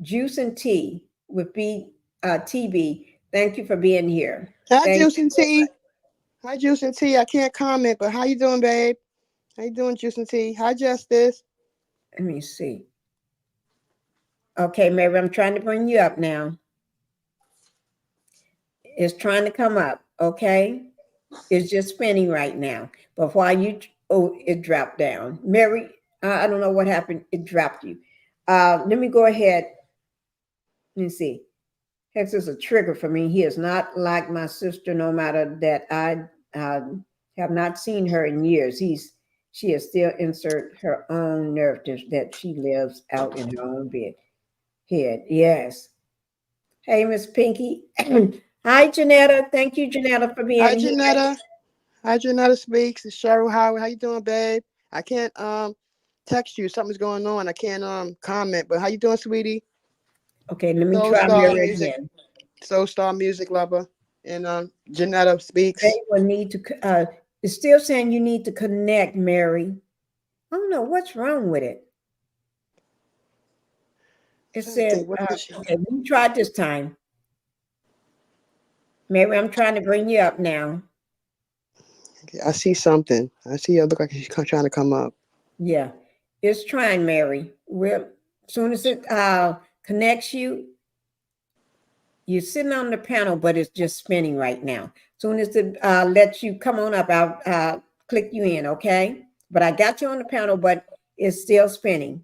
S5: Juice and Tea with TB, thank you for being here.
S11: Hi, Juice and Tea. Hi, Juice and Tea. I can't comment, but how you doing, babe? How you doing, Juice and Tea? Hi, Justice.
S5: Let me see. Okay, Mary, I'm trying to bring you up now. It's trying to come up, okay? It's just spinning right now. But while you, oh, it dropped down. Mary, I don't know what happened. It dropped you. Let me go ahead. Let me see. Hex is a trigger for me. He is not like my sister, no matter that I have not seen her in years. She has still insert her own narrative that she lives out in her own head. Yes. Hey, Miss Pinkie. Hi, Janetta. Thank you, Janetta, for being
S11: Hi,
S5: here.
S11: Janetta. Hi, Janetta Speaks. It's Cheryl Howard. How you doing, babe? I can't text you. Something's going on. I can't comment. But how you doing, sweetie?
S5: Okay, let me
S11: Soul
S5: try
S11: Star
S5: Mary
S11: Music.
S5: again.
S11: Soul Star Music Lover. And Janetta Speaks.
S5: They will need to, it's still saying you need to connect, Mary. I don't know what's wrong with it. It said, okay, let me try this time. Mary, I'm trying to bring you up now.
S11: I see something. I see her look like she's trying to come up.
S5: Yeah, it's trying, Mary. As soon as it connects you, you're sitting on the panel, but it's just spinning right now. As soon as it lets you come on up, I'll click you in, okay? But I got you on the panel, but it's still spinning.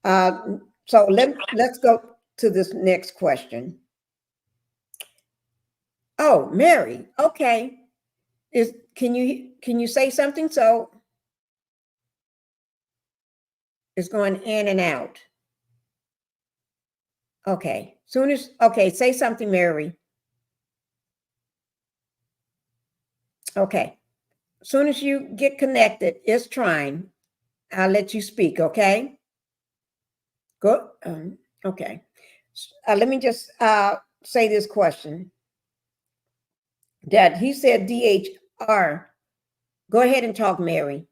S5: So let's go to this next question. Oh, Mary, okay. Can you say something? So it's going in and out. Okay. Okay, say something, Mary. Okay. As soon as you get connected, it's trying. I'll let you speak, okay? Go. Okay. Let me just say this question. That he said DHR. Go ahead and talk, Mary.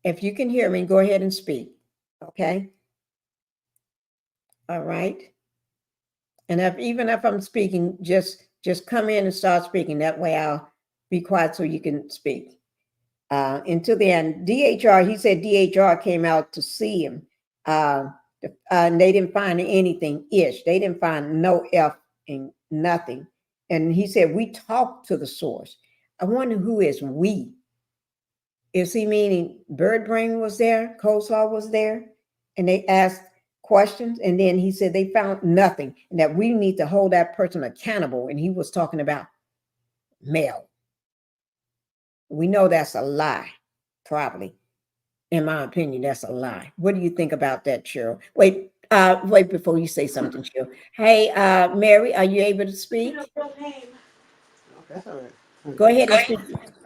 S5: If you can hear me, go ahead and speak, okay? All right. And even if I'm speaking, just come in and start speaking. That way I'll be quiet so you can speak. Until the end, DHR, he said DHR came out to see him. And they didn't find anything ish. They didn't find no F and nothing. And he said, we talked to the source. I wonder who is we. Is he meaning Bird Brain was there? Coleslaw was there? And they asked questions. And then he said they found nothing and that we need to hold that person accountable. And he was talking about Mel. We know that's a lie, probably. In my opinion, that's a lie. What do you think about that, Cheryl? Wait before you say something, Cheryl. Hey, Mary, are you able to speak?
S11: That's all right.
S5: Go ahead and speak,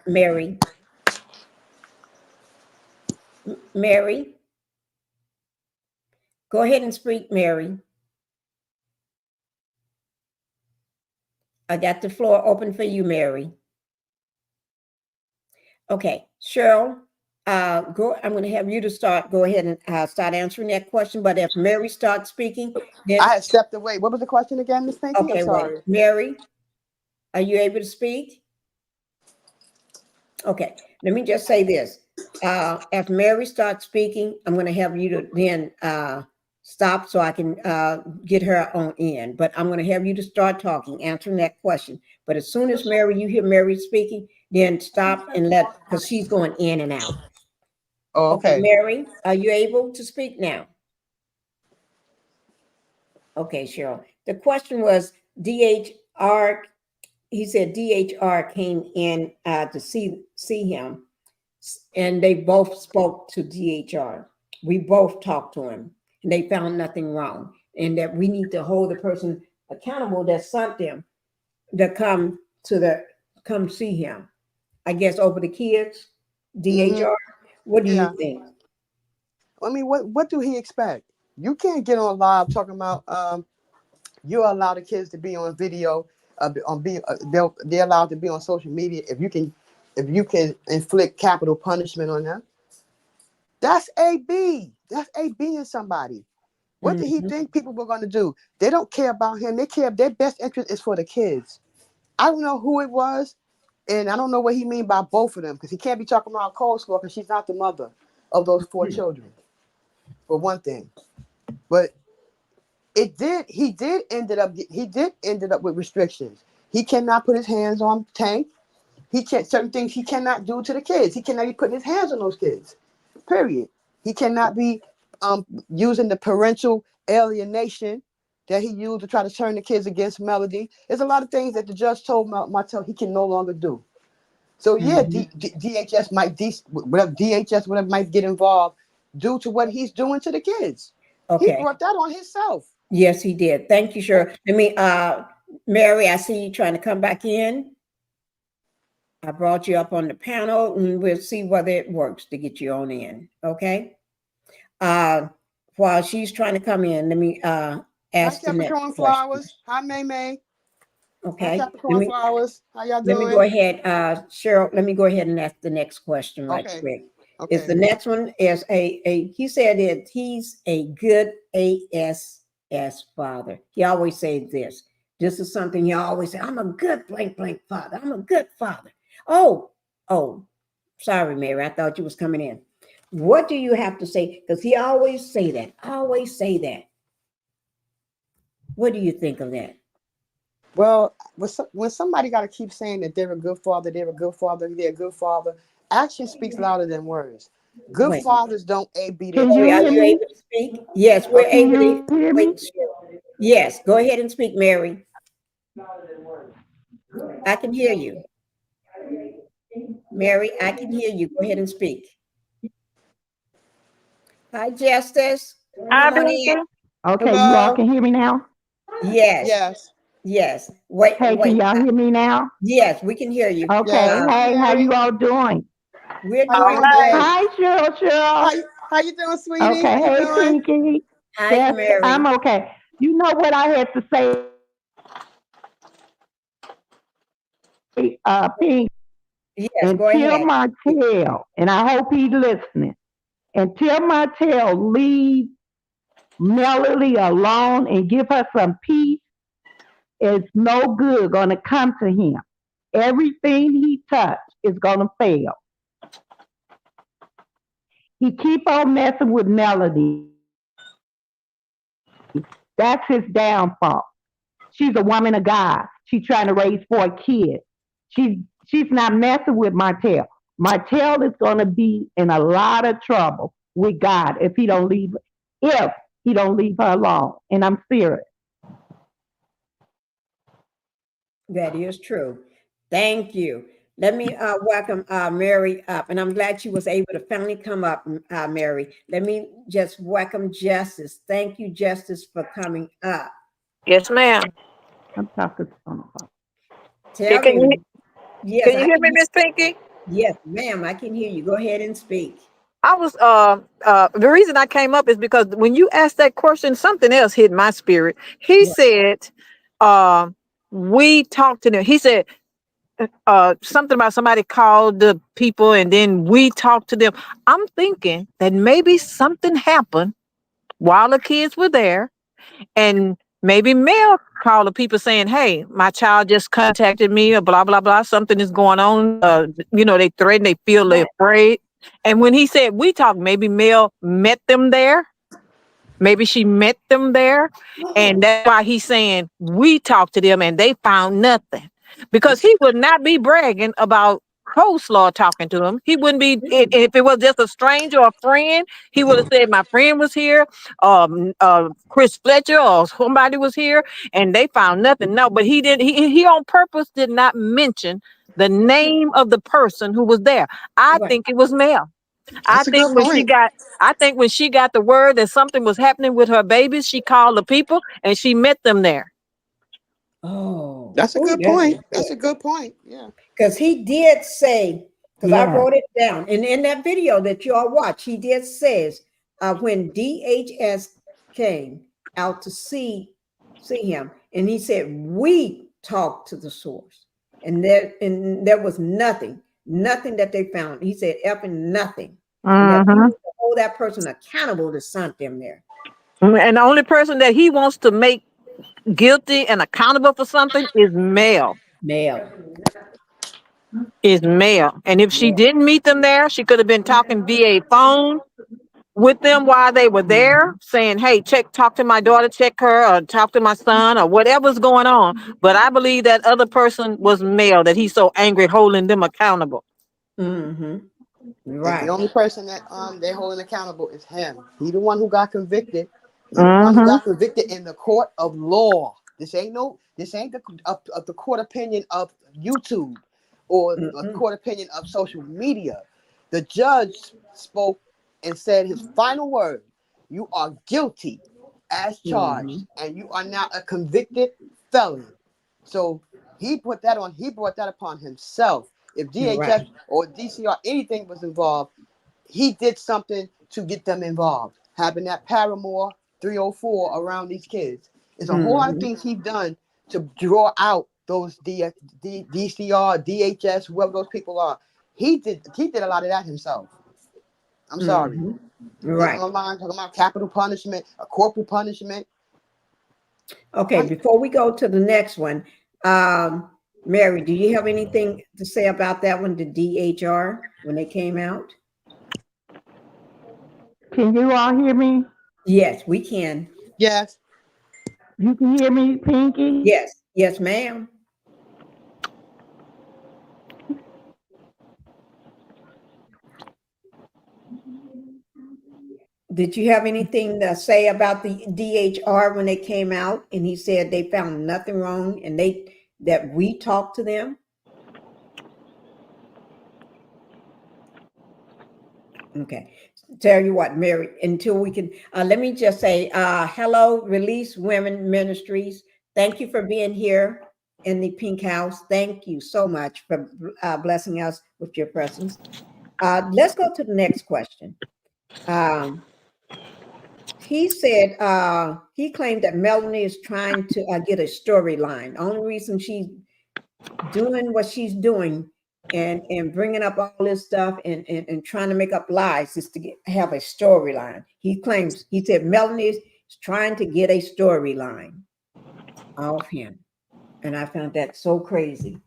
S5: Mary. Mary. Go ahead and speak, Mary. I got the floor open for you, Mary. Okay, Cheryl, I'm going to have you to go ahead and start answering that question. But if Mary starts speaking, then
S11: I had stepped away. What was the question again, Miss Pinkie?
S5: okay,
S11: I'm sorry.
S5: wait. Mary, are you able to speak? Okay, let me just say this. If Mary starts speaking, I'm going to have you to then stop so I can get her on in. But I'm going to have you to start talking, answering that question. But as soon as you hear Mary speaking, then stop and because she's going in and out.
S11: Oh, okay.
S5: Mary, are you able to speak now? Okay, Cheryl. The question was DHR. He said DHR came in to see him, and they both spoke to DHR. We both talked to him, and they found nothing wrong, and that we need to hold the person accountable that sent them to come see him. I guess over the kids, DHR. What do you think?
S11: I mean, what do he expect? You can't get on live talking about you allow the kids to be on video, they're allowed to be on social media if you can inflict capital punishment on them. That's AB. That's AB and somebody. What did he think people were going to do? They don't care about him. They care. Their best interest is for the kids. I don't know who it was, and I don't know what he mean by both of them because he can't be talking about Coleslaw because she's not the mother of those 4 children, for one thing. But he did ended up with restrictions. He cannot put his hands on Tank. He can't certain things he cannot do to the kids. He cannot be putting his hands on those kids. Period. He cannot be using the parental alienation that he used to try to turn the kids against Melody. There's a lot of things that the judge told Martell he can no longer do. So yeah, DHS might get involved due to what he's doing to the kids.
S5: Okay.
S11: He brought that on himself.
S5: Yes, he did. Thank you, Cheryl. Let me, Mary, I see you trying to come back in. I brought you up on the panel, and we'll see whether it works to get you on in. Okay. While she's trying to come in, let me ask
S11: the next question. Flowers. Hi, May.
S5: Okay.
S11: Hi, Capricorn Flowers. How y'all doing?
S5: Let me go ahead, Cheryl. Let me go ahead and ask the next question right quick.
S11: Okay.
S5: Is the next one is he said that he's a good ASS father. He always says this. This is something he always said. I'm a good blank father. I'm a good father. Oh, sorry, Mary. I thought you was coming in. What do you have to say? Because he always say that. What do you think of that?
S11: Well, when somebody got to keep saying that they're a good father, action speaks louder than words. Good fathers don't A-B their
S5: children. Are you able to speak? Yes, we're able to wait. Yes, go ahead and speak, Mary. I can hear you. Mary, I can hear you. Go ahead and speak. Hi, Justice.
S12: Okay,
S11: hello?
S12: you all can hear me now?
S5: Yes. Wait.
S12: Can y'all hear me now?
S5: Yes, we can hear you.
S12: Okay, hey, how you all doing?
S5: We're doing great.
S12: Hi, Cheryl.
S11: How you doing, sweetie?
S12: Okay, hey, Pinkie.
S5: Hi,
S12: Yes,
S5: Mary.
S12: I'm okay. You know what I had to say, Pinkie?
S5: Yes,
S12: and
S5: go
S12: tell
S5: ahead.
S12: Martell, and I hope he's listening, and tell Martell leave Melody alone and give her some peace, it's no good gonna come to him. Everything he touched is gonna fail. He keep on messing with Melody. That's his downfall. She's a woman of God. She's trying to raise 4 kids. She's not messing with Martell. Martell is gonna be in a lot of trouble with God if he don't leave her alone. And I'm serious.
S5: That is true. Thank you. Let me welcome Mary up, and I'm glad she was able to finally come up, Mary. Let me just welcome Justice. Thank you, Justice, for coming up.
S13: Yes, ma'am.
S12: I'm talking to someone.
S5: Tell
S13: Can
S5: me. Yes,
S13: you hear me, Miss Pinkie?
S5: Yes, ma'am, I can hear you. Go ahead and speak.
S13: I was the reason I came up is because when you asked that question, something else hit my spirit. He said, we talked to them. He said something about somebody called the people and then we talked to them. I'm thinking that maybe something happened while the kids were there. And maybe Mel called the people saying, hey, my child just contacted me or blah, blah, blah. Something is going on. They threaten, they feel they're afraid. And when he said we talk, maybe Mel met them there. Maybe she met them there. And that's why he's saying we talked to them and they found nothing. Because he would not be bragging about coleslaw talking to him. He wouldn't be, if it was just a stranger or a friend, he would have said my friend was here, Chris Fletcher or somebody was here, and they found nothing. No, but he didn't. He on purpose did not mention the name of the person who was there. I think it was Mel. I think when she got the word that something was happening with her babies, she called the people and she met them there.
S5: Oh,
S11: that's a good point. That's a good point. Yeah,
S5: because he did say, because I wrote it down, and in that video that you all watch, he did says when DHS came out to see him, and he said we talked to the source, and there was nothing that they found. He said effing nothing. And that hold that person accountable to something there.
S13: And the only person that he wants to make guilty and accountable for something is Mel. Is Mel. And if she didn't meet them there, she could have been talking via phone with them while they were there, saying, hey, talk to my daughter, check her, or talk to my son, or whatever's going on. But I believe that other person was Mel, that he's so angry holding them accountable.
S11: Right. And the only person that they're holding accountable is him. He's the one who got convicted. He's the one who got convicted in the court of law. This ain't the court opinion of YouTube or the court opinion of social media. The judge spoke and said his final word: you are guilty as charged, and you are now a convicted felon. So he brought that upon himself. If DHS or DCR anything was involved, he did something to get them involved. Having that paramour 304 around these kids. It's a whole lot of things he's done to draw out those DCR, DHS, whoever those people are. He did a lot of that himself. I'm sorry.
S5: Right.
S11: Talking about capital punishment, a corporal punishment.
S5: Okay, before we go to the next one, Mary, do you have anything to say about that one, the DHR, when they came out?
S12: Can you all hear me?
S5: Yes, we can.
S11: Yes.
S12: You can hear me, Pinkie?
S5: Yes, ma'am. Did you have anything to say about the DHR when they came out and he said they found nothing wrong and that we talked to them? Okay. Tell you what, Mary, until we can, let me just say, hello, Release Women Ministries. Thank you for being here in the Pink House. Thank you so much for blessing us with your presence. Let's go to the next question. He said he claimed that Melanie is trying to get a storyline. Only reason she's doing what she's doing and bringing up all this stuff and trying to make up lies is to have a storyline. He claims, he said Melanie trying to get a storyline off him. And I found that so crazy.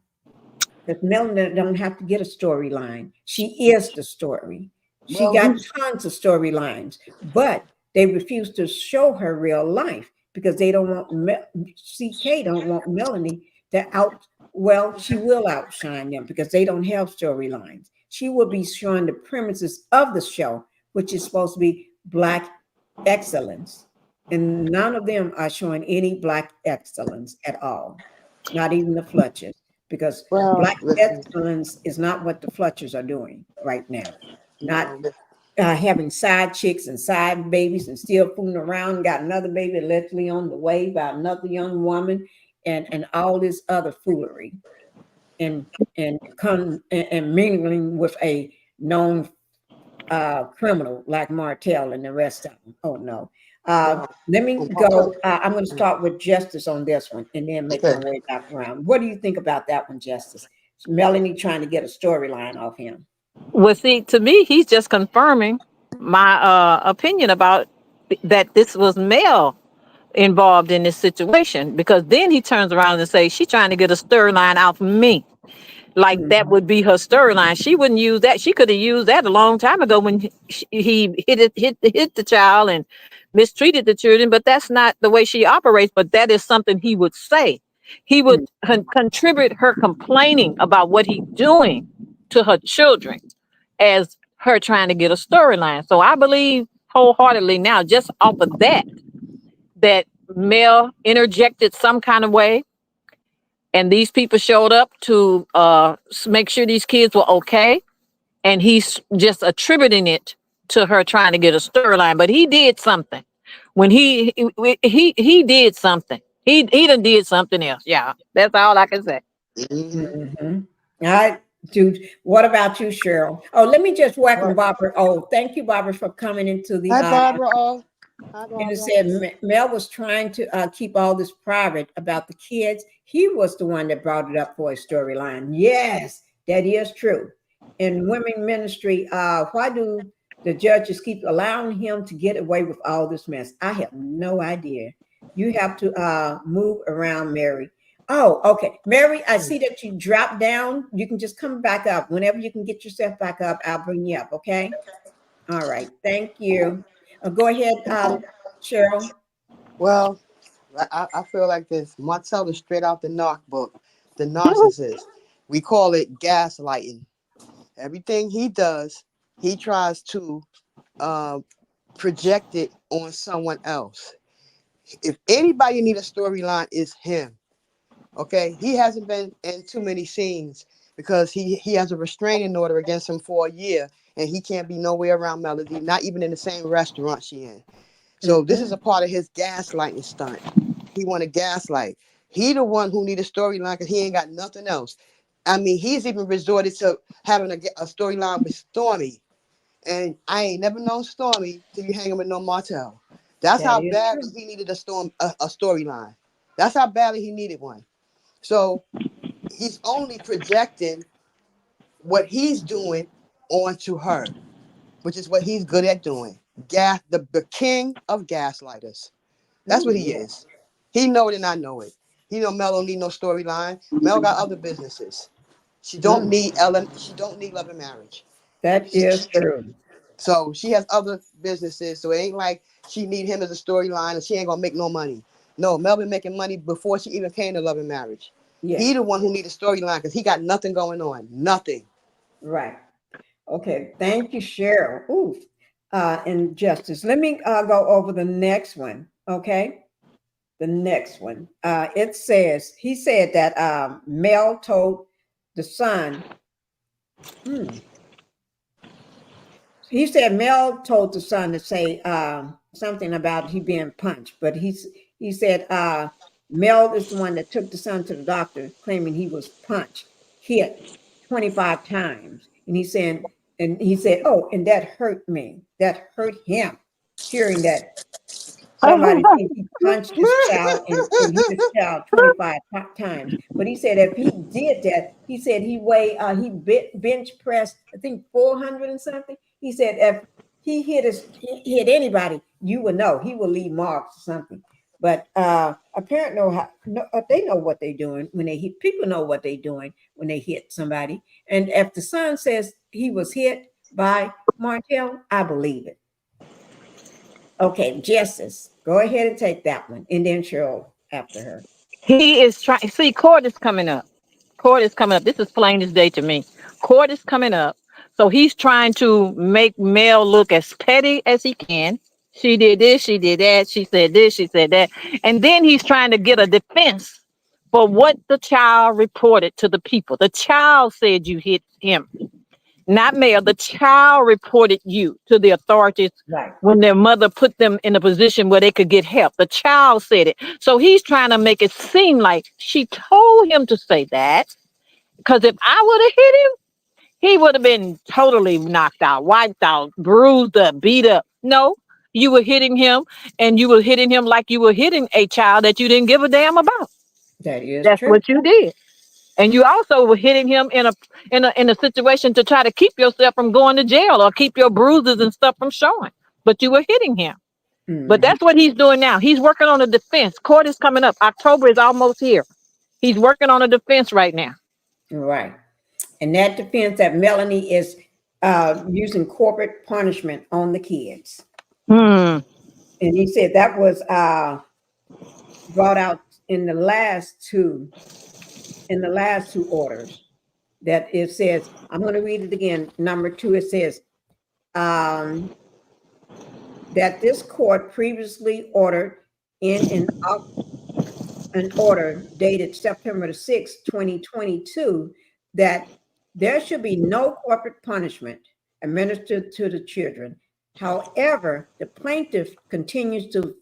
S5: Because Melanie don't have to get a storyline. She is the story. She
S11: Well,
S5: got tons of storylines, but they refuse to show her real life because they don't want CK don't want Melanie to out. Well, she will outshine them because they don't have storylines. She will be showing the premises of the show, which is supposed to be Black excellence, and none of them are showing any Black excellence at all. Not even the Fletchers, because
S11: well,
S5: Black
S11: listen,
S5: excellence is not what the Fletchers are doing right now. Not
S11: no,
S5: having side chicks and side babies and still fooling around, got another baby allegedly on the way by another young woman, and all this other foolery, and mingling with a known criminal like Martell and the rest of them. Oh no.
S11: no.
S5: Let me
S11: Well,
S5: go. I'm going to start with Justice on this one and then make my
S11: okay.
S5: way back around. What do you think about that one, Justice? Melanie trying to get a storyline off him.
S13: Well, see, to me, he's just confirming my opinion about that this was Mel involved in this situation, because then he turns around and says she's trying to get a storyline out from me. Like that would be her storyline. She wouldn't use that. She could have used that a long time ago when he hit the child and mistreated the children. But that's not the way she operates. But that is something he would say. He would contribute her complaining about what he's doing to her children as her trying to get a storyline. So I believe wholeheartedly now, just off of that Mel interjected some kind of way, and these people showed up to make sure these kids were okay, and he's just attributing it to her trying to get a storyline. But he did something. When he did something. He done did something else. Yeah, that's all I can say.
S5: All right, dude. What about you, Cheryl? Oh, let me just welcome Barbara. Oh, thank you, Barbara, for coming into the.
S11: Hi, Barbara. Hi,
S5: And it
S11: Barbara.
S5: said Mel was trying to keep all this private about the kids. He was the one that brought it up for a storyline. Yes, that is true. In women ministry, why do the judges keep allowing him to get away with all this mess? I have no idea. You have to move around, Mary. Oh, okay. Mary, I see that you dropped down. You can just come back up. Whenever you can get yourself back up, I'll bring you up, okay? All right. Thank you. Go ahead, Cheryl.
S11: Well, I feel like this. Martell is straight out the narc book. The narcissist. We call it gaslighting. Everything he does, he tries to project it on someone else. If anybody need a storyline, it's him. Okay, he hasn't been in too many scenes because he has a restraining order against him for a year, and he can't be nowhere around Melody, not even in the same restaurant she in. So this is a part of his gaslighting stunt. He want to gaslight. He the one who need a storyline because he ain't got nothing else. I mean, he's even resorted to having a storyline with Stormy, and I ain't never known Stormy till you hang him with no Martell. That's how badly he needed a storyline. That's how badly he needed one. So he's only projecting what he's doing onto her, which is what he's good at doing. The king of gaslighters. That's what he is. He know it and I know it. He know Mel don't need no storyline. Mel got other businesses. She don't need Ellen. She don't need Love and Marriage.
S5: That is true.
S11: So she has other businesses. So it ain't like she need him as a storyline and she ain't gonna make no money. No, Mel been making money before she even came to Love and Marriage. Yeah. He the one who need a storyline because he got nothing going on. Nothing.
S5: Right. Okay. Thank you, Cheryl. Ooh. And Justice. Let me go over the next one. Okay. The next one. It says he said that Mel told the son. He said Mel told the son to say something about he being punched, but he said Mel is the one that took the son to the doctor, claiming he was punched, hit 25 times, and he said, oh, and that hurt me. That hurt him. Hearing that somebody think he punched his child and hit his child 25 times. But he said if he did that, he said he bench pressed, I think 400 and something. He said if he he hit anybody, you would know. He will leave marks or something. But a parent they know what they're doing when they hit. People know what they're doing when they hit somebody. And if the son says he was hit by Martell, I believe it. Okay, Justice, go ahead and take that one, and then Cheryl after her.
S13: He is trying. See, court is coming up. Court is coming up. This is plain as day to me. Court is coming up. So he's trying to make Mel look as petty as he can. She did this, she did that, she said this, she said that. And then he's trying to get a defense for what the child reported to the people. The child said you hit him, not Mel. The child reported you to the authorities when their mother put them in a position where they could get help. The child said it. So he's trying to make it seem like she told him to say that. Because if I would have hit him, he would have been totally knocked out, wiped out, bruised up, beat up. No, you were hitting him, and you were hitting him like you were hitting a child that you didn't give a damn about. That's
S5: true.
S13: what you did. And you also were hitting him in a situation to try to keep yourself from going to jail or keep your bruises and stuff from showing. But you were hitting him. But that's what he's doing now. He's working on a defense. Court is coming up. October is almost here. He's working on a defense right now.
S5: Right. And that defense that Melanie is using corporate punishment on the kids. And he said that was brought out in the last two orders. That it says, I'm going to read it again. Number 2, it says that this court previously ordered in an order dated September 6, 2022, that there should be no corporate punishment administered to the children. However, the plaintiff continues to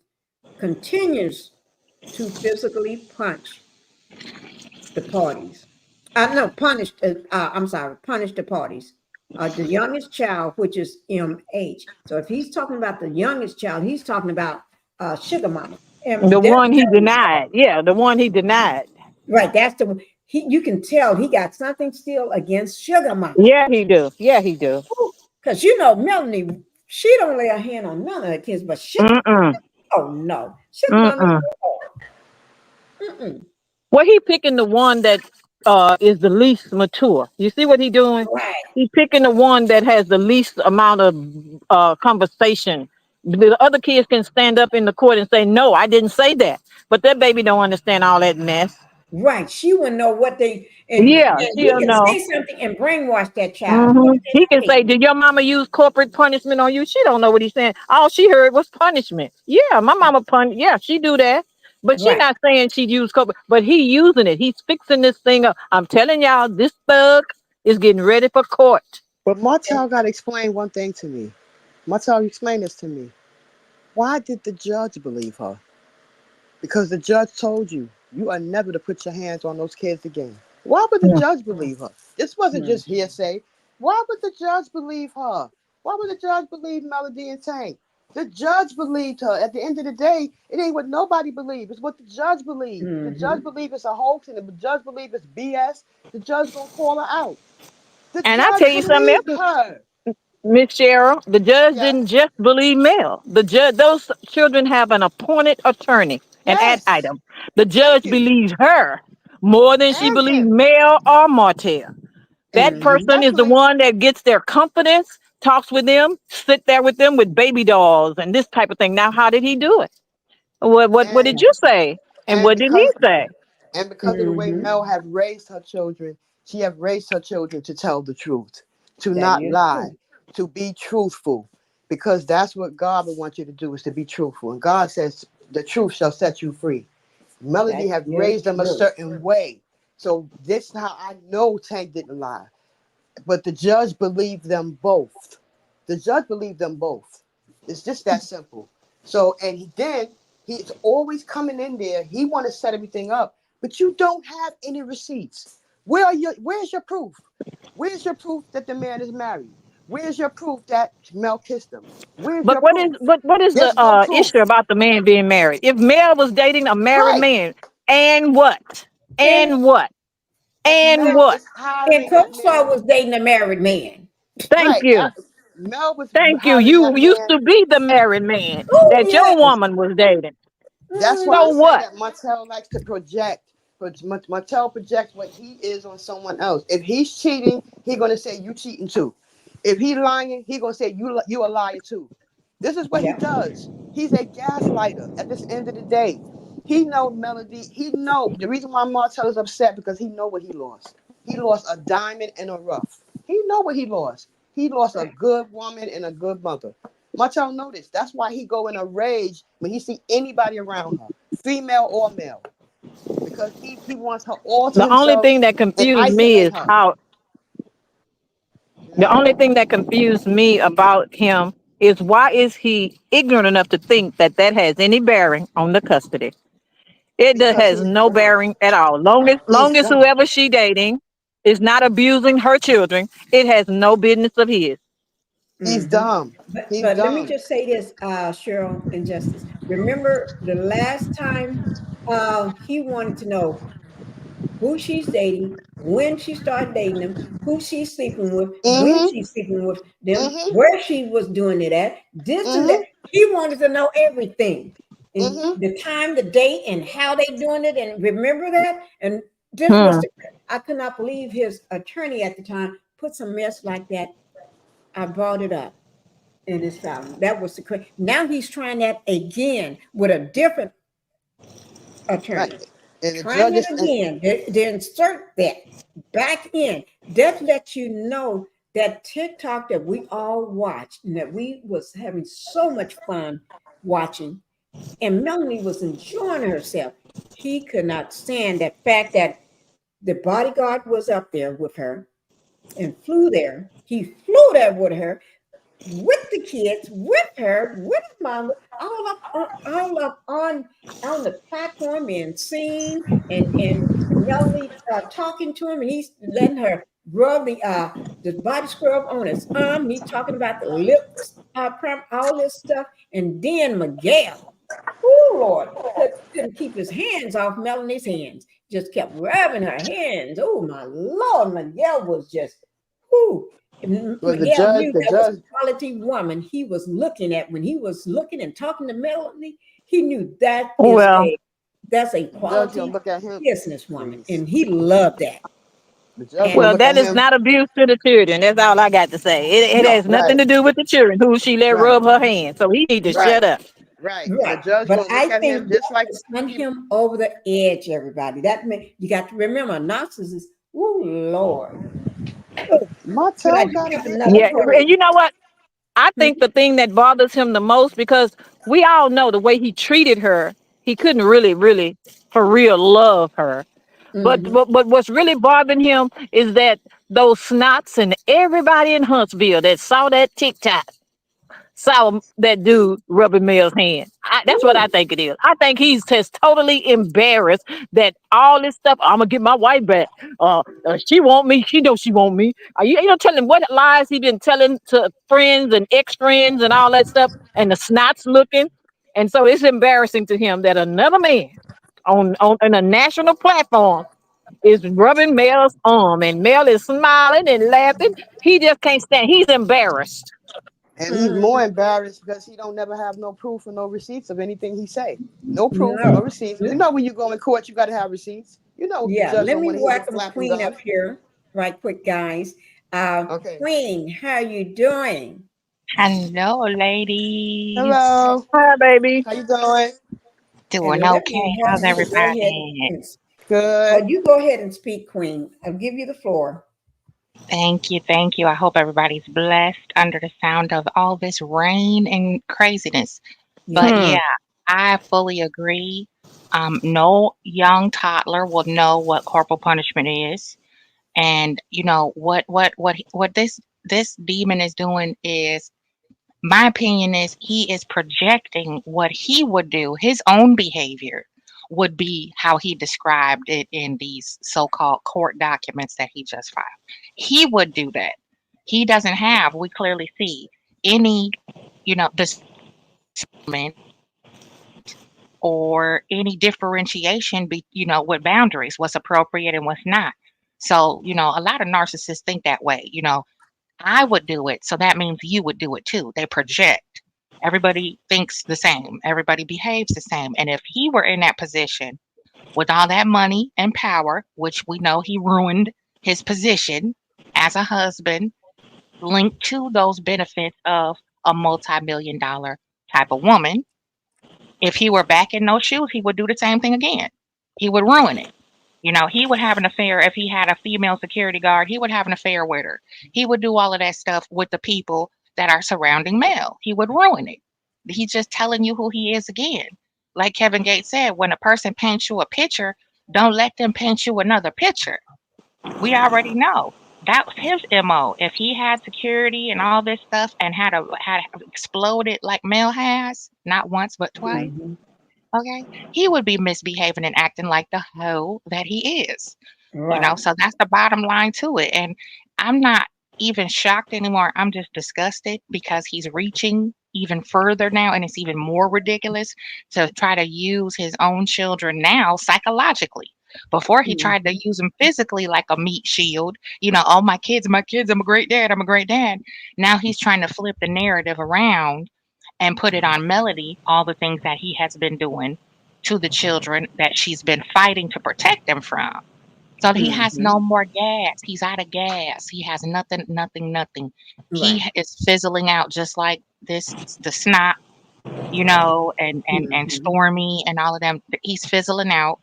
S5: physically punch the parties. Punish the parties. The youngest child, which is MH. So if he's talking about the youngest child, he's talking about Sugar Mama.
S13: The one he denied. Yeah, the one he denied.
S5: Right, that's the one. You can tell he got something still against Sugar Mama.
S13: Yeah, he do. Yeah, he do.
S5: Because Melanie, she don't lay a hand on none of the kids, but she. Oh no, she's done it.
S13: Well, he picking the one that is the least mature. You see what he doing?
S5: Right.
S13: He picking the one that has the least amount of conversation. The other kids can stand up in the court and say, "No, I didn't say that," but that baby don't understand all that mess.
S5: Right, she wouldn't know what they.
S13: And
S5: he
S13: she'll
S5: can
S13: know.
S5: say something and brainwash that child.
S13: He can say, "Did your mama use corporate punishment on you?" She don't know what he's saying. All she heard was punishment. Yeah, my mama Yeah, she do that. But she's not saying she used corporate, but he using it. He's fixing this thing up. I'm telling y'all, this thug is getting ready for court.
S11: But Martell got to explain one thing to me. Martell, explain this to me. Why did the judge believe her? Because the judge told you are never to put your hands on those kids again. Why would the judge believe her? This wasn't just hearsay. Why would the judge believe her? Why would the judge believe Melody and Tank? The judge believed her. At the end of the day, it ain't what nobody believes. It's what the judge believes. The judge believes it's a hoax, and the judge believes it's BS. The judge gonna call her out.
S13: And I tell you something else, Miss Cheryl, the judge didn't just believe Mel. The judge, those children have an appointed attorney, an ad item. The judge believes her more than she believes Mel or Martell. That person is the one that gets their confidence, talks with them, sit there with them with baby dolls and this type of thing. Now, how did he do it? What did you say? And what did he say?
S11: And because of the way Mel have raised her children, she have raised her children to tell the truth, to not lie, to be truthful, because that's what God would want you to do, is to be truthful. And God says the truth shall set you free. Melody have raised them a certain way. So this is how I know Tank didn't lie. But the judge believed them both. The judge believed them both. It's just that simple. So, and then he's always coming in there. He want to set everything up, but you don't have any receipts. Where's your proof? Where's your proof that the man is married? Where's your proof that Mel kissed him?
S13: But what is the issue about the man being married? If Mel was dating a married man, and what? And what? And what?
S5: And Coach was dating a married man.
S13: Thank you.
S11: Mel was
S13: Thank you.
S11: hollering
S13: You
S11: that
S13: used
S11: man.
S13: to be the married man
S5: Oh
S13: that your
S5: yes.
S13: woman was dating.
S11: That's why
S13: So
S11: I say
S13: what?
S11: that Martell likes to project. But Martell projects what he is on someone else. If he's cheating, he's gonna say you cheating too. If he lying, he gonna say you a liar too. This is what he
S5: Yeah.
S11: does. He's a gaslighter. At this end of the day, he know Melody. He know the reason why Martell is upset because he know what he lost. He lost a diamond in a rough. He know what he lost. He lost a good woman and a good mother. Martell know this. That's why he go in a rage when he see anybody around her, female or male, because he wants her all to
S13: The only
S11: himself
S13: thing that
S11: and
S13: confused me
S11: isolate
S13: is
S11: her.
S13: how the only thing that confused me about him is why is he ignorant enough to think that that has any bearing on the custody?
S11: Because
S13: Has
S11: he's
S13: no
S11: dumb.
S13: bearing at all. Long as
S11: He's
S13: long as
S11: dumb.
S13: whoever she dating is not abusing her children, it has no business of his.
S11: He's
S5: Hmm.
S11: dumb. He's
S5: But let me
S11: dumb.
S5: just say this, Cheryl and Justice. Remember the last time he wanted to know who she's dating, when she started dating them, who she's sleeping with, when
S11: Mm-hmm.
S5: she's sleeping with them,
S11: Mm-hmm.
S5: where she was doing it at, this and that.
S11: Mm-hmm.
S5: He wanted to know everything. And
S11: Mm-hmm.
S5: the time, the date, and how they doing it, and remember that. And this was
S13: Hmm.
S5: the, I could not believe his attorney at the time put some mess like that. I brought it up in his file. That was the now he's trying that again with a different
S11: Right.
S5: attorney.
S11: And the
S5: Trying
S11: judge
S5: it
S11: is
S5: again. They insert that back in. That lets you know that TikTok that we all watched and that we was having so much fun watching, and Melanie was enjoying herself. He could not stand that fact that the bodyguard was up there with her and flew there. He flew there with her, with the kids, with her, with his mom, all up on the platform and singing and Melanie talking to him, and he's letting her rub the body scrub on his arm. He talking about the lips, all this stuff, and then Miguel, oh Lord, couldn't keep his hands off Melanie's hands. Just kept rubbing her hands. Oh my Lord, Miguel was just, whoo.
S11: well, the
S5: Miguel
S11: judge,
S5: knew
S11: the
S5: that was
S11: judge,
S5: a quality woman he was looking at when he was looking and talking to Melanie. He knew that is
S13: Well,
S5: that's a
S11: the judge gonna
S5: quality
S11: look at him.
S5: businesswoman,
S11: Please.
S5: and he loved that.
S11: The judge gonna
S5: And
S13: well,
S11: look at
S13: that is
S11: him.
S13: not abuse to the children. That's all I got to say. It
S5: no,
S13: has nothing
S11: Right.
S13: to do with the children who she let
S11: Right.
S13: rub her hands. So he need to
S5: right,
S13: shut up.
S11: Right. And the
S5: right.
S11: judge
S5: But
S11: gonna look
S5: I
S11: at him
S5: think
S11: just
S5: that
S11: like
S5: has sent
S11: he.
S5: him over the edge, everybody. That you got to remember, narcissist. Oh Lord. But I
S11: Martell
S5: do
S11: gotta
S5: have
S11: get.
S5: another
S13: Yeah,
S5: story.
S13: and you know what? I think
S5: Mhm,
S13: the thing that bothers him the most because we all know the way he treated her, he couldn't really for real love her.
S5: mhm.
S13: But what's really bothering him is that those snots and everybody in Huntsville that saw that TikTok saw that dude rubbing Mel's hand. That's what I
S5: Ooh,
S13: think it is. I think he's just totally embarrassed that all this stuff. I'm gonna get my wife back. She want me. She know she want me. You know, telling what lies he been telling to friends and ex friends and all that stuff, and the snots looking. And so it's embarrassing to him that another man on a national platform is rubbing Mel's arm, and Mel is smiling and laughing. He just can't stand. He's embarrassed.
S11: And he's more
S5: mhm.
S11: embarrassed because he don't never have no proof or no receipts of anything he say. No proof, no
S5: No.
S11: receipts. You know when you go in court, you got to have receipts. You know the
S5: Yeah,
S11: judge
S5: let
S11: don't
S5: me
S11: want to hear no
S5: welcome
S11: flapping
S5: Queen up
S11: gums.
S5: here right quick, guys.
S11: Okay.
S5: Queen, how you doing?
S14: Hello, ladies.
S11: Hello.
S13: Hi, baby.
S11: How you doing?
S5: And
S14: Doing
S5: let
S14: okay.
S5: me help
S14: How's
S5: you to go ahead
S14: everybody?
S5: and
S11: Good.
S5: you go ahead and speak, Queen. I'll give you the floor.
S14: Thank you. Thank you. I hope everybody's blessed under the sound of all this rain and craziness. But
S5: Yes.
S13: Hmm.
S14: yeah, I fully agree. No young toddler will know what corporal punishment is. And you know what this demon is doing is my opinion is he is projecting what he would do, his own behavior would be how he described it in these so-called court documents that he just filed. He would do that. He doesn't have, we clearly see, any, discernment or any differentiation with boundaries, what's appropriate and what's not. So, a lot of narcissists think that way. I would do it, so that means you would do it too. They project. Everybody thinks the same. Everybody behaves the same. And if he were in that position with all that money and power, which we know he ruined his position as a husband, linked to those benefits of a multi-million dollar type of woman, if he were back in those shoes, he would do the same thing again. He would ruin it. You know, he would have an affair if he had a female security guard. He would have an affair with her. He would do all of that stuff with the people that are surrounding Mel. He would ruin it. He's just telling you who he is again. Like Kevin Gates said, when a person paints you a picture, don't let them paint you another picture. We already know that was his MO. If he had security and all this stuff and had exploded like Mel has, not once but twice, okay, he would be misbehaving and acting like the hoe that he is.
S5: Right.
S14: You know, so that's the bottom line to it. And I'm not even shocked anymore. I'm just disgusted because he's reaching even further now, and it's even more ridiculous to try to use his own children now psychologically. Before he tried to use them physically like a meat shield, you know, oh, my kids, I'm a great dad, I'm a great dad. Now he's trying to flip the narrative around and put it on Melody, all the things that he has been doing to the children that she's been fighting to protect them from. So he has no more gas. He's out of gas. He has nothing. He is fizzling out just like the Snot, you know, and Stormy and all of them. He's fizzling out.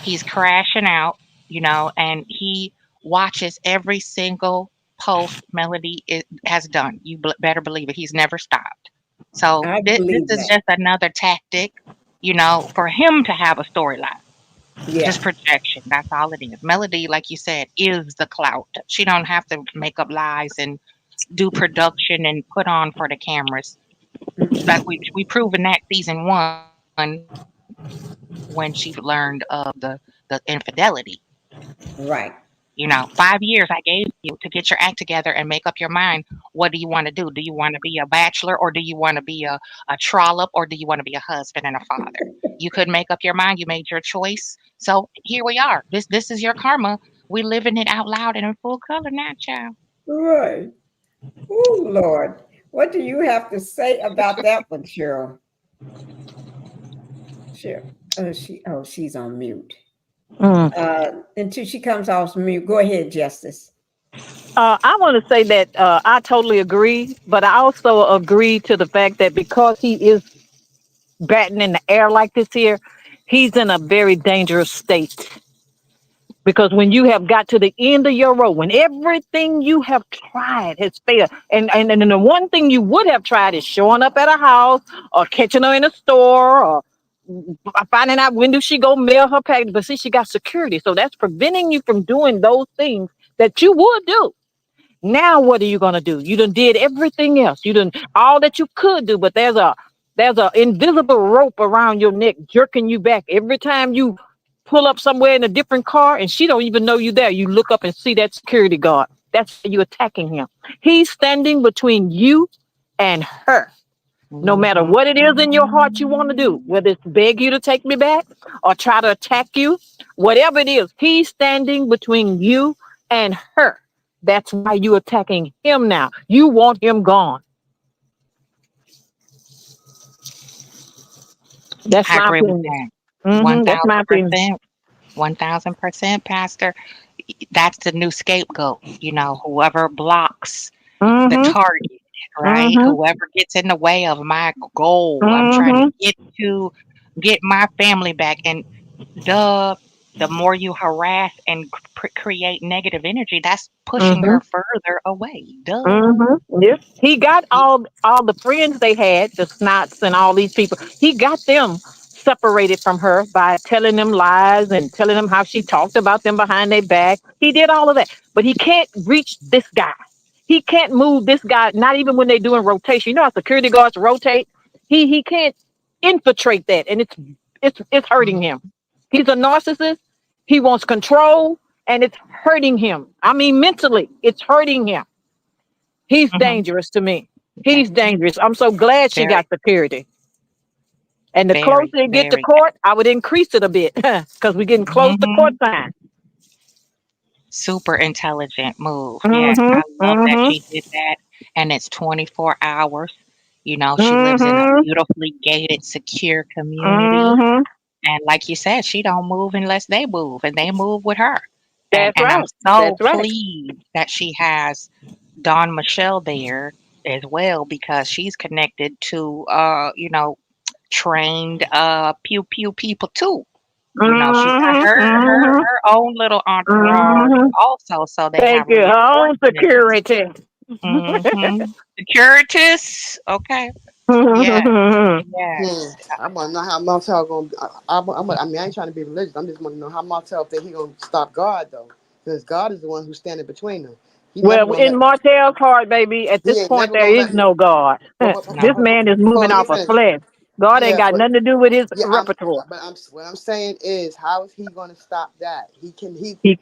S14: He's crashing out, you know, and he watches every single post Melody has done. You better believe it. He's never stopped. So
S5: I
S14: this
S5: believe
S14: is
S5: that.
S14: just another tactic, you know, for him to have a storyline.
S5: Yeah.
S14: Just projection. That's all it is. Melody, like you said, is the clout. She don't have to make up lies and do production and put on for the cameras. Like we proven that season 1 when she learned of the infidelity.
S5: Right.
S14: You know, 5 years I gave you to get your act together and make up your mind. What do you want to do? Do you want to be a bachelor, or do you want to be a trollop, or do you want to be a husband and a father? You couldn't make up your mind. You made your choice. So here we are. This is your karma. We living it out loud and in full color now, child.
S5: Right. Oh, Lord. What do you have to say about that one, Cheryl? Cheryl. She's on mute. Until she comes off mute. Go ahead, Justice.
S13: I want to say that I totally agree, but I also agree to the fact that because he is batting in the air like this here, he's in a very dangerous state. Because when you have got to the end of your road, when everything you have tried has failed, and the one thing you would have tried is showing up at a house or catching her in a store or finding out when do she go mail her package. But see, she got security, so that's preventing you from doing those things that you would do. Now what are you gonna do? You done did everything else. You done all that you could do, but there's a invisible rope around your neck jerking you back every time you pull up somewhere in a different car, and she don't even know you there. You look up and see that security guard. That's you attacking him. He's standing between you and her. No matter what it is in your heart you want to do, whether it's beg you to take me back or try to attack you, whatever it is, he's standing between you and her. That's why you're attacking him now. You want him gone. That's
S14: I
S13: my
S14: agree with
S13: opinion.
S14: that.
S13: That's my opinion.
S14: 1000%, Pastor. That's the new scapegoat. You know, whoever blocks the target, right? Whoever gets in the way of my goal, I'm trying to get my family back. And the more you harass and create negative energy, that's pushing her further away.
S13: Yes. He got all the friends they had, the Snots and all these people. He got them separated from her by telling them lies and telling them how she talked about them behind their back. He did all of that, but he can't reach this guy. He can't move this guy, not even when they're doing rotation. You know how security guards rotate? He can't infiltrate that, and it's hurting him. He's a narcissist. He wants control, and it's hurting him. I mean, mentally, it's hurting him. He's dangerous to me. He's dangerous. I'm so glad she got security. And the closer you get to court, I would increase it a bit because we're getting close to court time.
S14: Super intelligent move. Yes, I love that she did that. And it's 24 hours. You know, she lives in a beautifully gated, secure community. And like you said, she don't move unless they move, and they move with her. And
S13: That's
S14: I'm
S13: right.
S14: so
S13: That's right.
S14: pleased that she has Don Michelle there as well because she's connected to trained pew pew people too. You know, she got her own little entourage also, so they
S13: Thank
S14: have
S13: you. Home
S14: reinforcements.
S13: security.
S14: Securities, okay, yes, yes.
S11: I want to know how Martell gonna. I mean, I ain't trying to be religious. I'm just want to know how Martell think he gonna stop God though, because God is the one who's standing between them. He never
S13: Well,
S11: gonna
S13: in
S11: let.
S13: Martell's heart, baby, at
S11: He
S13: this
S11: ain't
S13: point,
S11: never
S13: there
S11: gonna
S13: is
S11: let.
S13: no God. This
S14: No.
S13: man is
S11: Hold on,
S13: moving
S11: let me
S13: off of
S11: finish.
S13: flesh. God ain't
S11: Yeah,
S13: got
S11: but
S13: nothing to do with his
S11: yeah,
S13: repertoire.
S11: what I'm saying is, how is he gonna stop that?
S13: He,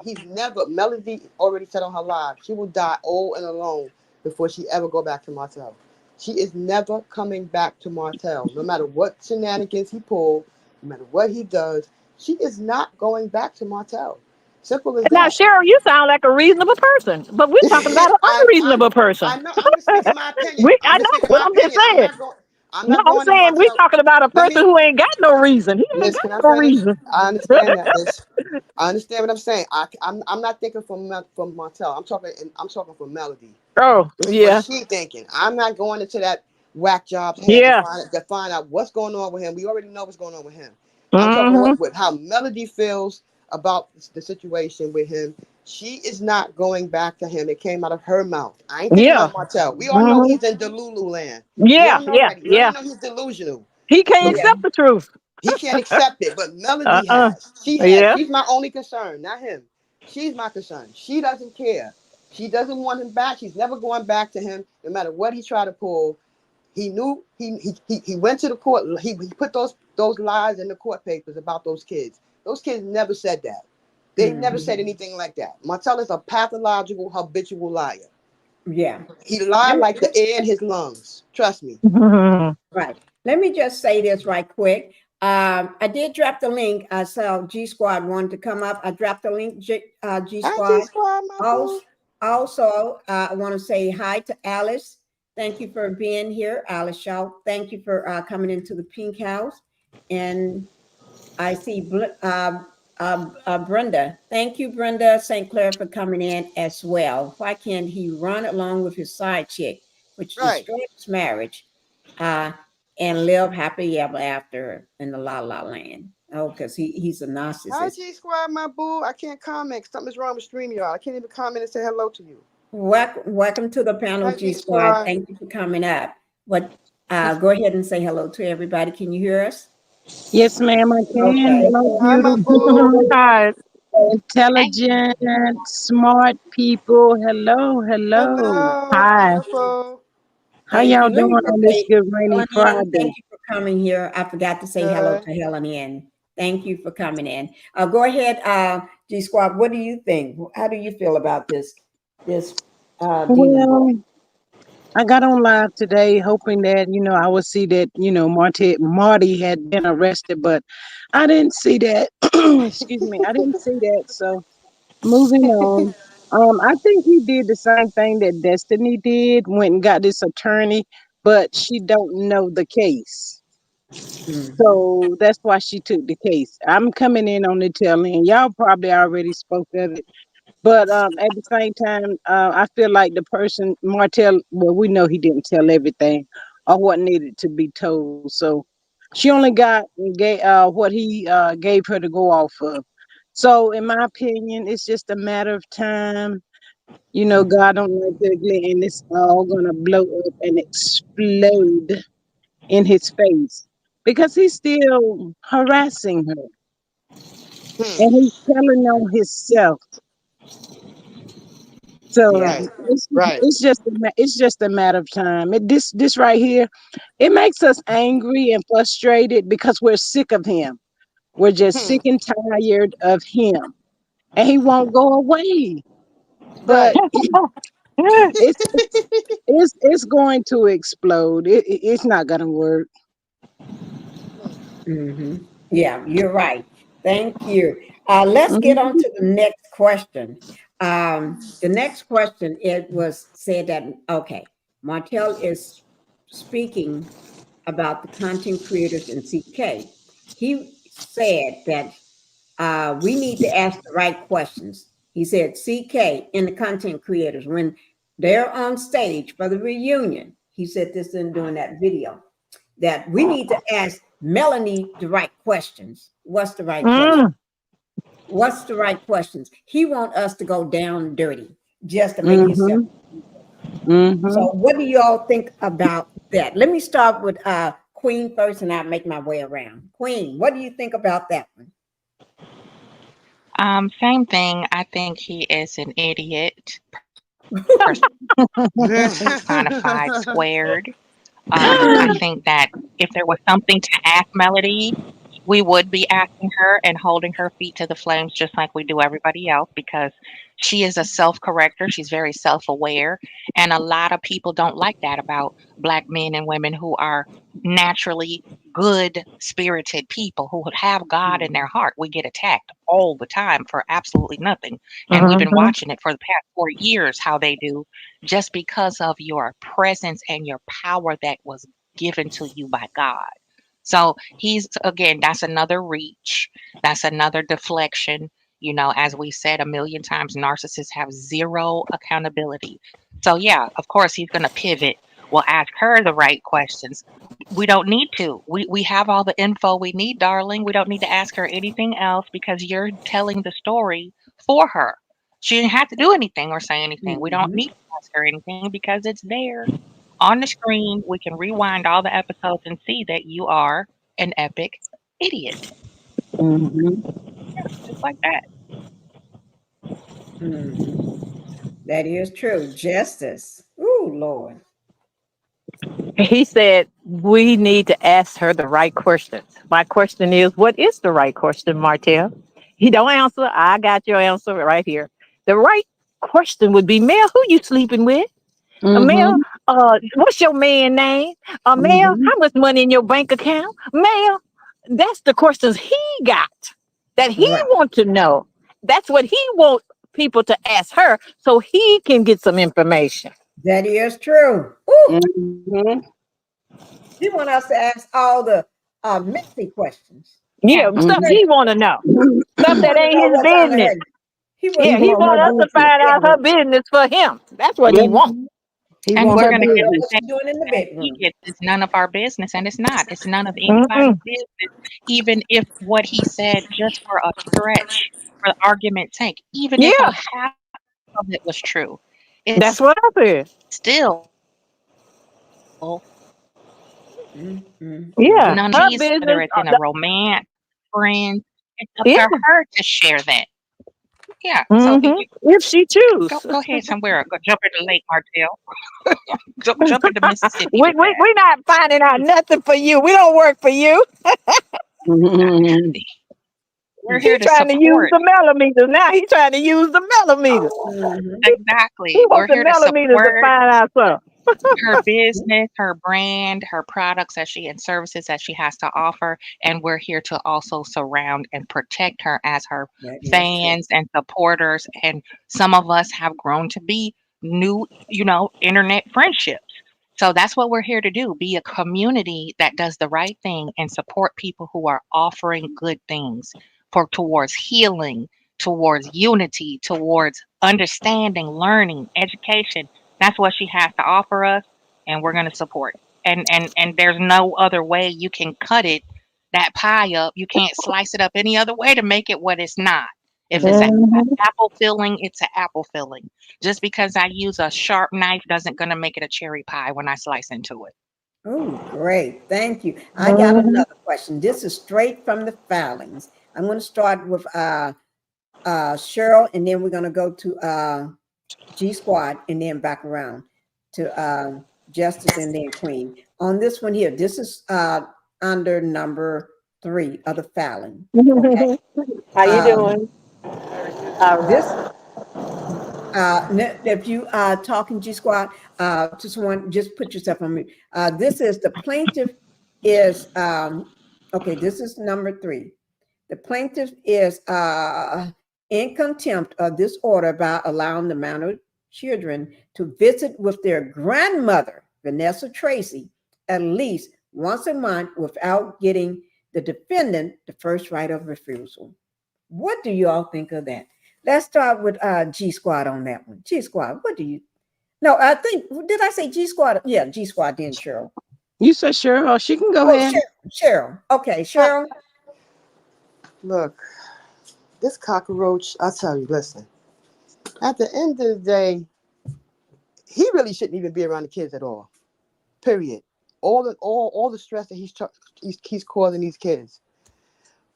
S11: He's never. Melody already said on her live, she will die old and alone before she ever go back to Martell. She is never coming back to Martell, no matter what shenanigans he pull, no matter what he does. She is not going back to Martell. Simple as
S13: now,
S11: that.
S13: Cheryl, you sound like a reasonable person, but we're talking about an unreasonable person.
S11: I know. I'm just speaking my opinion.
S13: I know, but I'm just saying.
S11: I'm
S13: No,
S11: not
S13: I'm
S11: going to
S13: saying we're
S11: Martell.
S13: talking about a
S11: Let
S13: person
S11: me,
S13: who ain't got no reason. He ain't
S11: Miss.
S13: got
S11: Can I
S13: no
S11: finish?
S13: reason.
S11: I understand that, Miss. I understand what I'm saying. I'm not thinking from Martell. I'm talking from Melody.
S13: Oh,
S11: This is what
S13: yeah.
S11: she thinking. I'm not going into that whack job's head
S13: Yeah.
S11: to find out what's going on with him. We already know what's going on with him. I'm talking
S13: Mm-hmm.
S11: with how Melody feels about the situation with him. She is not going back to him. It came out of her mouth. I ain't thinking
S13: Yeah.
S11: about Martell. We all know
S13: Mm-hmm.
S11: he's in Delulu land. We
S13: Yeah,
S11: all know
S13: yeah,
S11: that. We already
S13: yeah.
S11: know he's delusional.
S13: He can't
S11: So
S13: accept the truth.
S11: he can't accept it, but Melody
S13: Uh-uh.
S11: has. She has.
S13: Yeah.
S11: She's my only concern, not him. She's my concern. She doesn't care. She doesn't want him back. She's never going back to him, no matter what he tried to pull. He knew he went to the court. He put those lies in the court papers about those kids. Those kids never said that. They never
S5: Mhm.
S11: said anything like that. Martell is a pathological, habitual liar.
S5: Yeah.
S11: He lied
S5: Let me,
S11: like the air in his lungs. Trust me.
S5: right. Let me just say this right quick. I did drop the link. I saw G Squad wanted to come up. I dropped the link, G
S11: I just
S5: Squad.
S11: squad my boo.
S5: Also, I want to say hi to Alice. Thank you for being here, Alice Shaw. Thank you for coming into the Pink House. And I see Brenda. Thank you, Brenda St. Clair, for coming in as well. Why can't he run along with his side chick, which
S11: Right.
S5: destroyed his marriage, uh, and live happily ever after in the La La Land? Oh, because he's a
S11: Hi,
S5: narcissist.
S11: G Squad, my boo. I can't comment. Something's wrong with StreamYard. I can't even comment and say hello to you.
S5: Welcome to the panel,
S11: Hi,
S5: G
S11: G
S5: Squad.
S11: Squad.
S5: Thank you for coming up. Go ahead and say hello to everybody. Can you hear us?
S15: Yes, ma'am, I can.
S5: Okay.
S15: Hello,
S11: Hi, my boo.
S15: beautiful,
S13: Hi.
S14: Hey.
S15: intelligent, smart people. Hello, hello.
S11: Hello,
S13: Hi.
S11: beautiful.
S15: How
S5: Thank
S15: y'all
S5: you. Let
S15: doing
S5: me just
S15: on this
S5: say,
S15: good rainy
S5: Helen Ann,
S15: Friday?
S5: thank you for coming here. I forgot to say hello
S11: Good.
S5: to Helen Ann. Thank you for coming in. Go ahead, G Squad. What do you think? How do you feel about this demon boy?
S15: Well, I got on live today hoping that, I would see that, Marty had been arrested, but I didn't see that. Excuse me. I didn't see that. So moving on. I think he did the same thing that Destiny did, went and got this attorney, but she don't know the case.
S5: Mhm.
S15: So that's why she took the case. I'm coming in on the tail end. Y'all probably already spoke of it. But at the same time, I feel like the person, Martell, well, we know he didn't tell everything or what needed to be told. So she only got what he gave her to go off of. So in my opinion, it's just a matter of time. God don't like ugly, and it's all gonna blow up and explode in his face because he's still harassing her and he's telling on himself. So
S5: Yeah.
S11: Right. Right.
S15: it's just a matter of time. This right here, it makes us angry and frustrated because we're sick of him. We're just
S11: Hmm.
S15: sick and tired of him, and he won't go away. But
S11: Right.
S15: it's going to explode. It's not gonna work.
S5: Hmm. Yeah, you're right. Thank you. Let's get on to the next question. The next question, it was said that, okay, Martell is speaking about the content creators in CK. He said that we need to ask the right questions. He said CK and the content creators, when they're on stage for the reunion, he said this in doing that video, that we need to ask Melanie the right questions. What's the right question? What's the right questions? He want us to go down dirty just to make himself. So what do you all think about that? Let me start with Queen first, and I'll make my way around. Queen, what do you think about that one?
S14: Same thing. I think he is an idiot, personified, squared. I think that if there was something to ask Melody, we would be asking her and holding her feet to the flames just like we do everybody else because she is a self-corrector. She's very self-aware. And a lot of people don't like that about Black men and women who are naturally good spirited people who have God in their heart. We get attacked all the time for absolutely nothing. And we've been watching it for the past 4 years how they do just because of your presence and your power that was given to you by God. So he's, again, that's another reach. That's another deflection. You know, as we said a million times, narcissists have zero accountability. So yeah, of course he's going to pivot. We'll ask her the right questions. We don't need to. We have all the info we need, darling. We don't need to ask her anything else because you're telling the story for her. She didn't have to do anything or say anything. We don't need to ask her anything because it's there on the screen. We can rewind all the episodes and see that you are an epic idiot. Just like that.
S5: That is true. Justice. Ooh, Lord.
S13: He said we need to ask her the right questions. My question is, what is the right question, Martell? He don't answer. I got your answer right here. The right question would be, Mel, who you sleeping with? Mel, what's your man name? Mel, how much money in your bank account? Mel, that's the questions he got that he wants to know. That's what he wants people to ask her so he can get some information.
S5: That is true. Ooh. He want us to ask all the messy questions.
S13: Yeah, stuff he want to know. Stuff that ain't his business. Yeah, he want us to find out her business for him. That's what he wants.
S14: And we're going to get
S5: what you doing in the bedroom.
S14: he gets it's none of our business, and it's not. It's none of anybody's business, even if what he said, just for a stretch, for argument's sake, even if a half of it was true.
S13: That's what I said.
S14: Still
S13: Yeah,
S14: none
S13: her
S14: of these,
S13: business.
S14: whether it's in a romance, friends, it's up to her to share that. Yeah. So
S13: if she choose,
S14: go ahead somewhere. Go jump in the lake, Martell. jump into Mississippi.
S13: We're not finding out nothing for you. We don't work for you.
S14: We're here to
S13: trying to use the millimeters. Now he's trying to use the millimeters.
S14: Exactly.
S13: He
S14: We're
S13: wants the
S14: here to
S13: millimeters to
S14: support
S13: find out something.
S14: her business, her brand, her products that she and services that she has to offer, and we're here to also surround and protect her as her fans and supporters. And some of us have grown to be new, internet friendships. So that's what we're here to do, be a community that does the right thing and support people who are offering good things towards healing, towards unity, towards understanding, learning, education. That's what she has to offer us, and we're going to support it. And there's no other way you can cut it, that pie up. You can't slice it up any other way to make it what it's not. If it's an apple filling, it's an apple filling. Just because I use a sharp knife doesn't gonna make it a cherry pie when I slice into it.
S5: Oh, great. Thank you. I got another question. This is straight from the filings. I'm going to start with Cheryl, and then we're going to go to G Squad, and then back around to Justice and then Queen. On this one here, this is under number 3 of the filing. Okay.
S13: How you doing?
S5: If you are talking G Squad, just put yourself on mute. This is the plaintiff is okay. This is number 3. The plaintiff is in contempt of this order by allowing the minor children to visit with their grandmother, Vanessa Tracy, at least once a month without getting the defendant the first right of refusal. What do you all think of that? Let's start with G Squad on that one. G Squad, what do you? No, I think, did I say G Squad? Yeah, G Squad, then Cheryl.
S15: You said Cheryl. She can go ahead.
S5: Cheryl. Okay, Cheryl.
S11: Look, this cockroach, I'll tell you, listen, at the end of the day, he really shouldn't even be around the kids at all. Period. All the stress that he's causing these kids.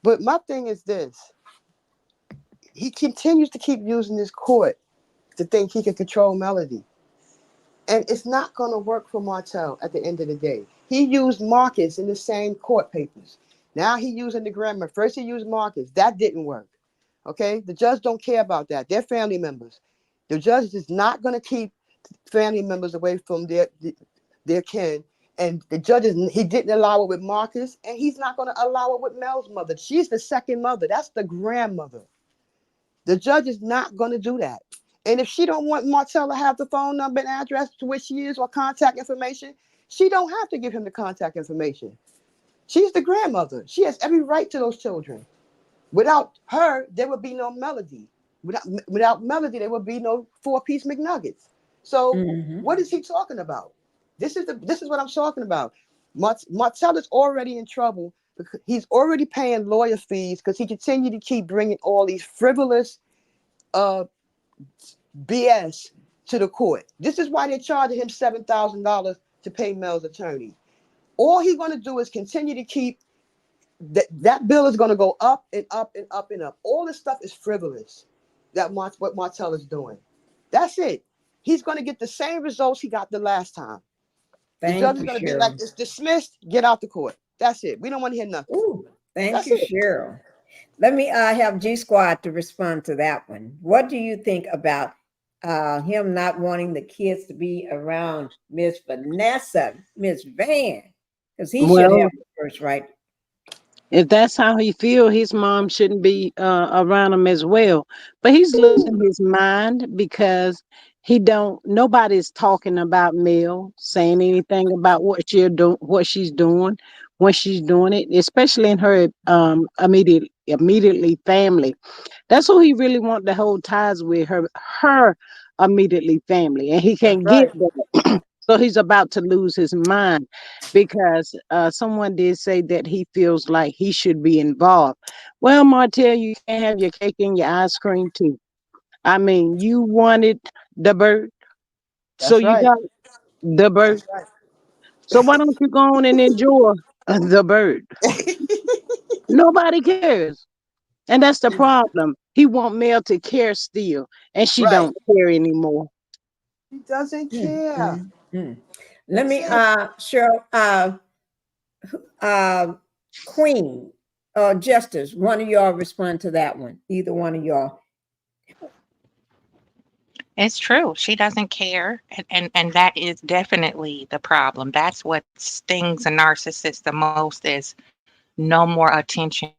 S11: But my thing is this. He continues to keep using this court to think he can control Melody. And it's not going to work for Martell at the end of the day. He used Marcus in the same court papers. Now he's using the grandma. First he used Marcus. That didn't work. Okay? The judge don't care about that. They're family members. The judge is not going to keep family members away from their kin. And the judge, he didn't allow it with Marcus, and he's not going to allow it with Mel's mother. She's the second mother. That's the grandmother. The judge is not going to do that. And if she don't want Martell to have the phone number and address to where she is or contact information, she don't have to give him the contact information. She's the grandmother. She has every right to those children. Without her, there would be no Melody. Without Melody, there would be no 4-piece McNuggets. So what is he talking about? This is what I'm talking about. Martell is already in trouble because he's already paying lawyer fees because he continued to keep bringing all these frivolous BS to the court. This is why they're charging him $7,000 to pay Mel's attorney. All he's going to do is continue to keep that bill is going to go up and up and up and up. All this stuff is frivolous. What Martell is doing. That's it. He's going to get the same results he got the last time. The judge is going to be like, it's dismissed, get out the court. That's it. We don't want to hear nothing.
S5: Ooh, thank you, Cheryl. Let me have G Squad to respond to that one. What do you think about him not wanting the kids to be around Miss Vanessa, Miss Van? Because he should have the first right.
S15: If that's how he feels, his mom shouldn't be around him as well. But he's losing his mind because nobody's talking about Mel, saying anything about what she's doing, when she's doing it, especially in her immediately family. That's who he really wants to hold ties with, her immediately family, and he can't get that. So he's about to lose his mind because someone did say that he feels like he should be involved. Well, Martell, you can't have your cake and your ice cream too. I mean, you wanted the bird, so you got the bird.
S11: Right.
S15: So why don't you go on and enjoy the bird? Nobody cares. And that's the problem. He want Mel to care still, and she don't care anymore.
S11: He doesn't care.
S5: Let me, Cheryl, Queen, Justice, one of y'all respond to that one. Either one of y'all.
S14: It's true. She doesn't care. And that is definitely the problem. That's what stings a narcissist the most is no more attention.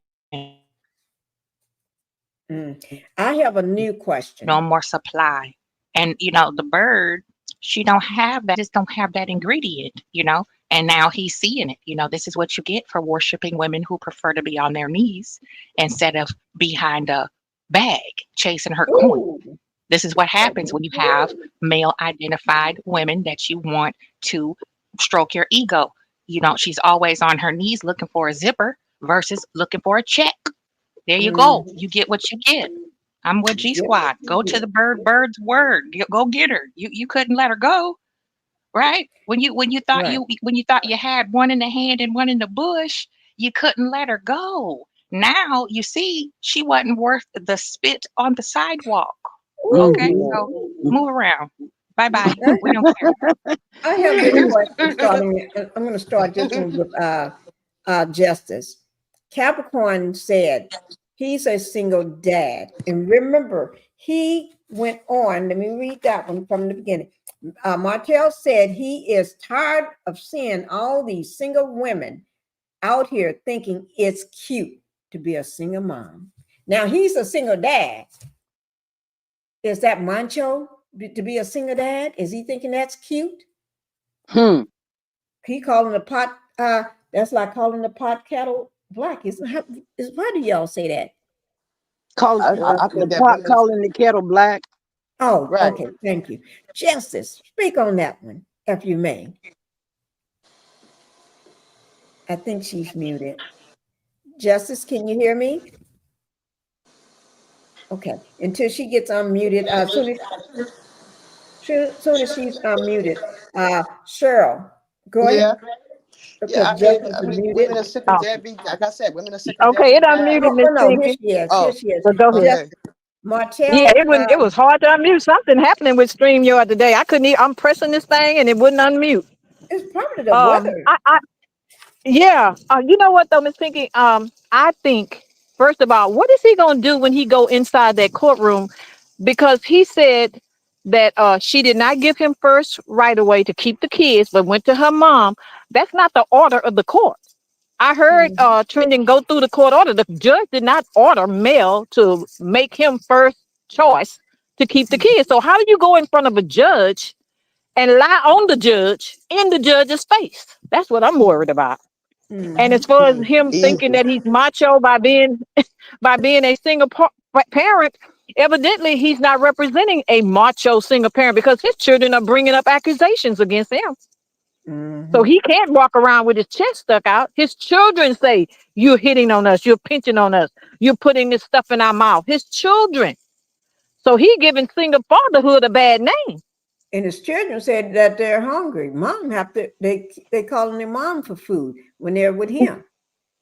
S5: I have a new question.
S14: No more supply. And, the bird, she don't have that, just don't have that ingredient, and now he's seeing it. This is what you get for worshiping women who prefer to be on their knees instead of behind a bag chasing her coin. This is what happens when you have male identified women that you want to stroke your ego. She's always on her knees looking for a zipper versus looking for a check. There you go. You get what you get. I'm with G Squad. Go to the bird's word. Go get her. You couldn't let her go, right? When you thought you had one in the hand and one in the bush, you couldn't let her go. Now you see she wasn't worth the spit on the sidewalk. Okay, so move around. Bye bye. We don't care.
S5: I have this question starting. I'm going to start this one with Justice. Capricorn said he's a single dad. And remember, he went on. Let me read that one from the beginning. Martell said he is tired of seeing all these single women out here thinking it's cute to be a single mom. Now he's a single dad. Is that macho to be a single dad? Is he thinking that's cute? He calling the pot, that's like calling the pot kettle black. Why do y'all say that?
S11: I think that women
S15: Calling the kettle black.
S5: Oh,
S11: right.
S5: okay. Thank you. Justice, speak on that one, if you may. I think she's muted. Justice, can you hear me? Okay. Until she gets unmuted, soon as she's unmuted, Cheryl, go ahead.
S11: Yeah.
S5: Okay,
S11: Yeah,
S5: Justice
S11: I
S5: is
S11: mean,
S5: muted.
S11: women are sick of deadbeat. Like I said, women are sick of
S13: Okay, it
S11: deadbeat dads.
S13: unmuted, Miss
S5: No, here
S13: Pinkie.
S5: she is.
S11: Oh,
S5: Here she is.
S13: But go ahead.
S11: okay.
S5: Martell,
S13: Yeah, it was hard to unmute. Something happening with StreamYard today. I couldn't even, I'm pressing this thing and it wouldn't unmute.
S5: it's probably the weather.
S13: Yeah. You know what though, Miss Pinkie? I think first of all, what is he gonna do when he go inside that courtroom? Because he said that she did not give him first right away to keep the kids, but went to her mom. That's not the order of the court. I heard Trending go through the court order. The judge did not order Mel to make him first choice to keep the kids. So how do you go in front of a judge and lie on the judge in the judge's face? That's what I'm worried about. And as far as him thinking that he's macho by being a single parent, evidently he's not representing a macho single parent because his children are bringing up accusations against him. So he can't walk around with his chest stuck out. His children say, you're hitting on us, you're pinching on us, you're putting this stuff in our mouth. His children. So he giving single fatherhood a bad name.
S5: And his children said that they're hungry. Mom they calling their mom for food when they're with him.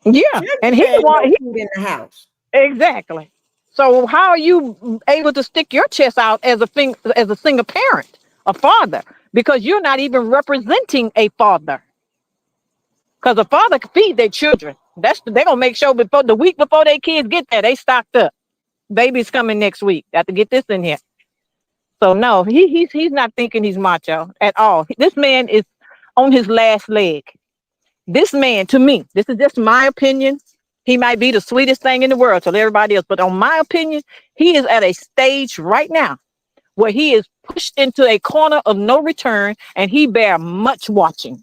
S13: Yeah,
S5: Children
S13: and he
S5: saying
S13: want
S5: no food in the house.
S13: Exactly. So how are you able to stick your chest out as a single parent, a father, because you're not even representing a father? Because a father can feed their children. They're gonna make sure before the week before their kids get there, they stocked up. Baby's coming next week. Got to get this in here. So no, he's not thinking he's macho at all. This man is on his last leg. This man, to me, this is just my opinion. He might be the sweetest thing in the world to everybody else, but on my opinion, he is at a stage right now where he is pushed into a corner of no return, and he bear much watching.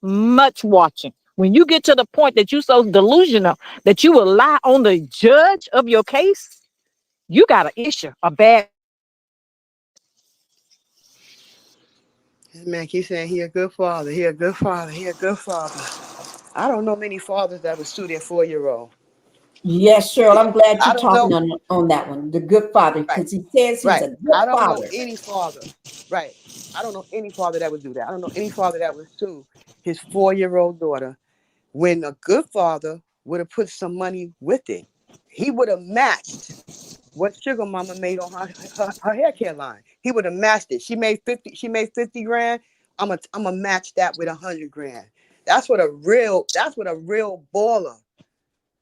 S13: Much watching. When you get to the point that you're so delusional that you will lie on the judge of your case, you got an issue, a bad.
S11: This man keeps saying he a good father. He a good father. He a good father. I don't know many fathers that would sue their 4-year-old.
S5: Yes, Cheryl, I'm glad
S11: I
S5: you're
S11: don't
S5: talking
S11: know.
S5: on that one. The good father, because he says he's a good
S11: I don't know
S5: father.
S11: any father. Right. I don't know any father that would do that. I don't know any father that would sue his 4-year-old daughter when a good father would have put some money with it. He would have matched what Sugar Mama made on her hair care line. He would have matched it. She made 50 grand. I'm gonna match that with 100 grand. That's what a real baller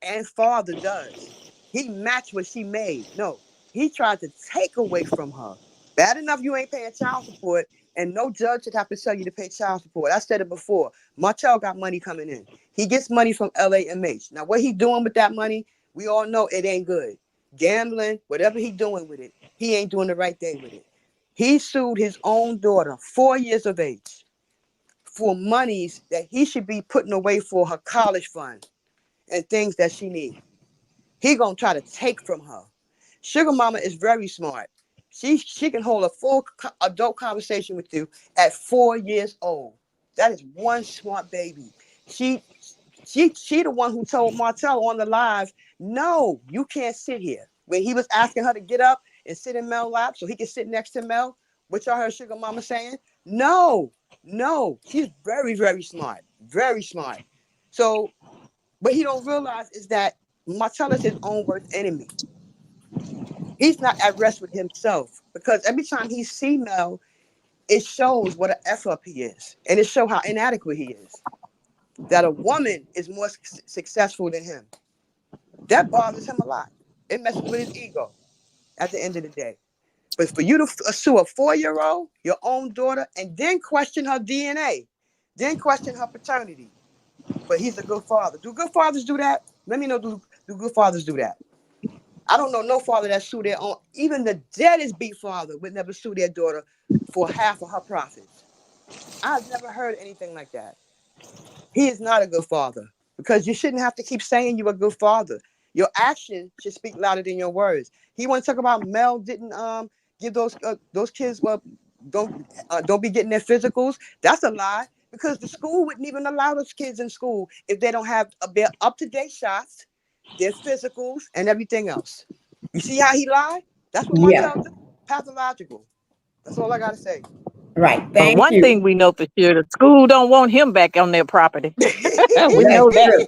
S11: and father does. He matched what she made. No, he tried to take away from her. Bad enough you ain't paying child support, and no judge should have to tell you to pay child support. I said it before. Martell got money coming in. He gets money from LAMH. Now, what he doing with that money, we all know it ain't good. Gambling, whatever he doing with it, he ain't doing the right thing with it. He sued his own daughter, 4 years of age, for monies that he should be putting away for her college fund and things that she needs. He gonna try to take from her. Sugar Mama is very smart. She can hold a full adult conversation with you at 4 years old. That is one smart baby. She the one who told Martell on the live, no, you can't sit here. When he was asking her to get up and sit in Mel's lap so he could sit next to Mel, which y'all heard Sugar Mama saying, no, she's very, very smart. Very smart. So what he don't realize is that Martell is his own worst enemy. He's not at rest with himself because every time he sees Mel, it shows what an F-up he is. And it shows how inadequate he is. That a woman is more successful than him. That bothers him a lot. It messes with his ego at the end of the day. But for you to sue a 4-year-old, your own daughter, and then question her DNA, then question her paternity. But he's a good father. Do good fathers do that? Let me know. Do Do good fathers do that? I don't know no father that sue their own. Even the deadest beat father would never sue their daughter for half of her profits. I've never heard anything like that. He is not a good father because you shouldn't have to keep saying you're a good father. Your action should speak louder than your words. He want to talk about Mel didn't give those kids don't be getting their physicals. That's a lie because the school wouldn't even allow those kids in school if they don't have their up-to-date shots, their physicals, and everything else. You see how he lied? That's what
S5: Yeah.
S11: Martell did. Pathological. That's all I gotta say.
S5: Right.
S13: But
S5: Thank
S13: one
S5: you.
S13: thing we know for sure, the school don't want him back on their property. We
S5: That's
S13: know that.
S5: true.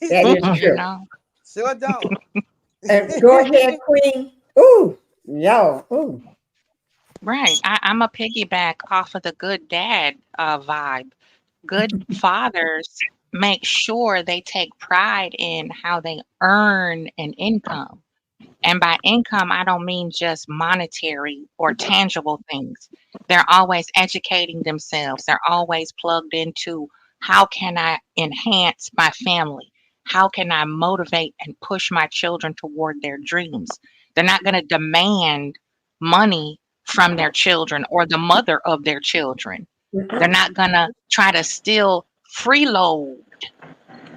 S5: That is
S14: You
S5: true.
S14: know,
S11: Sure don't.
S5: Go ahead, Queen. Ooh, yo, ooh.
S14: right. I'm a piggyback off of the good dad vibe. Good fathers make sure they take pride in how they earn an income. And by income, I don't mean just monetary or tangible things. They're always educating themselves. They're always plugged into how can I enhance my family? How can I motivate and push my children toward their dreams? They're not going to demand money from their children or the mother of their children. They're not going to try to still freeload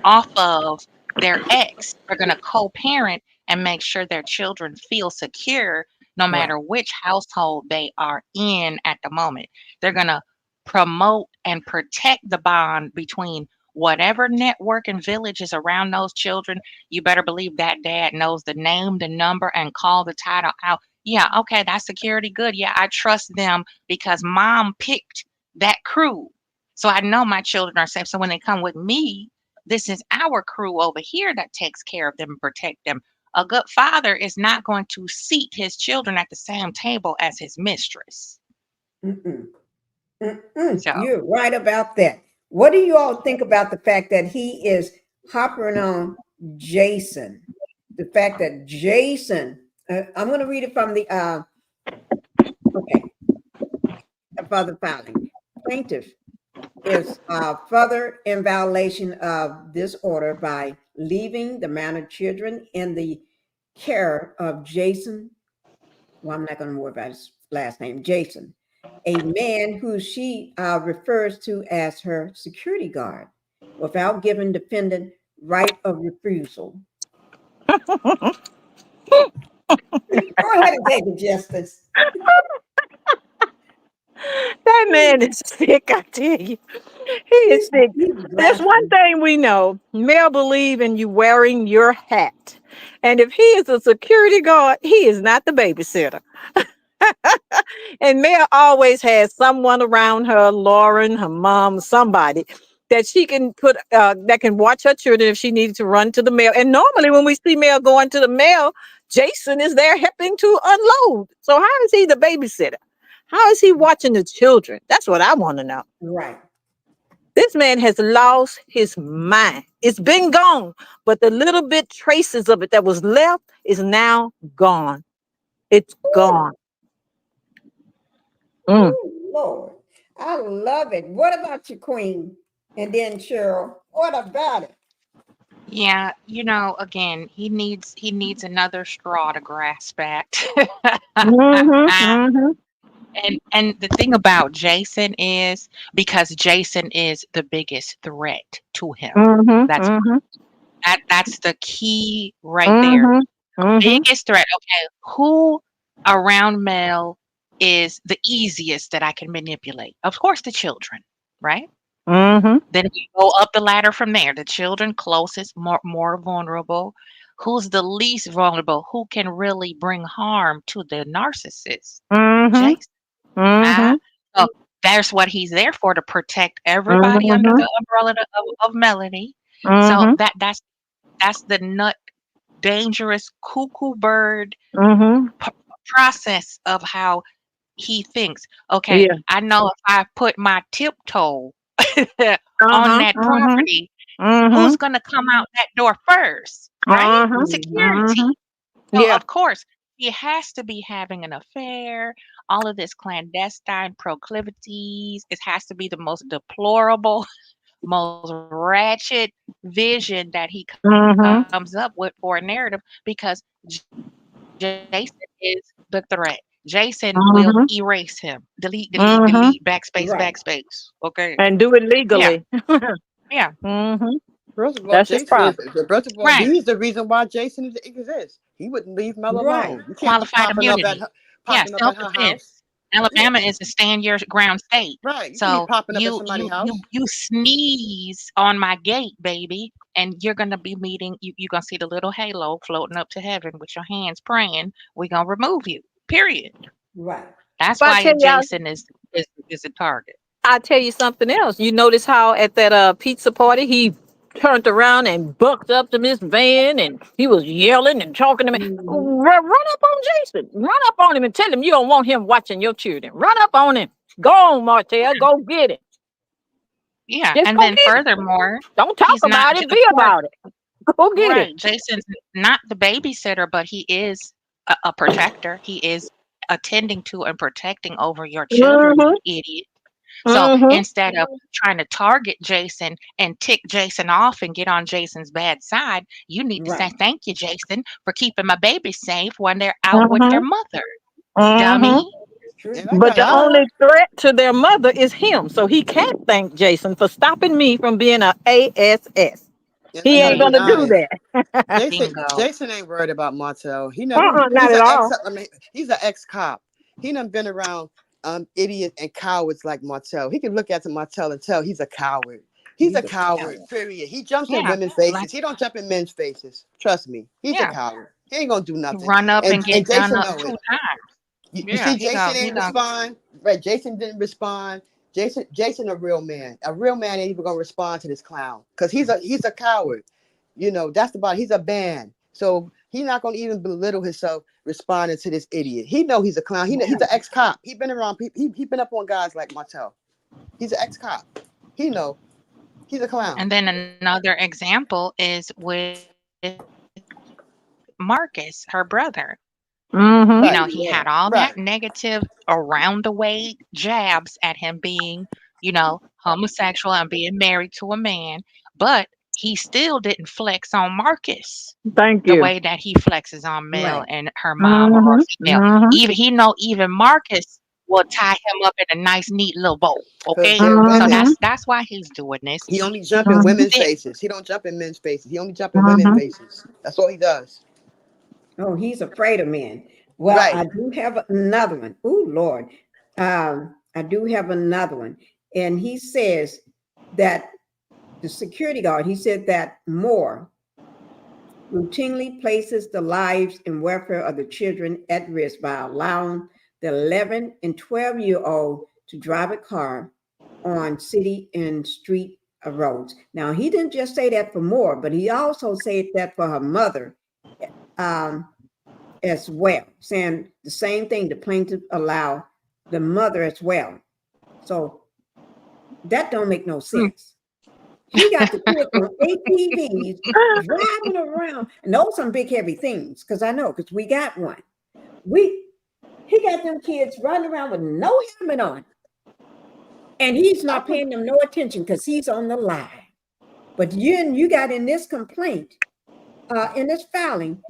S14: off of their ex. They're going to co-parent and make sure their children feel secure no
S5: Right.
S14: matter which household they are in at the moment. They're going to promote and protect the bond between whatever network and village is around those children. You better believe that dad knows the name, the number, and call the title out. Yeah, okay, that's security good. Yeah, I trust them because mom picked that crew. So I know my children are safe. So when they come with me, this is our crew over here that takes care of them and protect them. A good father is not going to seat his children at the same table as his mistress.
S5: Mm-mm. Mm-mm.
S14: So,
S5: You're right about that. What do you all think about the fact that he is hopping on Jason? The fact that Jason, I'm going to read it from the, okay, further filing. Plaintiff is further in violation of this order by leaving the minor children in the care of Jason. Well, I'm not going to worry about his last name, Jason, a man who she refers to as her security guard, without giving defendant right of refusal. Go ahead and take it, Justice.
S13: That man is sick, I tell you. He is sick.
S5: He's
S13: There's one
S5: blasted.
S13: thing we know. Mel believe in you wearing your hat. And if he is a security guard, he is not the babysitter. And Mel always has someone around her, Lauren, her mom, somebody that she can put that can watch her children if she needs to run to the mail. And normally when we see Mel going to the mail, Jason is there helping to unload. So how is he the babysitter? How is he watching the children? That's what I want to know.
S5: Right.
S13: This man has lost his mind. It's been gone, but the little bit traces of it that was left is now gone. It's gone. Mm.
S5: Ooh, Lord. I love it. What about you, Queen? And then Cheryl, what about it?
S14: yeah, again, he needs another straw to grasp at.
S13: Mm-hmm,
S14: And the thing about Jason is because Jason is the biggest threat to him.
S13: mm-hmm,
S14: That's
S13: mm-hmm,
S14: that's the key right there.
S13: mm-hmm, mm-hmm,
S14: Biggest threat. Okay, who around Mel is the easiest that I can manipulate? Of course, the children, right?
S13: mm-hmm.
S14: Then we go up the ladder from there. The children closest, more vulnerable. Who's the least vulnerable? Who can really bring harm to the narcissist?
S13: Mm-hmm.
S14: Jason.
S13: Mm-hmm.
S14: Ah, so that's what he's there for, to protect everybody under
S13: Mm-hmm.
S14: the umbrella of Melody. So
S13: Mm-hmm.
S14: that's the nut dangerous cuckoo bird
S13: Mm-hmm.
S14: process of how he thinks. Okay,
S13: Yeah.
S14: I know if I put my tiptoe on
S13: Uh-huh.
S14: that
S13: Uh-huh.
S14: property,
S13: Mm-hmm.
S14: who's gonna come out that door first, right?
S13: Uh-huh.
S14: Security.
S13: Mm-hmm.
S14: So
S13: Yeah.
S14: of course he has to be having an affair, all of this clandestine proclivities. It has to be the most deplorable most ratchet vision that he
S13: Mm-hmm.
S14: comes up with for a narrative because Jason is the threat. Jason will
S13: Mm-hmm.
S14: erase him. Delete, delete,
S13: Mm-hmm.
S14: delete, backspace,
S5: Right.
S14: backspace. Okay.
S13: And do it
S14: Yeah.
S13: legally.
S14: Yeah.
S13: Mm-hmm.
S11: First of all,
S13: That's his
S11: Jason is.
S13: problem.
S11: First of all,
S14: Right.
S11: he's the reason why Jason exists. He wouldn't leave Mel
S5: Right.
S11: alone. You can't be
S14: Qualified immunity. Yeah.
S11: popping up at her house.
S14: Self-defense. Alabama is a stand your ground state.
S11: Right. You can't be
S14: So
S11: popping up at
S14: you
S11: somebody's
S14: you
S11: house.
S14: you you sneeze on my gate, baby, and you're gonna be meeting. You're gonna see the little halo floating up to heaven with your hands praying. We're gonna remove you. Period.
S5: Right.
S14: That's
S13: But I
S14: why
S13: tell y'all,
S14: Jason is a target.
S13: I tell you something else. You notice how at that pizza party he turned around and bucked up to Miss Van and he was yelling and talking to me.
S5: Mhm.
S13: Run up on Jason. Run up on him and tell him you don't want him watching your children. Run up on him. Go on, Martell. Go get it.
S14: Yeah,
S13: Just
S14: and
S13: go
S14: then
S13: get it.
S14: furthermore,
S13: Don't talk
S14: he's not
S13: about
S14: j
S13: it.
S14: of
S13: Be
S14: course
S13: about it. Go get it.
S14: right, Jason's not the babysitter, but he is a protector. He is attending to and protecting over your children,
S13: Mm-hmm.
S14: you idiot. So
S13: Mm-hmm.
S14: instead of trying to target Jason and tick Jason off and get on Jason's bad side, you need to say,
S5: Right.
S14: "Thank you, Jason, for keeping my baby safe when they're out with their
S13: Mm-hmm.
S14: mother,
S13: Mm-hmm.
S14: dummy."
S5: True.
S11: And I
S13: But
S11: got
S13: the
S11: I
S13: only threat to their mother is him. So he can't thank Jason for stopping me from being a ASS.
S11: and I
S13: He
S11: gotta
S13: ain't
S11: be
S13: gonna
S14: Mhm.
S13: do
S11: honest.
S13: that.
S14: Bingo.
S11: Jason ain't worried about Martell. He never.
S13: Not
S11: He's
S13: at
S11: an ex.
S13: all.
S11: I mean, he's an ex cop. He done been around idiots and cowards like Martell. He can look at Martell and tell he's a coward. He's a
S5: He's a
S11: coward.
S5: coward.
S11: Period. He jumps in
S14: Yeah,
S11: women's
S14: like
S11: faces. He don't jump in men's faces. Trust me. He's a
S14: yeah,
S11: coward. He ain't gonna do nothing.
S14: run up and
S11: And
S14: get done
S11: Jason
S14: up
S11: know
S14: 2
S11: it.
S14: times.
S11: You
S14: Yeah,
S11: see, Jason
S14: he
S11: ain't
S14: gon'
S11: respond. Right? Jason didn't respond. Jason, a real man. A real man ain't even gonna respond to this clown because he's a coward. You know that's about. He's a man, so he's not gonna even belittle himself responding to this idiot. He know he's a clown. He's an ex cop. He been around. He been up on guys like Martell. He's an ex cop. He know he's a clown.
S14: and then another example is with Marcus, her brother.
S13: Mm-hmm.
S14: You know,
S11: Right.
S14: he had all
S11: Right.
S14: that negative around the way jabs at him being, homosexual and being married to a man, but he still didn't flex on Marcus
S13: Thank
S14: the
S13: you.
S14: way that he flexes on Mel
S5: Right.
S14: and her mom or
S13: Mm-hmm.
S14: female.
S13: Mm-hmm.
S14: Even Marcus will tie him up in a nice, neat little bow.
S11: Because
S14: Okay,
S11: they're
S14: so
S11: women.
S13: Mm-hmm.
S14: that's why he's doing this.
S11: He only jump in
S14: He's
S13: Mm-hmm.
S11: women's
S14: sick.
S11: faces. He don't jump in men's faces. He only jump in women's
S13: Mm-hmm.
S11: faces. That's all he does.
S5: Oh, he's afraid of men. Well,
S11: Right.
S5: I do have another one. Oh, Lord. I do have another one. And he says that the security guard, he said that Moore routinely places the lives and welfare of the children at risk by allowing the 11 and 12-year-old to drive a car on city and street roads. Now, he didn't just say that for Moore, but he also said that for her mother as well, saying the same thing. The plaintiff allow the mother as well. So that don't make no sense. He got the kids on ATVs driving around, and those some big heavy things. Because I know, because we got one. He got them kids running around with no helmet on, and he's not paying them no attention because he's on the line. But you got in this complaint, in this filing,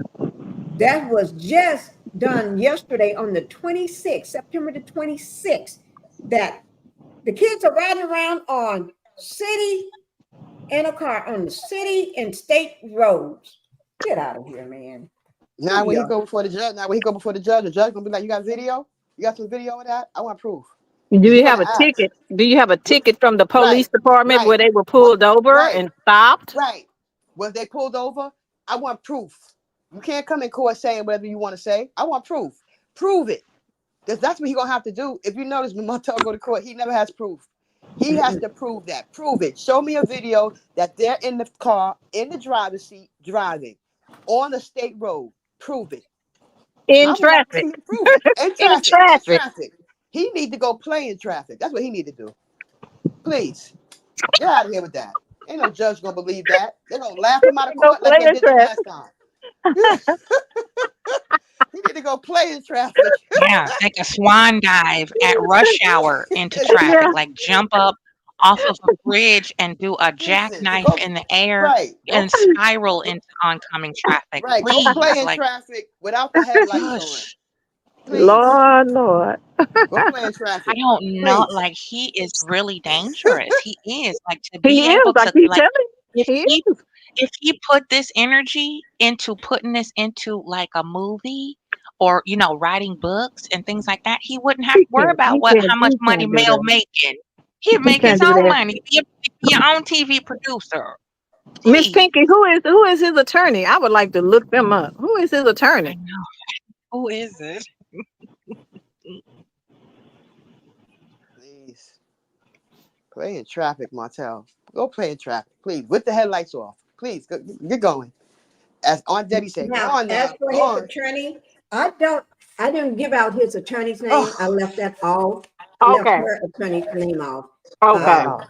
S5: that was just done yesterday on the 26th, September the 26th, that the kids are riding around on city in a car on the city and state roads. Get out of here, man.
S11: Now when he go before the judge, the judge gonna be like, "You got video? You got some video of that? I want proof."
S13: Do you
S11: gonna
S13: have a
S11: ask.
S13: ticket? Do you have a ticket from the police department
S11: Right.
S13: where they were pulled over
S11: Right.
S13: and stopped?
S11: Right. Was they pulled over? I want proof. You can't come in court saying whatever you want to say. I want proof. Prove it. Because that's what he's gonna have to do. If you notice, when Martell go to court, he never has proof. He has to prove that. Prove it. Show me a video that they're in the car, in the driver's seat, driving on the state road. Prove it.
S13: In
S11: I would like to
S13: traffic.
S11: see him prove it. In
S13: In
S11: traffic. In
S13: traffic.
S11: traffic. He need to go play in traffic. That's what he need to do. Please. Get out of here with that. Ain't no judge gonna believe that. They're gonna laugh him out of
S13: Go
S11: court like
S13: play
S11: they
S13: in
S11: did the last
S13: traffic.
S11: time. He need to go play in traffic.
S14: Yeah, take a swan dive at rush hour into
S13: Yeah.
S14: traffic, like jump up off of a bridge and do a
S11: Listen,
S14: jackknife
S11: go
S14: in the air
S11: right. Go
S14: and spiral into oncoming traffic.
S11: right. Go
S14: Please,
S11: play in
S14: like,
S11: traffic without the headlights on.
S14: gosh,
S11: Please.
S13: Lord.
S11: Go play in
S14: I
S11: traffic.
S14: don't know.
S11: Please.
S14: Like, he is really dangerous. He is. Like, to
S13: He
S14: be
S13: is,
S14: able
S13: I
S14: to,
S13: keep
S14: like,
S13: telling
S14: if
S13: you. He
S14: he
S13: is.
S14: if he put this energy into putting this into like a movie or writing books and things like that, he wouldn't have
S13: He
S14: to worry
S13: can't.
S14: about
S13: He
S14: how
S13: can't.
S14: much
S13: He
S14: money
S13: can't do
S14: Mel
S13: that.
S14: making. He'd
S13: He
S14: make his
S13: can't do
S14: own
S13: that.
S14: money. Be your own TV producer.
S13: Miss
S14: Please.
S13: Pinkie, who is his attorney? I would like to look them up. Who is his
S14: I
S13: attorney?
S14: know. Who is it?
S11: Please. Play in traffic, Martell. Go play in traffic, please, with the headlights off. Please, get going. As Aunt Debbie said, go
S5: Now,
S11: on
S5: as
S11: now.
S5: for
S11: Go
S5: his
S11: on.
S5: attorney, I didn't give out his attorney's name. I
S11: Oh,
S5: left that off. I left
S13: Okay.
S5: her attorney's name off.
S13: Okay.
S5: Uh,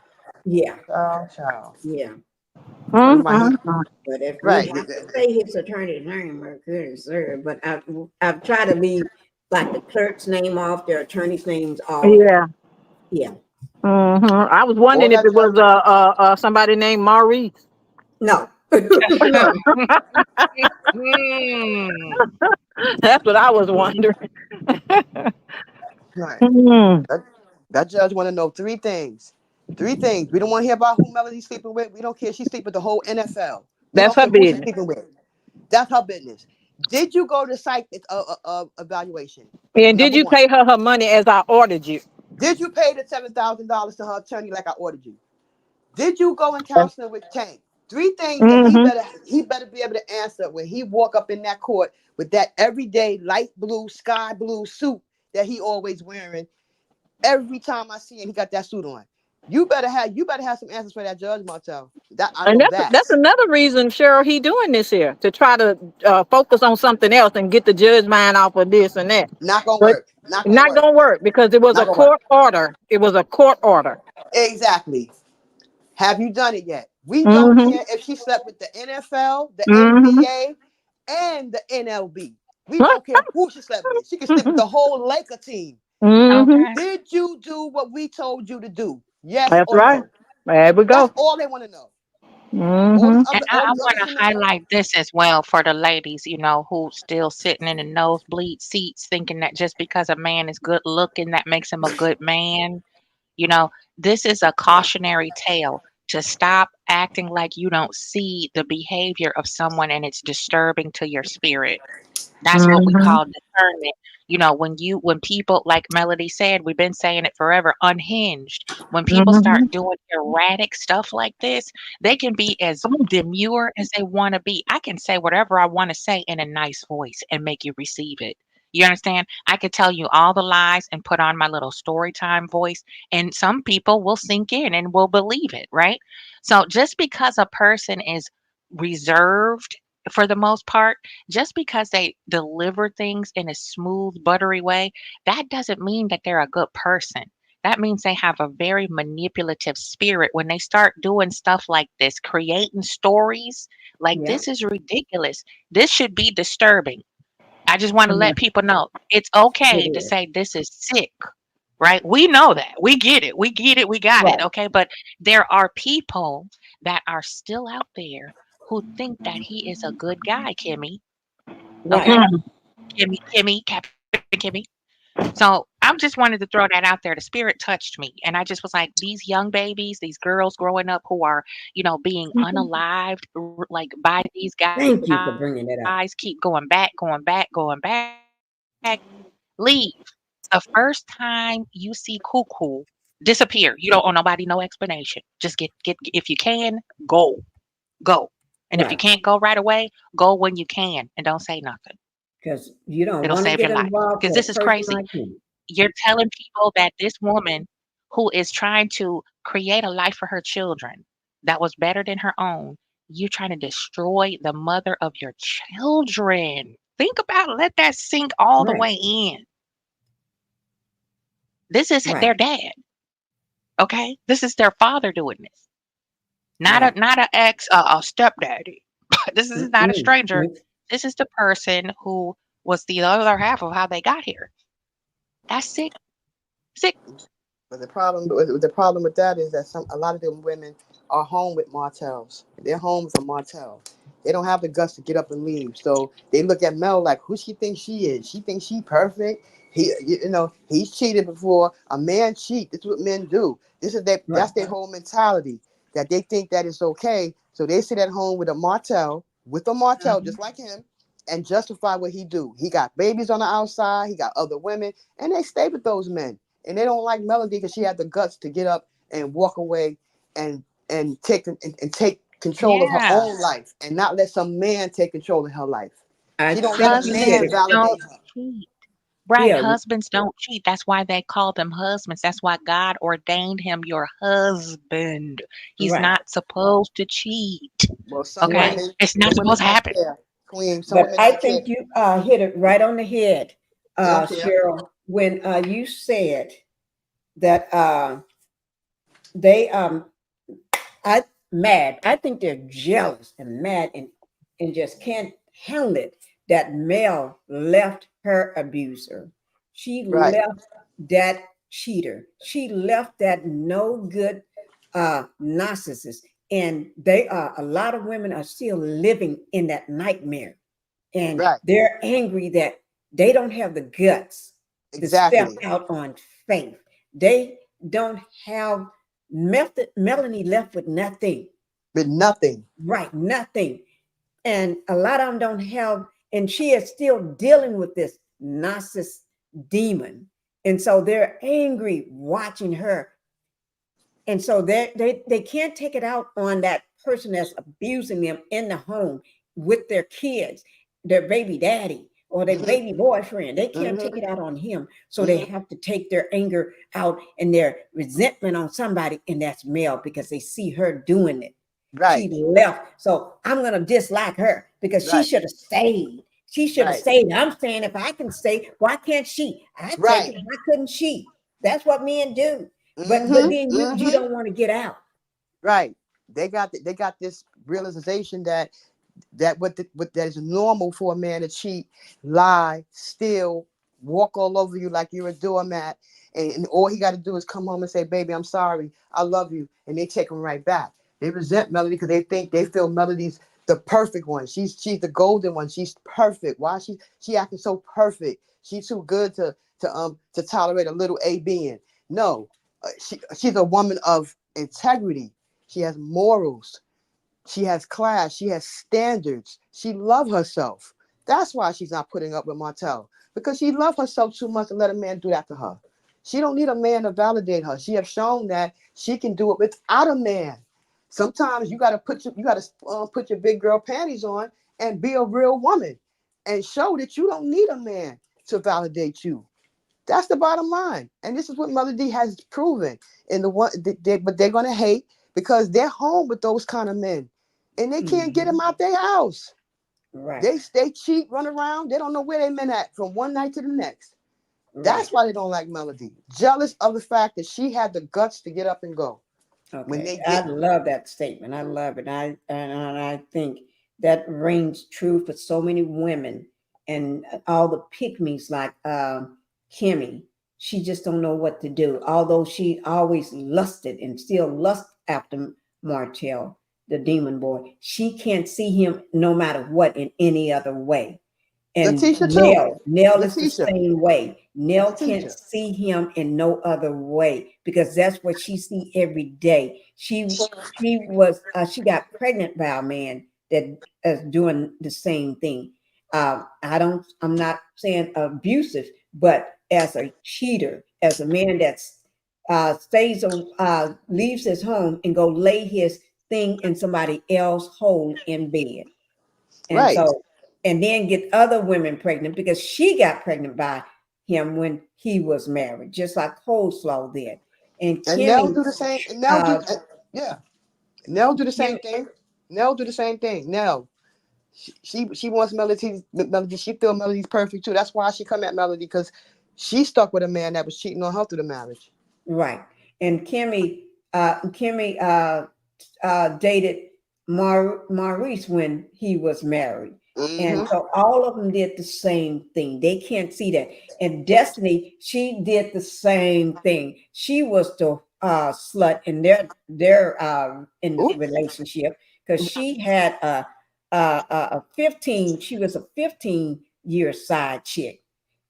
S5: yeah,
S11: child.
S5: yeah.
S11: Talking about he,
S5: But if you
S11: right.
S5: have to say his attorney's name, I couldn't, sir. But I've tried to leave like the clerk's name off, their attorney's names off.
S13: Yeah.
S5: Yeah.
S13: I was
S11: All
S13: wondering if
S11: that
S13: it was somebody named Maurice.
S5: No. No.
S13: That's what I was wondering.
S11: Right.
S13: Mm.
S11: That judge want to know three things. Three things. We don't want to hear about who Melody's sleeping with. We don't care. She's sleeping with the whole NFL. We
S13: That's
S11: don't
S13: her
S11: care who she's
S13: business.
S11: sleeping with. That's her business. Did you go to psych evaluation?
S13: And did
S11: Number
S13: you
S11: one.
S13: pay her money as I ordered you?
S11: Did you pay the $7,000 to her attorney like I ordered you? Did you go in counseling with Tank? Three things that he better be able to answer when he walk up in that court with that everyday light blue, sky blue suit that he always wearing. Every time I see him, he got that suit on. You better have some answers for that judge, Martell. That I
S13: And
S11: know
S13: that's another reason, Cheryl, he doing this here to try to focus on something else and get the judge mind off of this and that.
S11: Not gonna
S13: But
S11: work. Not gonna
S13: not
S11: work.
S13: gonna work because it was
S11: Not
S13: a
S11: gonna work.
S13: court order. It was a court order.
S11: Exactly. Have you done it yet? We don't
S13: Mm-hmm.
S11: care if she slept with the NFL, the
S13: Mm-hmm.
S11: NBA, and the NLB. We don't care who she slept with. She can sleep with the whole Laker team.
S13: Mm-hmm.
S14: Okay.
S11: Did you do what we told you to do? Yes
S13: That's
S11: or
S13: right.
S11: no?
S13: There we
S11: That's
S13: go.
S11: all they want to know. All
S13: Mm-hmm.
S11: this
S14: And
S11: other, all
S14: I
S11: this
S14: want
S11: other
S14: to
S11: scenario.
S14: highlight this as well for the ladies, who still sitting in the nosebleed seats thinking that just because a man is good looking, that makes him a good man. You know, this is a cautionary tale to stop acting like you don't see the behavior of someone and it's disturbing to your spirit. That's what we
S13: Mm-hmm.
S14: call discernment. When people, like Melody said, we've been saying it forever, unhinged. When people
S13: Mm-hmm.
S14: start doing erratic stuff like this, they can be as demure as they want to be. I can say whatever I want to say in a nice voice and make you receive it. You understand? I could tell you all the lies and put on my little story time voice, and some people will sink in and will believe it, right? So just because a person is reserved for the most part, just because they deliver things in a smooth, buttery way, that doesn't mean that they're a good person. That means they have a very manipulative spirit when they start doing stuff like this, creating stories. Like,
S5: Yeah.
S14: this is ridiculous. This should be disturbing. I just want to let people know it's okay
S5: It
S14: to
S5: is.
S14: say this is sick, right? We know that. We get it. We get it. We got it.
S5: Right.
S14: Okay. But there are people that are still out there who think that he is a good guy, Kimmy.
S5: Right.
S14: Okay. Captain Kimmy. So I just wanted to throw that out there. The spirit touched me. And I just was like, these young babies, these girls growing up who are, being unalived, like by these
S5: Thank you for
S14: guys,
S5: bringing it up.
S14: keep going back. Leave. The first time you see cuckoo, disappear. You don't owe nobody no explanation. Just get if you can, go. And if you
S5: Right.
S14: can't go right away, go when you can and don't say nothing.
S5: Because you don't
S14: It'll
S5: want to
S14: save
S5: get
S14: your life.
S5: involved
S14: Because
S5: with a
S14: this is
S5: person
S14: crazy.
S5: like him.
S14: You're telling people that this woman who is trying to create a life for her children that was better than her own, you're trying to destroy the mother of your children. Think about it. Let that sink all the
S5: Right.
S14: way in. This is
S5: Right.
S14: their dad. Okay? This is their father doing this. Not
S5: Right.
S14: a ex a stepdaddy. This is not a
S5: Mm-mm.
S14: stranger. This is the person who was the other half of how they got here. That's sick. Sick.
S11: But the problem with that is that a lot of them women are home with Martells. They're home with a Martell. They don't have the guts to get up and leave. So they look at Mel like, who she thinks she is? She thinks she perfect. He's cheated before. A man cheat. This is what men do. That's their whole mentality. That they think that it's okay. So they sit at home with a Martell, just like him, and justify what he do. He got babies on the outside. He got other women, and they stay with those men. And they don't like Melody because she had the guts to get up and walk away and take control of her
S14: Yeah.
S11: own life and not let some man take control of her life.
S5: I
S11: She don't let a
S5: think you hit
S11: man
S14: Husbands
S5: it.
S11: validate
S14: don't
S11: her.
S14: cheat. Right.
S5: Yeah,
S14: Husbands don't cheat. That's why they call them husbands. That's why God ordained him your husband. He's
S5: right,
S14: not supposed to cheat.
S11: Well, some
S14: Okay?
S5: right.
S11: women,
S14: It's not supposed to
S11: don't
S14: happen.
S11: care. Queen, some
S5: But
S11: women
S5: I
S11: don't care.
S5: think you hit it right on the head,
S11: They don't care.
S5: Cheryl, when you said that they I think they're jealous and mad and just can't handle it that Mel left her abuser. She
S11: Right,
S5: left that cheater. She left that no good narcissist. And they are a lot of women are still living in that nightmare. And
S11: right,
S5: they're angry that they don't have the guts to step
S11: exactly.
S5: out on faith. They don't have Melanie left with nothing.
S11: But nothing.
S5: Right, nothing. And a lot of them don't have, and she is still dealing with this narcissist demon. And so they're angry watching her. And so they can't take it out on that person that's abusing them in the home with their kids, their baby daddy or their
S11: Hmm.
S5: baby boyfriend. They can't
S11: Hmm.
S5: take it out on him. So they
S11: Hmm.
S5: have to take their anger out and their resentment on somebody, and that's Mel because they see her doing it. She
S11: Right,
S5: left. So I'm going to dislike her because she
S11: right,
S5: should have stayed. She should have
S11: right,
S5: stayed. I'm saying if I can stay, why can't she? I take
S11: right.
S5: it. Why couldn't she? That's what men do. But
S11: Hmm.
S5: then you
S11: Hmm.
S5: don't want to get out.
S11: Right. They got this realization that what that is normal for a man to cheat, lie, steal, walk all over you like you're a doormat, and all he got to do is come home and say, "Baby, I'm sorry, I love you," and they take him right back. They resent Melody because they feel Melody's the perfect one. She's the golden one. She's perfect. Why she acting so perfect? She's too good to tolerate a little a being. No, she's a woman of integrity. She has morals. She has class. She has standards. She loves herself. That's why she's not putting up with Martell, because she loves herself too much to let a man do that to her. She don't need a man to validate her. She has shown that she can do it without a man. Sometimes you got to put your big girl panties on and be a real woman and show that you don't need a man to validate you. That's the bottom line. And this is what Melody has proven. And but they're gonna hate because they're home with those kind of men. And they can't get them out their house.
S5: Right,
S11: They cheat, run around, they don't know where they men at from one night to the next.
S5: right.
S11: That's why they don't like Melody. Jealous of the fact that she had the guts to get up and go. When
S5: Okay.
S11: they
S5: I
S11: get
S5: love that statement. I love it. I think that rings true for so many women and all the pick-me's like Kimmy. She just don't know what to do. Although she always lusted and still lust after Martell, the demon boy. She can't see him no matter what in any other way. And
S11: Letitia too.
S5: Nell is the
S11: Letitia.
S5: same way. Nell can't
S11: Letitia.
S5: see him in no other way because that's what she see every day. She got pregnant by a man that is doing the same thing. I'm not saying abusive, but as a cheater, as a man that's leaves his home and go lay his thing in somebody else's hole in bed. And
S11: Right.
S5: so, and then get other women pregnant because she got pregnant by him when he was married, just like Coleslaw did. And
S11: And Nell
S5: Kimmy,
S11: do the same. And Nell do
S5: uh,
S11: yeah. Nell do the
S5: Kim,
S11: same thing. Nell do the same thing. Nell. She wants Melody. She feel Melody's perfect too. That's why she come at Melody, because she stuck with a man that was cheating on her through the marriage.
S5: right. And Kimmy dated Maurice when he was married. And
S11: Mm-hmm.
S5: so all of them did the same thing. They can't see that. And Destiny, she did the same thing. She was the slut in their in
S11: Ooh.
S5: relationship because she had a 15. She was a 15-year side chick,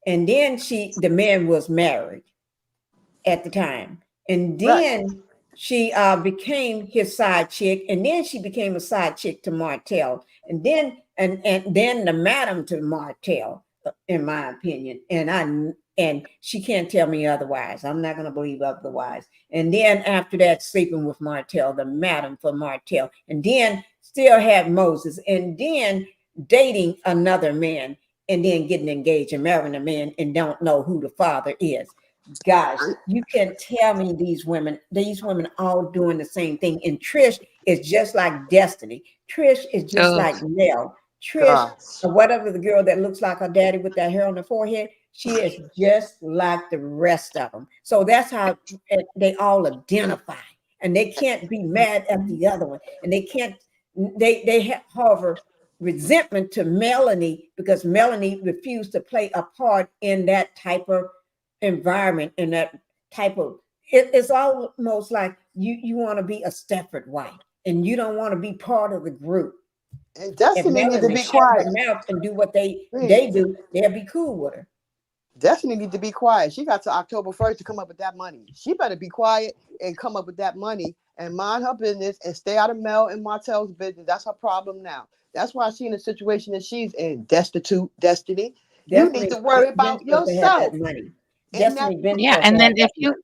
S5: and then the man was married at the time. And
S11: Right.
S5: then she became his side chick, and then she became a side chick to Martell, and then the madam to Martell, in my opinion. And she can't tell me otherwise. I'm not gonna believe otherwise. And then after that, sleeping with Martell, the madam for Martell, and then still had Moses, and then dating another man, and then getting engaged and marrying a man and don't know who the father is. Guys, you can tell me these women all doing the same thing. And Trish is just like Destiny. Trish is just
S14: Ugh.
S5: like Nell. Trish,
S11: Gosh.
S5: or whatever the girl that looks like her daddy with that hair on the forehead, she is just like the rest of them. So that's how they all identify. And they can't be mad at the other one. And they can't, harbor resentment to Melanie because Melanie refused to play a part in that type of environment and that type of it's almost like you want to be a Stepford wife and you don't want to be part of the group.
S11: And
S5: If
S11: Destiny need to
S5: Melanie
S11: be
S5: shut
S11: quiet.
S5: her mouth and do what they
S11: Please.
S5: do, they'll be cool with her.
S11: Destiny need to be quiet. She got to October 1st to come up with that money. She better be quiet and come up with that money and mind her business and stay out of Mel and Martell's business. That's her problem now. That's why she's in the situation that she's in. Destitute Destiny. You need
S5: Destiny
S11: to worry
S5: been
S11: about
S5: supposed to have that
S11: yourself.
S5: money.
S11: And that
S5: Destiny been
S14: Yeah,
S5: supposed to
S14: and
S5: have
S14: then
S5: that money.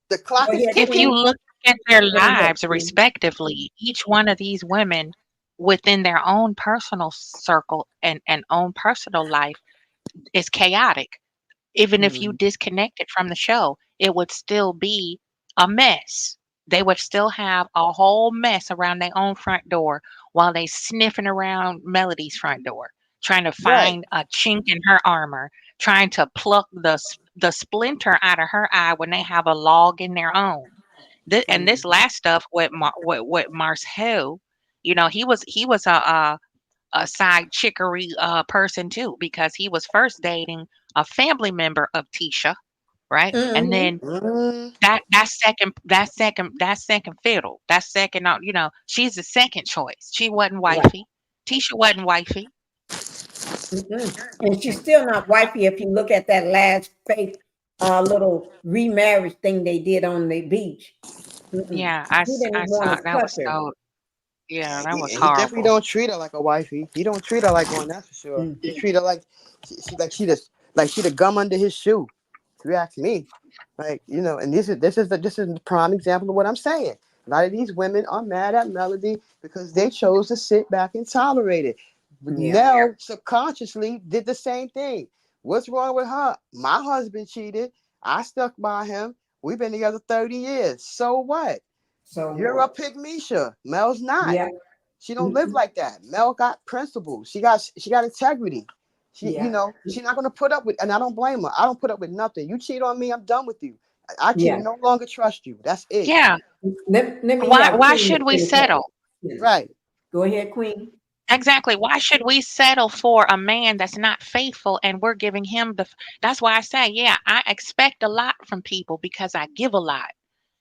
S11: the clock
S5: Go
S11: is
S5: ahead,
S14: if you
S11: ticking.
S5: Queen.
S14: look at their
S5: Go ahead,
S14: lives
S5: Queen.
S14: respectively, each one of these women within their own personal circle and own personal life is chaotic. Even if you
S11: Mhm.
S14: disconnected from the show, it would still be a mess. They would still have a whole mess around their own front door while they sniffing around Melody's front door, trying to
S11: Right.
S14: find a chink in her armor, trying to pluck the splinter out of her eye when they have a log in their own. And this
S5: Mhm.
S14: last stuff with Marcel, he was a side chickery person too because he was first dating a family member of Tisha, right? And
S5: Mhm.
S14: then
S11: Mhm.
S14: that second fiddle, that second, she's the second choice. She wasn't
S5: Right.
S14: wifey. Tisha wasn't wifey.
S5: Mm-mm. And she's still not wifey if you look at that last fake little remarriage thing they did on the beach. Mm-mm.
S14: Yeah, I,
S5: He
S14: s-
S5: didn't
S14: I
S5: even want
S14: saw
S5: to
S14: that
S5: touch
S14: was
S5: her.
S14: so, yeah, that was
S11: He definitely
S14: horrible.
S11: don't treat her like a wifey. He don't treat her like one, that's for sure.
S5: Mm.
S11: He treat her like she the gum under his shoe. If you ask me, like and this is the prime example of what I'm saying. A lot of these women are mad at Melody because they chose to sit back and tolerate it. But
S5: Yeah.
S11: Nell subconsciously did the same thing. What's wrong with her? My husband cheated. I stuck by him. We've been together 30 years. So what?
S5: So
S11: You're a
S5: what?
S11: pygmisha. Mel's not.
S5: Yeah.
S11: She don't live
S5: Mm-mm.
S11: like that. Mel got principles. She got integrity.
S5: Yeah.
S11: She's not gonna put up with, and I don't blame her. I don't put up with nothing. You cheat on me, I'm done with you. I
S5: Yeah.
S11: can no longer trust you. That's it.
S14: Yeah.
S5: Let me
S14: Why
S5: have
S14: why
S5: Queen to
S14: should we
S5: finish up.
S14: settle?
S11: Right.
S5: Go ahead, Queen.
S14: Exactly. Why should we settle for a man that's not faithful and we're giving him that's why I say, yeah, I expect a lot from people because I give a lot.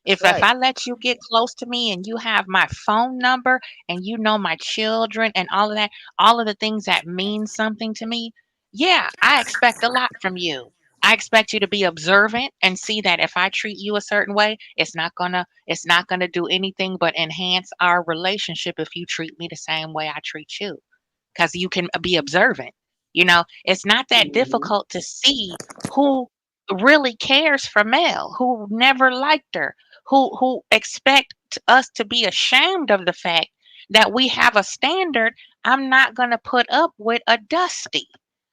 S11: That's
S14: If
S11: right.
S14: I let you get close to me and you have my phone number and you know my children and all of that, all of the things that mean something to me, yeah, I expect a lot from you. I expect you to be observant and see that if I treat you a certain way, it's not gonna do anything but enhance our relationship if you treat me the same way I treat you. Because you can be observant. It's not that
S5: Mhm.
S14: difficult to see who really cares for Mel, who never liked her, who expect us to be ashamed of the fact that we have a standard. I'm not going to put up with a Dusty.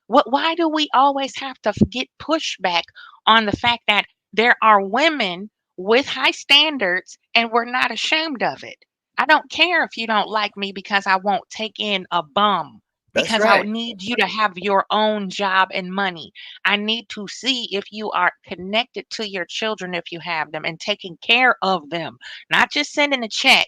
S14: Why do we always have to get pushback on the fact that there are women with high standards and we're not ashamed of it? I don't care if you don't like me because I won't take in a bum,
S11: That's
S14: because I
S11: right.
S14: need you to have your own job and money. I need to see if you are connected to your children, if you have them, and taking care of them, not just sending a check.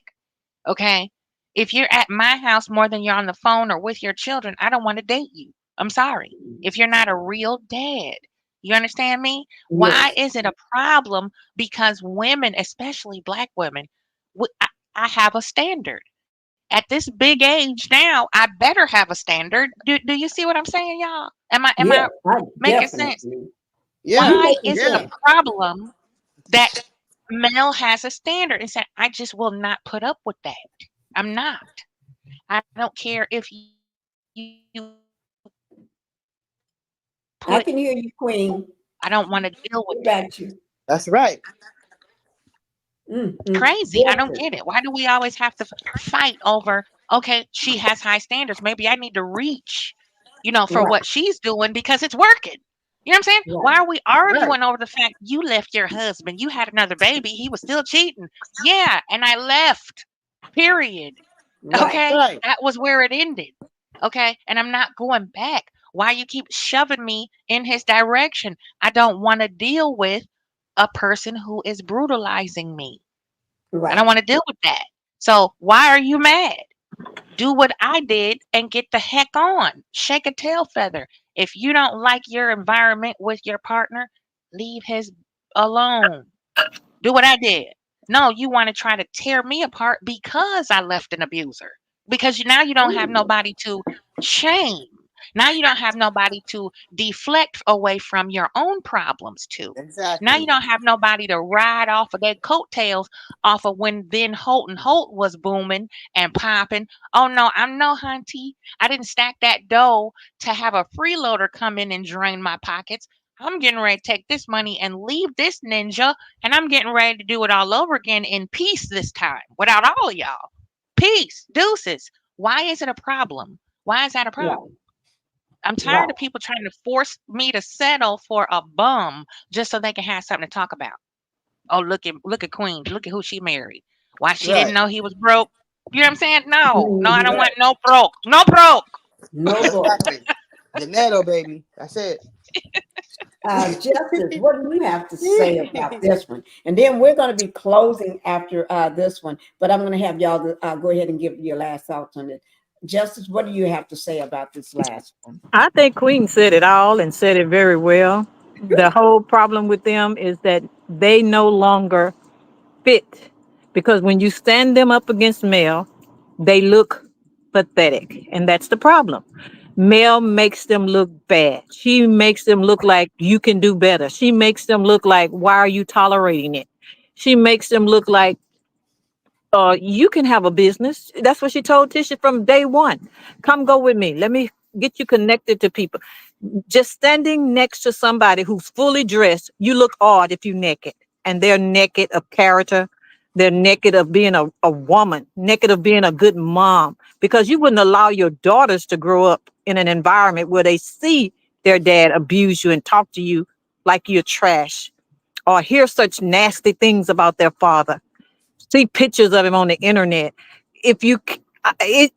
S14: Okay. If you're at my house more than you're on the phone or with your children, I don't want to date you. I'm sorry. If you're not a real dad, you understand me? Why
S5: Yes.
S14: is it a problem? Because women, especially black women, I have a standard. At this big age now, I better have a standard. Do you see what I'm saying, y'all? Am I
S5: Yes, I
S14: making sense?
S5: definitely.
S11: Yeah,
S5: You
S14: Why
S5: making
S14: is it a
S11: yeah.
S5: sense.
S14: problem that male has a standard and said, I just will not put up with that. I'm not. I don't care if you
S5: I
S14: put,
S5: can hear you, Queen.
S14: I don't want to deal with
S5: We
S14: that.
S5: got you.
S11: That's right.
S14: Crazy. I don't
S5: Yes.
S14: get it. Why do we always have to fight over, okay, she has high standards. Maybe I need to reach, for
S5: Right.
S14: what she's doing because it's working. You know what I'm saying?
S5: Right.
S14: Why are we
S11: Right.
S14: arguing over the fact you left your husband? You had another baby. He was still cheating. Yeah, and I left. Period.
S5: Right.
S14: Okay?
S11: Right.
S14: That was where it ended. Okay? And I'm not going back. Why you keep shoving me in his direction? I don't want to deal with a person who is brutalizing me. I don't
S5: Right.
S14: want to deal with that. So why are you mad? Do what I did and get the heck on. Shake a tail feather. If you don't like your environment with your partner, leave his alone. Do what I did. No, you want to try to tear me apart because I left an abuser. Because now you don't have nobody to shame. Now you don't have nobody to deflect away from your own problems to. Now you
S11: Exactly.
S14: don't have nobody to ride off of their coattails off of when then Holt and Holt was booming and popping. Oh no, I'm no hunty. I didn't stack that dough to have a freeloader come in and drain my pockets. I'm getting ready to take this money and leave this ninja, and I'm getting ready to do it all over again in peace this time without all of y'all. Peace, deuces. Why is it a problem? Why is that a
S5: Right.
S14: problem? I'm tired
S5: Right.
S14: of people trying to force me to settle for a bum just so they can have something to talk about. Oh, look at Queen. Look at who she married. Why she didn't
S11: Right.
S14: know he was broke. You know what I'm saying? No, no, I don't
S5: Right.
S14: want no broke. No broke.
S5: No boy.
S11: Exactly. Janetto, baby. That's it.
S5: Justice, what do you have to say about this one? And then we're going to be closing after this one, but I'm going to have y'all to, go ahead and give your last thoughts on it. Justice, what do you have to say about this last one?
S13: I think Queen said it all and said it very well. The whole problem with them is that they no longer fit because when you stand them up against Mel, they look pathetic. And that's the problem. Mel makes them look bad. She makes them look like you can do better. She makes them look like, why are you tolerating it? She makes them look like you can have a business. That's what she told Tisha from day one. Come go with me. Let me get you connected to people. Just standing next to somebody who's fully dressed, you look odd if you're naked. And they're naked of character. They're naked of being a woman, naked of being a good mom. Because you wouldn't allow your daughters to grow up in an environment where they see their dad abuse you and talk to you like you're trash or hear such nasty things about their father, see pictures of him on the internet. If you,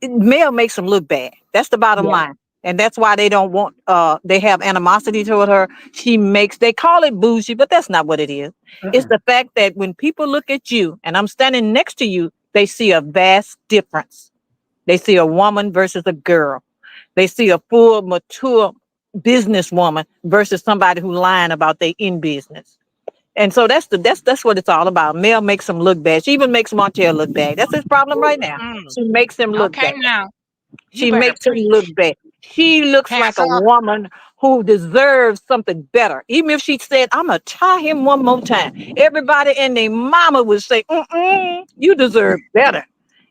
S13: Mel makes him look bad. That's the bottom
S5: Yeah.
S13: line. And that's why they don't want, they have animosity toward her. They call it bougie, but that's not what it is. It's the fact that when people look at you and I'm standing next to you, they see a vast difference. They see a woman versus a girl. They see a full, mature businesswoman versus somebody who lying about they in business. And so that's what it's all about. Mel makes him look bad. She even makes Martell look bad. That's his problem right now.
S14: Mm.
S13: She makes him look
S14: Okay,
S13: bad.
S14: now you
S13: She
S14: better
S13: makes him look
S14: preach.
S13: bad. She looks like
S14: Pass
S13: a
S14: up.
S13: woman who deserves something better. Even if she said, I'm going to try him one more time, everybody and their mama would say, you deserve better.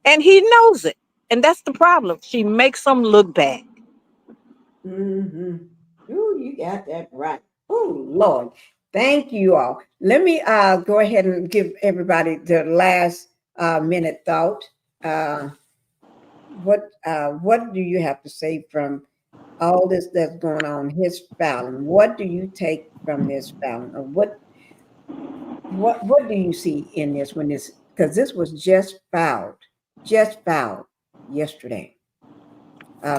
S13: And he knows it. And that's the problem. She makes him look bad.
S5: Mm-hmm. Ooh, you got that right. Oh, Lord. Thank you all. Let me go ahead and give everybody the last minute thought. Uh, what do you have to say from all this that's going on? His Fallon. What do you take from this Fallon? Or what do you see in this when this, because this was just filed yesterday.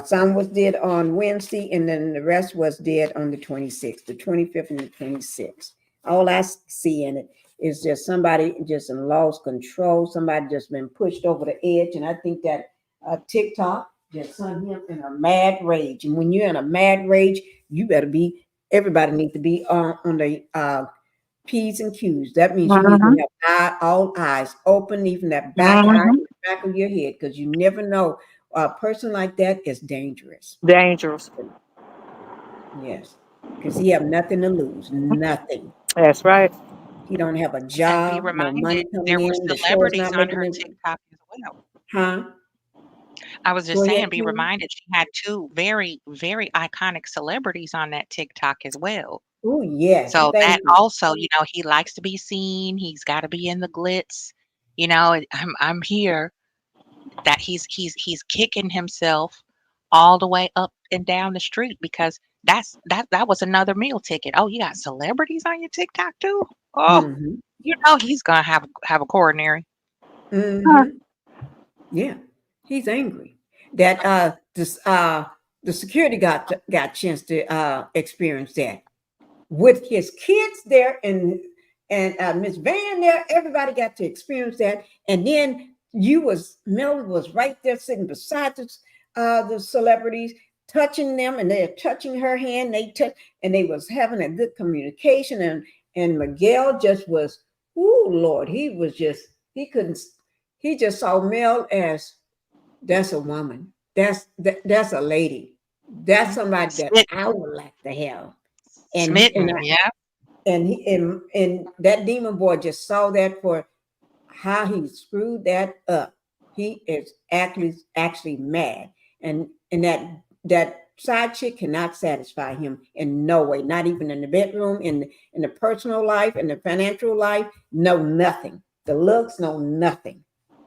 S5: Some was did on Wednesday, and then the rest was did on the 26th, the 25th, and the 26th. All I see in it is just somebody just lost control. Somebody just been pushed over the edge, and I think that TikTok that sent him in a mad rage. And when you're in a mad rage, you better be. Everybody needs to be on the P's and Q's. That means you need to have all eyes open, even that back eye, in the back of your head, because you never know. A person like that is dangerous.
S13: Dangerous.
S5: Yes, because he have nothing to lose. Nothing.
S13: That's right.
S5: He don't have a
S14: And be
S5: job, no
S14: reminded
S5: money coming
S14: there were
S5: in. The show is
S14: celebrities
S5: not
S14: on
S5: making
S14: her
S5: it.
S14: TikTok as well.
S5: Huh?
S14: I was
S5: Go
S14: just
S5: ahead,
S14: saying, be
S5: Kim.
S14: reminded she had two very, very iconic celebrities on that TikTok as well.
S5: Oh, yes.
S14: So
S5: Thank
S14: that
S5: you.
S14: also, he likes to be seen. He's got to be in the glitz. I'm here. That he's kicking himself all the way up and down the street because that was another meal ticket. Oh, you got celebrities on your TikTok too? Oh,
S5: Mm-hmm.
S14: he's gonna have a coronary.
S5: Mm-hmm. Yeah. He's angry that the security got chance to experience that with his kids there and Miss Van there. Everybody got to experience that, and then Mel was right there sitting beside the celebrities, touching them, and they're touching her hand. And they was having a good communication, and Miguel just was, oh Lord, he couldn't. He just saw Mel as that's a woman. That's a lady. That's somebody that
S14: Smitten,
S5: I would like to have. And he
S14: smitten, yeah.
S5: and that demon boy just saw that for how he screwed that up. He is actually mad. And that side chick cannot satisfy him in no way, not even in the bedroom, in the personal life, in the financial life, no nothing. The looks, no nothing.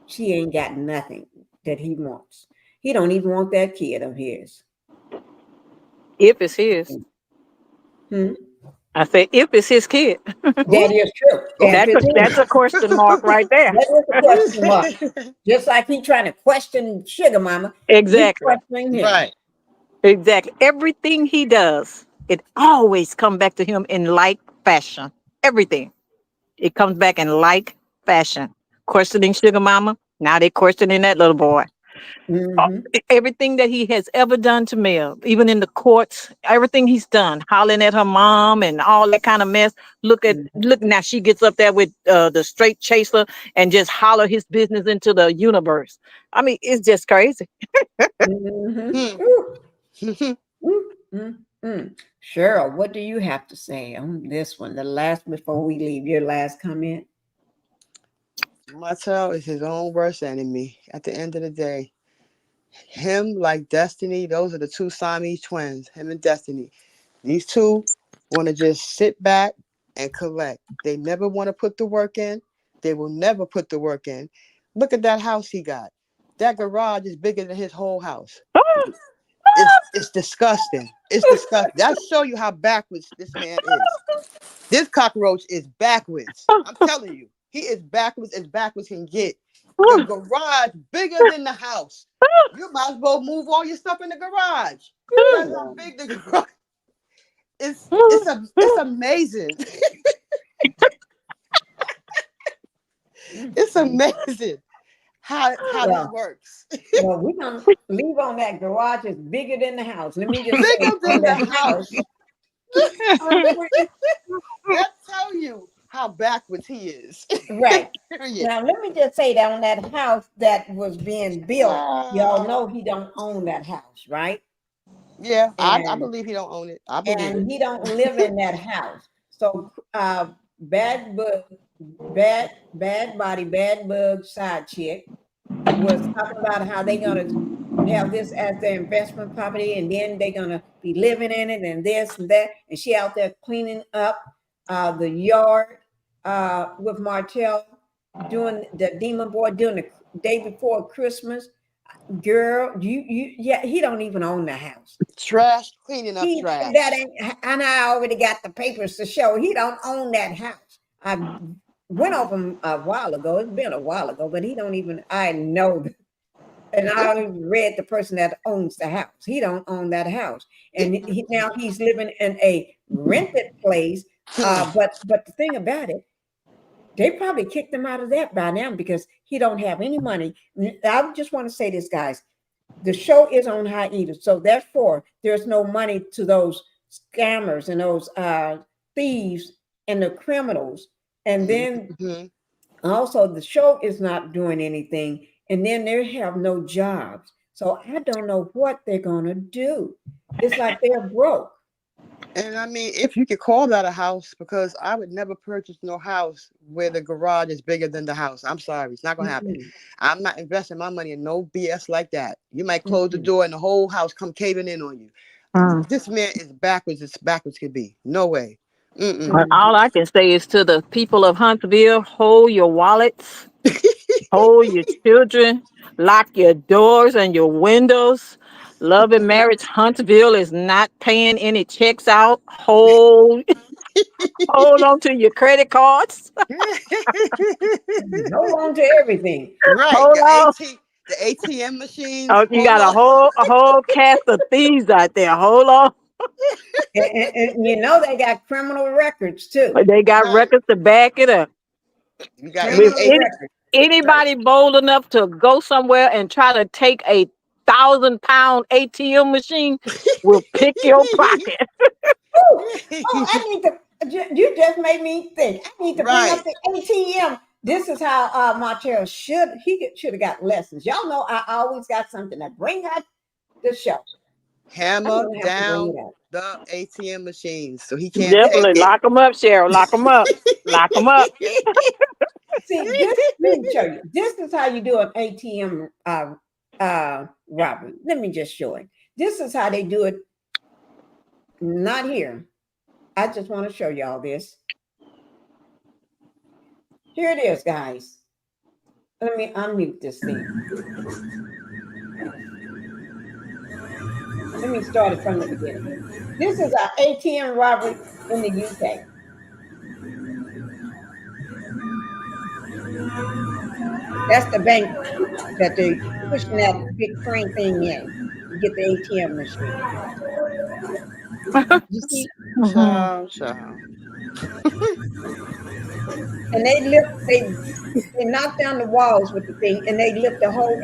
S5: She ain't got nothing that he wants. He don't even want that kid of his.
S13: If it's his.
S5: Hmm?
S13: I say if it's his kid.
S5: That is true. And if
S13: That's
S5: it
S13: that's
S5: is,
S13: a question mark right there.
S5: that is a question mark. Just like he trying to question Sugar Mama, we
S13: Exactly.
S5: questioning him.
S11: Right.
S13: Exactly. Everything he does, it always come back to him in like fashion. Everything. It comes back in like fashion. Questioning Sugar Mama. Now they questioning that little boy.
S5: Mm-hmm.
S13: Everything that he has ever done to Mel, even in the courts, everything he's done, hollering at her mom and all that kind of mess. Look now she gets up there with the straight chaser and just holler his business into the universe. I mean, it's just crazy.
S5: Mm-hmm. Ooh. Ooh. Mm. Cheryl, what do you have to say on this one? The last before we leave, your last comment.
S11: Martell is his own worst enemy at the end of the day. Him, like Destiny, those are the two Siamese twins, him and Destiny. These two want to just sit back and collect. They never want to put the work in. They will never put the work in. Look at that house he got. That garage is bigger than his whole house. It's disgusting. It's disgusting. That show you how backwards this man is. This cockroach is backwards. I'm telling you. He is backwards as backwards can get. The garage bigger than the house. You might as well move all your stuff in the garage. That's how big the garage. It's amazing. It's amazing how this works.
S5: Well, we're gonna leave on that garage is bigger than the house. Let me just say
S11: Bigger than
S5: on
S11: the
S5: that
S11: house. That tell you how backwards he is.
S5: Right.
S11: Period.
S5: Now let me just say that on that house that was being built, y'all know he don't own that house, right?
S11: Yeah, I
S5: And
S11: believe he don't own it. I believe it.
S5: he don't live in that house. So bad bug side chick was talking about how they gonna have this as their investment property, and then they're gonna be living in it, and this and that. And she out there cleaning up the yard with Martell, doing the demon boy doing the day before Christmas. Girl, yeah, he don't even own the house.
S11: Trash, cleaning up trash.
S5: That ain't, and I already got the papers to show he don't own that house. I went over him a while ago. It's been a while ago, but he don't even. I know, and I already read the person that owns the house. He don't own that house, and now he's living in a rented place. But the thing about it, They probably kicked him out of that by now because he don't have any money. I just want to say this, guys. The show is on hiatus, so therefore there's no money to those scammers and those thieves and the criminals. And then also the show is not doing anything, and then they have no jobs. So I don't know what they're gonna do. It's like they're broke.
S11: And I mean, if you could call that a house, because I would never purchase no house where the garage is bigger than the house. I'm sorry, it's not gonna happen. I'm not investing my money in no BS like that. You might close the door and the whole house come caving in on you. This man is backwards as backwards could be. No way.
S13: All I can say is to the people of Huntsville, hold your wallets, hold your children, lock your doors and your windows. Love and Marriage Huntsville is not paying any checks out. Hold on to your credit cards.
S5: Hold on to everything.
S11: Right.
S13: Hold on.
S11: The ATM machines.
S13: Oh, you got a whole cast of thieves out there. Hold on.
S5: And you know they got criminal records too.
S13: They got records to back it up.
S11: You got
S13: anybody bold enough to go somewhere and try to take a 1,000-pound ATM machine will pick your pocket.
S5: I need to. You just made me think. I need to bring up the ATM. This is how Martell should have got lessons. Y'all know I always got something to bring up the show.
S11: Hammer down the ATM machines so he can't
S13: definitely
S11: take it.
S13: Lock them up, Cheryl. Lock them up. Lock them up.
S5: See, let me show you. This is how you do an ATM robbery. Let me just show it. This is how they do it. Not here. I just want to show y'all this. Here it is, guys. Let me unmute this thing. Let me start it from the beginning. This is our ATM robbery in the UK. That's the bank that they're pushing that big crane thing in to get the ATM machine. You see? And they knock down the walls with the thing, and they lift the whole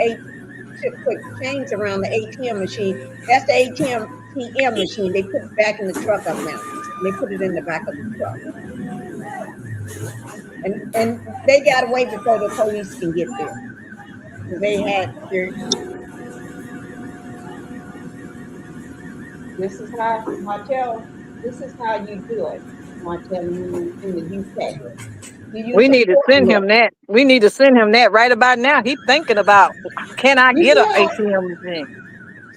S5: put chains around the ATM machine. That's the ATM machine. They put it back in the truck up now. They put it in the back of the truck. And they got away before the police can get there. They had their. This is how Martell. This is how you do it, Martell, in the UK.
S13: We need to send him that. We need to send him that right about now. He's thinking about, can I get an ATM machine?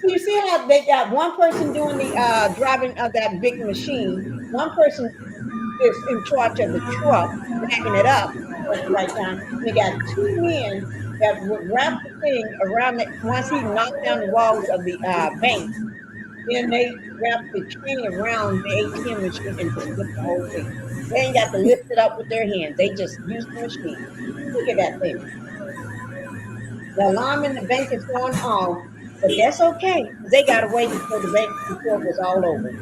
S5: So you see how they got one person doing the driving of that big machine. One person is in charge of the truck, backing it up at the right time. They got two men that would wrap the thing around it. Once he knocked down the walls of the bank, then they wrap the chain around the ATM machine and just lift the whole thing. They ain't got to lift it up with their hands. They just use the machine. Look at that thing. The alarm in the bank is going off, but that's okay. They got away before the bank before it was all over.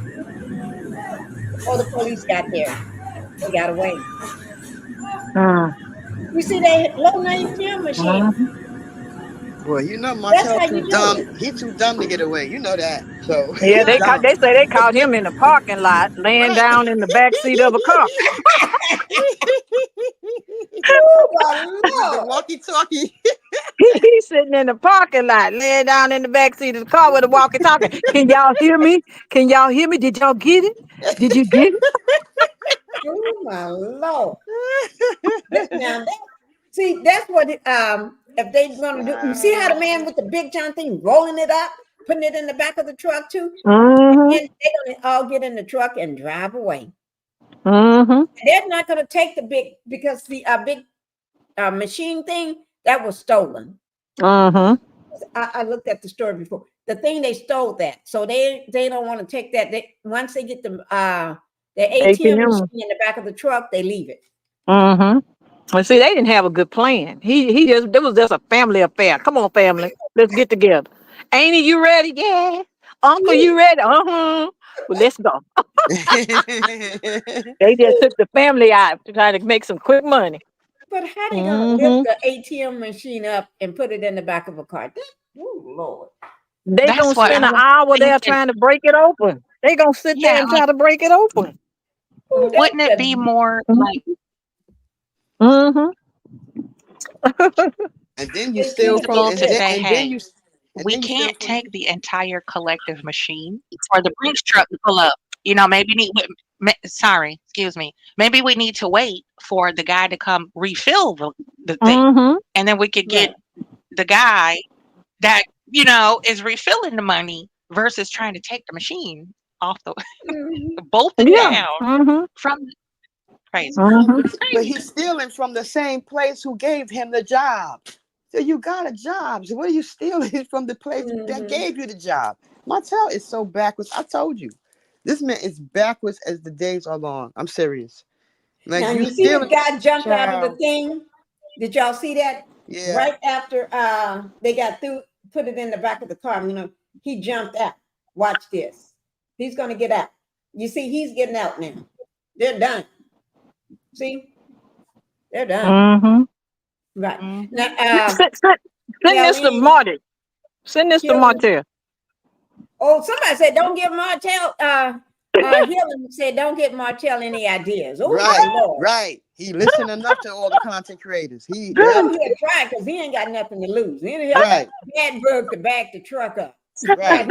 S5: Before the police got there, they got away. You see that low ATM machine?
S11: Well, you know Martell too dumb. He's too dumb to get away. You know that. So
S13: yeah, they say they caught him in the parking lot, laying down in the back seat of a car.
S11: The walkie-talkie.
S13: He's sitting in the parking lot, laying down in the back seat of the car with a walkie-talkie. Can y'all hear me? Can y'all hear me? Did y'all get it? Did you get it?
S5: Oh my Lord! See, that's what if they're gonna do. You see how the man with the big giant thing rolling it up, putting it in the back of the truck too, and they're gonna all get in the truck and drive away. They're not gonna take the big because the big machine thing that was stolen. I looked at the story before. The thing they stole that, so they don't want to take that. Once they get the ATM machine in the back of the truck, they leave it.
S13: Well, see, they didn't have a good plan. It was just a family affair. Come on, family, let's get together. Auntie, you ready? Yeah. Uncle, you ready? Well, let's go. They just took the family out to try to make some quick money.
S5: But how they gonna lift the ATM machine up and put it in the back of a car? Oh Lord.
S13: They gonna
S14: That's what
S13: spend
S14: I
S13: an
S14: was
S13: hour there
S14: thinking.
S13: trying to break it open. They gonna sit there
S14: Yeah,
S13: and
S14: like,
S13: try to break it open.
S5: Ooh,
S14: wouldn't it
S5: that's
S14: be
S5: a
S14: more like,
S13: Mm-hmm.
S11: And then you
S5: they
S11: steal
S5: should have
S11: from,
S14: feasible
S5: did
S14: to
S5: this.
S14: say, hey,
S11: and
S14: we
S11: then you steal
S14: can't
S11: from.
S14: take the entire collective machine for the Brinks truck to pull up. You know, maybe sorry, excuse me. Maybe we need to wait for the guy to come refill the thing,
S13: Mm-hmm.
S14: and then we could get
S5: Right.
S14: the guy that is refilling the money versus trying to take the machine off the
S5: Mhm.
S14: bolt it
S13: Yeah.
S14: down
S13: Mm-hmm.
S14: from crazy.
S13: Mm-hmm.
S14: It's
S11: But
S14: crazy.
S11: he's stealing from the same place who gave him the job. So you got a job. So what are you stealing from the place that
S5: Mhm.
S11: gave you the job? Martell is so backwards. I told you. This man is backwards as the days are long. I'm serious. Like
S5: Now
S11: you
S5: you see the
S11: stealing,
S5: guy jumped out of the
S11: child.
S5: thing. Did y'all see that?
S11: Yeah.
S5: Right after they got through, put it in the back of the car. You know, he jumped out. Watch this. He's gonna get out. You see, he's getting out now. They're done. See, they're done.
S13: Mm-hmm.
S5: Right now,
S14: Hmm.
S13: Send this to
S5: Kelly,
S13: Marty. Send this to
S5: Kelly.
S13: Martell.
S5: Oh, somebody said don't give Martell. Helen said don't give Martell any ideas. Oh my
S11: Right.
S5: Lord.
S11: Right. He listened enough to all the content creators.
S5: Oh, he'll try because he ain't got nothing to lose. He ain't
S11: Right.
S5: bad bug to back the truck up.
S11: Right.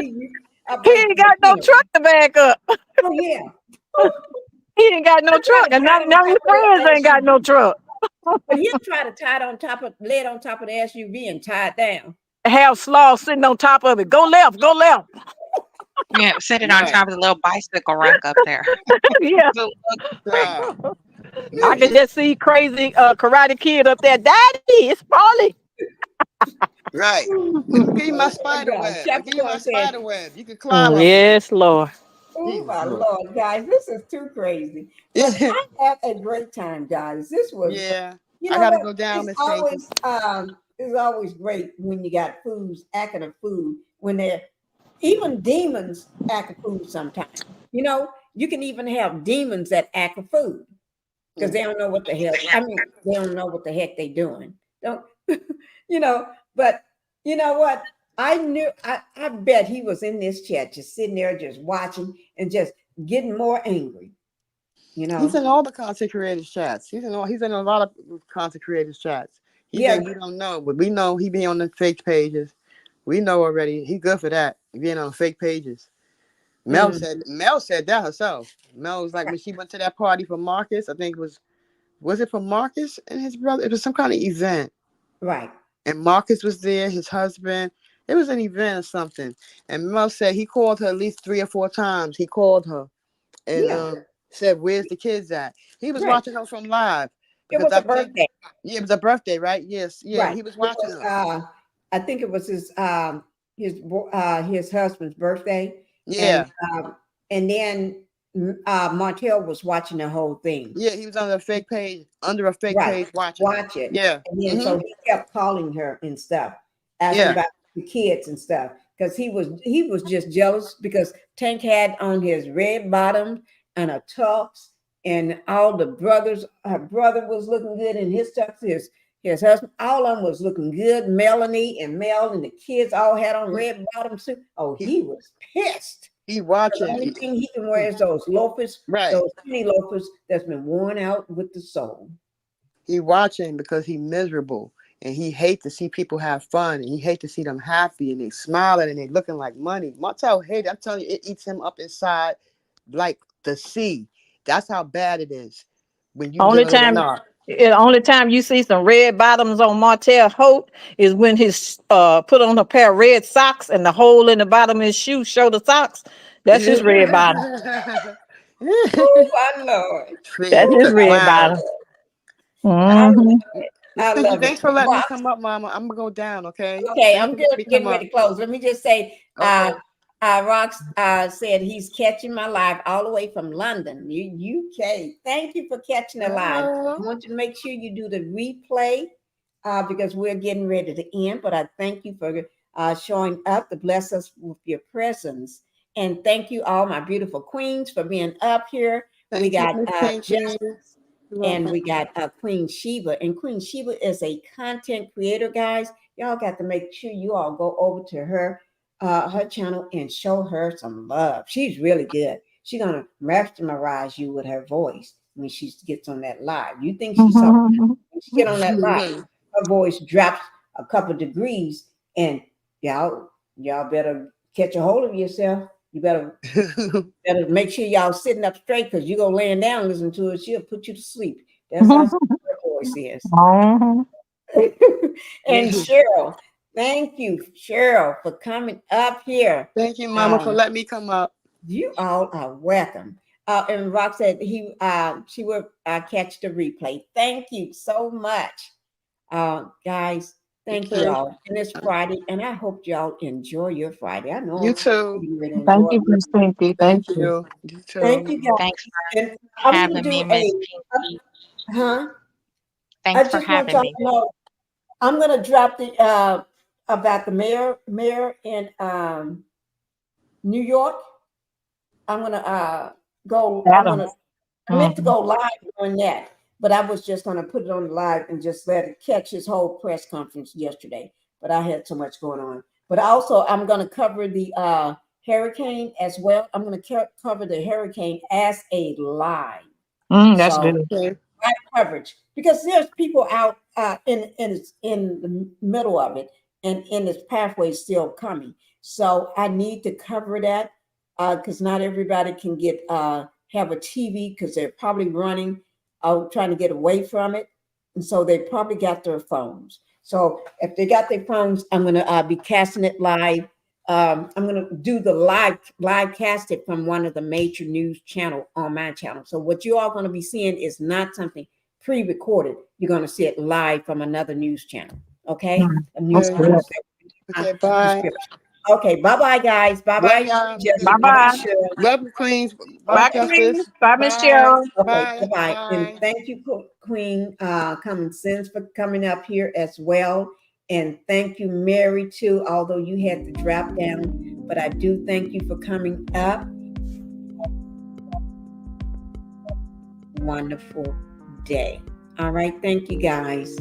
S5: I
S13: He
S5: break
S13: ain't
S5: the
S13: got no
S5: machinery.
S13: truck to back up.
S5: Oh yeah.
S13: He ain't got no
S5: He'll try
S13: truck,
S5: to
S13: and
S5: tie it
S13: none
S5: on
S13: of his
S5: top of
S13: friends
S5: the
S13: ain't got
S5: SUV.
S13: no truck.
S5: But he'll try to tie it on top of lay it on top of the SUV and tie it down.
S13: Have Slaw sitting on top of it. Go left, go left.
S14: Yeah, set it on
S11: Right.
S14: top of the little bicycle rack up there.
S13: Yeah.
S14: So,
S11: Child.
S13: I
S11: Man,
S13: could just see crazy Karate Kid up there. Daddy, it's Polly.
S11: right. Let me give you my
S5: Oh my
S11: spider
S5: God.
S11: web. I give you my
S5: Capricorn said,
S11: spider web. You can climb up it.
S13: Yes, Lord.
S5: oh
S11: Jesus
S5: my
S11: Lord.
S5: Lord, guys, this is too crazy. But
S11: Yeah.
S5: I had a great time, guys. This was,
S11: Yeah.
S5: you
S11: I
S5: know
S11: gotta
S5: what?
S11: go down, Miss Pinkie.
S5: It's always great when you got foods acting a food when they're even demons act a food sometimes. You know, you can even have demons that act a food because they don't know what the hell. I mean, they don't know what the heck they doing. Don't you know? But you know what? I bet he was in this chat just sitting there just watching and just getting more angry. You
S11: He's
S5: know?
S11: in all the content creators chats. He's in a lot of content creators chats. He
S5: Yeah,
S11: think we don't know, but we know he be on the fake pages. We know already. He good for that. Being on fake pages. Mel
S5: mm,
S11: said that herself. Mel was like when she went to that party for Marcus, I think was it for Marcus and his brother? It was some kind of event.
S5: right.
S11: And Marcus was there, his husband. It was an event or something. And Mel said he called her at least 3 or 4 times. He called her and
S5: Yeah,
S11: said, "Where's the kids at?" He was
S5: right.
S11: watching her from live
S5: It
S11: because
S5: was
S11: I
S5: a
S11: think,
S5: birthday.
S11: yeah, it was a birthday, right? Yes, yeah,
S5: Right.
S11: he was
S5: It
S11: watching
S5: was
S11: her.
S5: I think it was his husband's birthday. And
S11: Yeah,
S5: then Martell was watching the whole thing.
S11: yeah, he was on a fake page, under a fake
S5: Right.
S11: page, watching her.
S5: Watch it.
S11: Yeah,
S5: And then so he kept calling her and stuff, asking
S11: yeah,
S5: about the kids and stuff. Because he was just jealous because Tank had on his red bottoms and a tux, and all the brothers, her brother was looking good in his tux, his husband, all of them was looking good. Melanie and Mel and the kids all had on red bottoms too. Oh, he was pissed.
S11: he
S5: The only
S11: watching,
S5: thing he can wear is those loafers,
S11: right?
S5: those skinny loafers that's been worn out with the soul.
S11: He watching because he miserable and he hate to see people have fun and he hate to see them happy and they smiling and they looking like money. Martell hate. I'm telling you, it eats him up inside like the sea. That's how bad it is when you
S13: Only
S11: dealing with a
S13: time,
S11: narc.
S13: the only time you see some red bottoms on Martell Holt is when his put on a pair of red socks and the hole in the bottom of his shoe show the socks. That's his red bottom.
S5: Oh my Lord.
S13: That's
S11: He's
S13: his
S11: a
S13: red
S11: clown.
S13: bottom.
S5: I love
S13: Hmm.
S5: it.
S11: Miss
S5: I
S11: Pinky,
S5: love it.
S11: thanks for letting me
S5: Well,
S11: come up, Mama. I'm gonna go down, okay?
S5: okay,
S11: Thanks
S5: I'm
S11: for
S5: good
S11: letting me come
S5: getting
S11: up.
S5: ready to close. Let me just say,
S11: Okay.
S5: Rox said he's catching my live all the way from London, UK. Thank you for catching the live. I want you to make sure you do the replay because we're getting ready to end. But I thank you for showing up to bless us with your presence. And thank you all, my beautiful queens, for being up here. We
S11: Thank you,
S5: got
S11: Miss Pinky.
S5: Justice. And we got Queen Sheba. And Queen Sheba is a content creator, guys. Y'all got to make sure you all go over to her channel and show her some love. She's really good. She's gonna mesmerize you with her voice when she gets on that live. You think she's something? When she get on that live, her voice drops a couple degrees, and y'all better catch a hold of yourself. You better make sure y'all sitting up straight, because you go laying down and listen to it, she'll put you to sleep. That's how her voice is. And Cheryl, thank you, Cheryl, for coming up here.
S11: Thank you, Mama, for letting me come up.
S5: You all are welcome. And Rock said she will catch the replay. Thank you so much, guys. Thank you all. And it's Friday, and I hope y'all enjoy your Friday. I know
S11: You too.
S13: Thank you, Miss Pinkie. Thank you.
S11: You too.
S5: Thank you, guys.
S14: Thanks for
S5: And I'm
S14: having
S5: gonna
S14: me,
S5: do
S14: Miss Pinkie.
S5: I
S14: Thanks for
S5: just want
S14: having
S5: y'all
S14: me.
S5: to know I'm gonna drop the about the mayor in New York. I'm gonna I meant to go live on that, but I was just gonna put it on live and just let it catch his whole press conference yesterday. But I had so much going on. But also I'm gonna cover the hurricane as well. I'm gonna cover the hurricane as a live.
S13: That's
S5: So,
S13: good.
S5: live coverage, because there's people out in the middle of it, and in its pathway still coming. So I need to cover that because not everybody can get have a TV, because they're probably running out trying to get away from it, and so they probably got their phones. So if they got their phones, I'm going to be casting it live. I'm going to do the live cast it from one of the major news channel on my channel. So what you all going to be seeing is not something pre-recorded. You're going to see it live from another news channel. Okay. A news channel.
S11: Okay, bye.
S5: Okay, bye-bye, guys. Bye-bye.
S11: Love y'all.
S13: Bye-bye.
S11: Love you, Queens.
S13: Bye,
S11: Justice.
S13: Queen. Bye, Miss Cheryl.
S5: Okay, bye-bye. And thank you, Queen Common Sense, for coming up here as well. And thank you, Mary, too, although you had to drop down. But I do thank you for coming up. Wonderful day. All right, thank you, guys.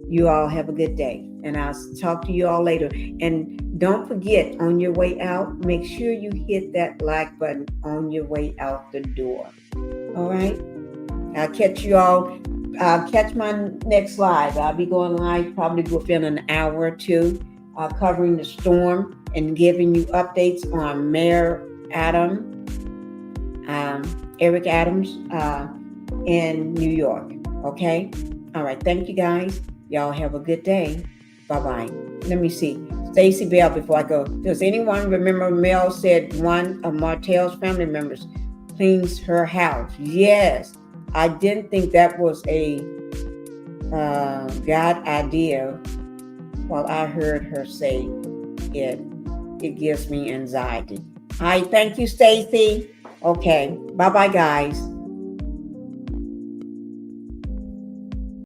S5: You all have a good day. And I'll talk to you all later. And don't forget, on your way out, make sure you hit that like button on your way out the door. All right? I'll catch you all. I'll catch my next live. I'll be going live probably within an hour or two, covering the storm and giving you updates on Mayor Eric Adams in New York. Okay? All right. Thank you, guys. Y'all have a good day. Bye-bye. Let me see. Stacy Bell, before I go. Does anyone remember Mel said one of Martell's family members cleans her house? Yes. I didn't think that was a God idea. Well, I heard her say it gives me anxiety. All right. Thank you, Stacy. Okay. Bye-bye, guys.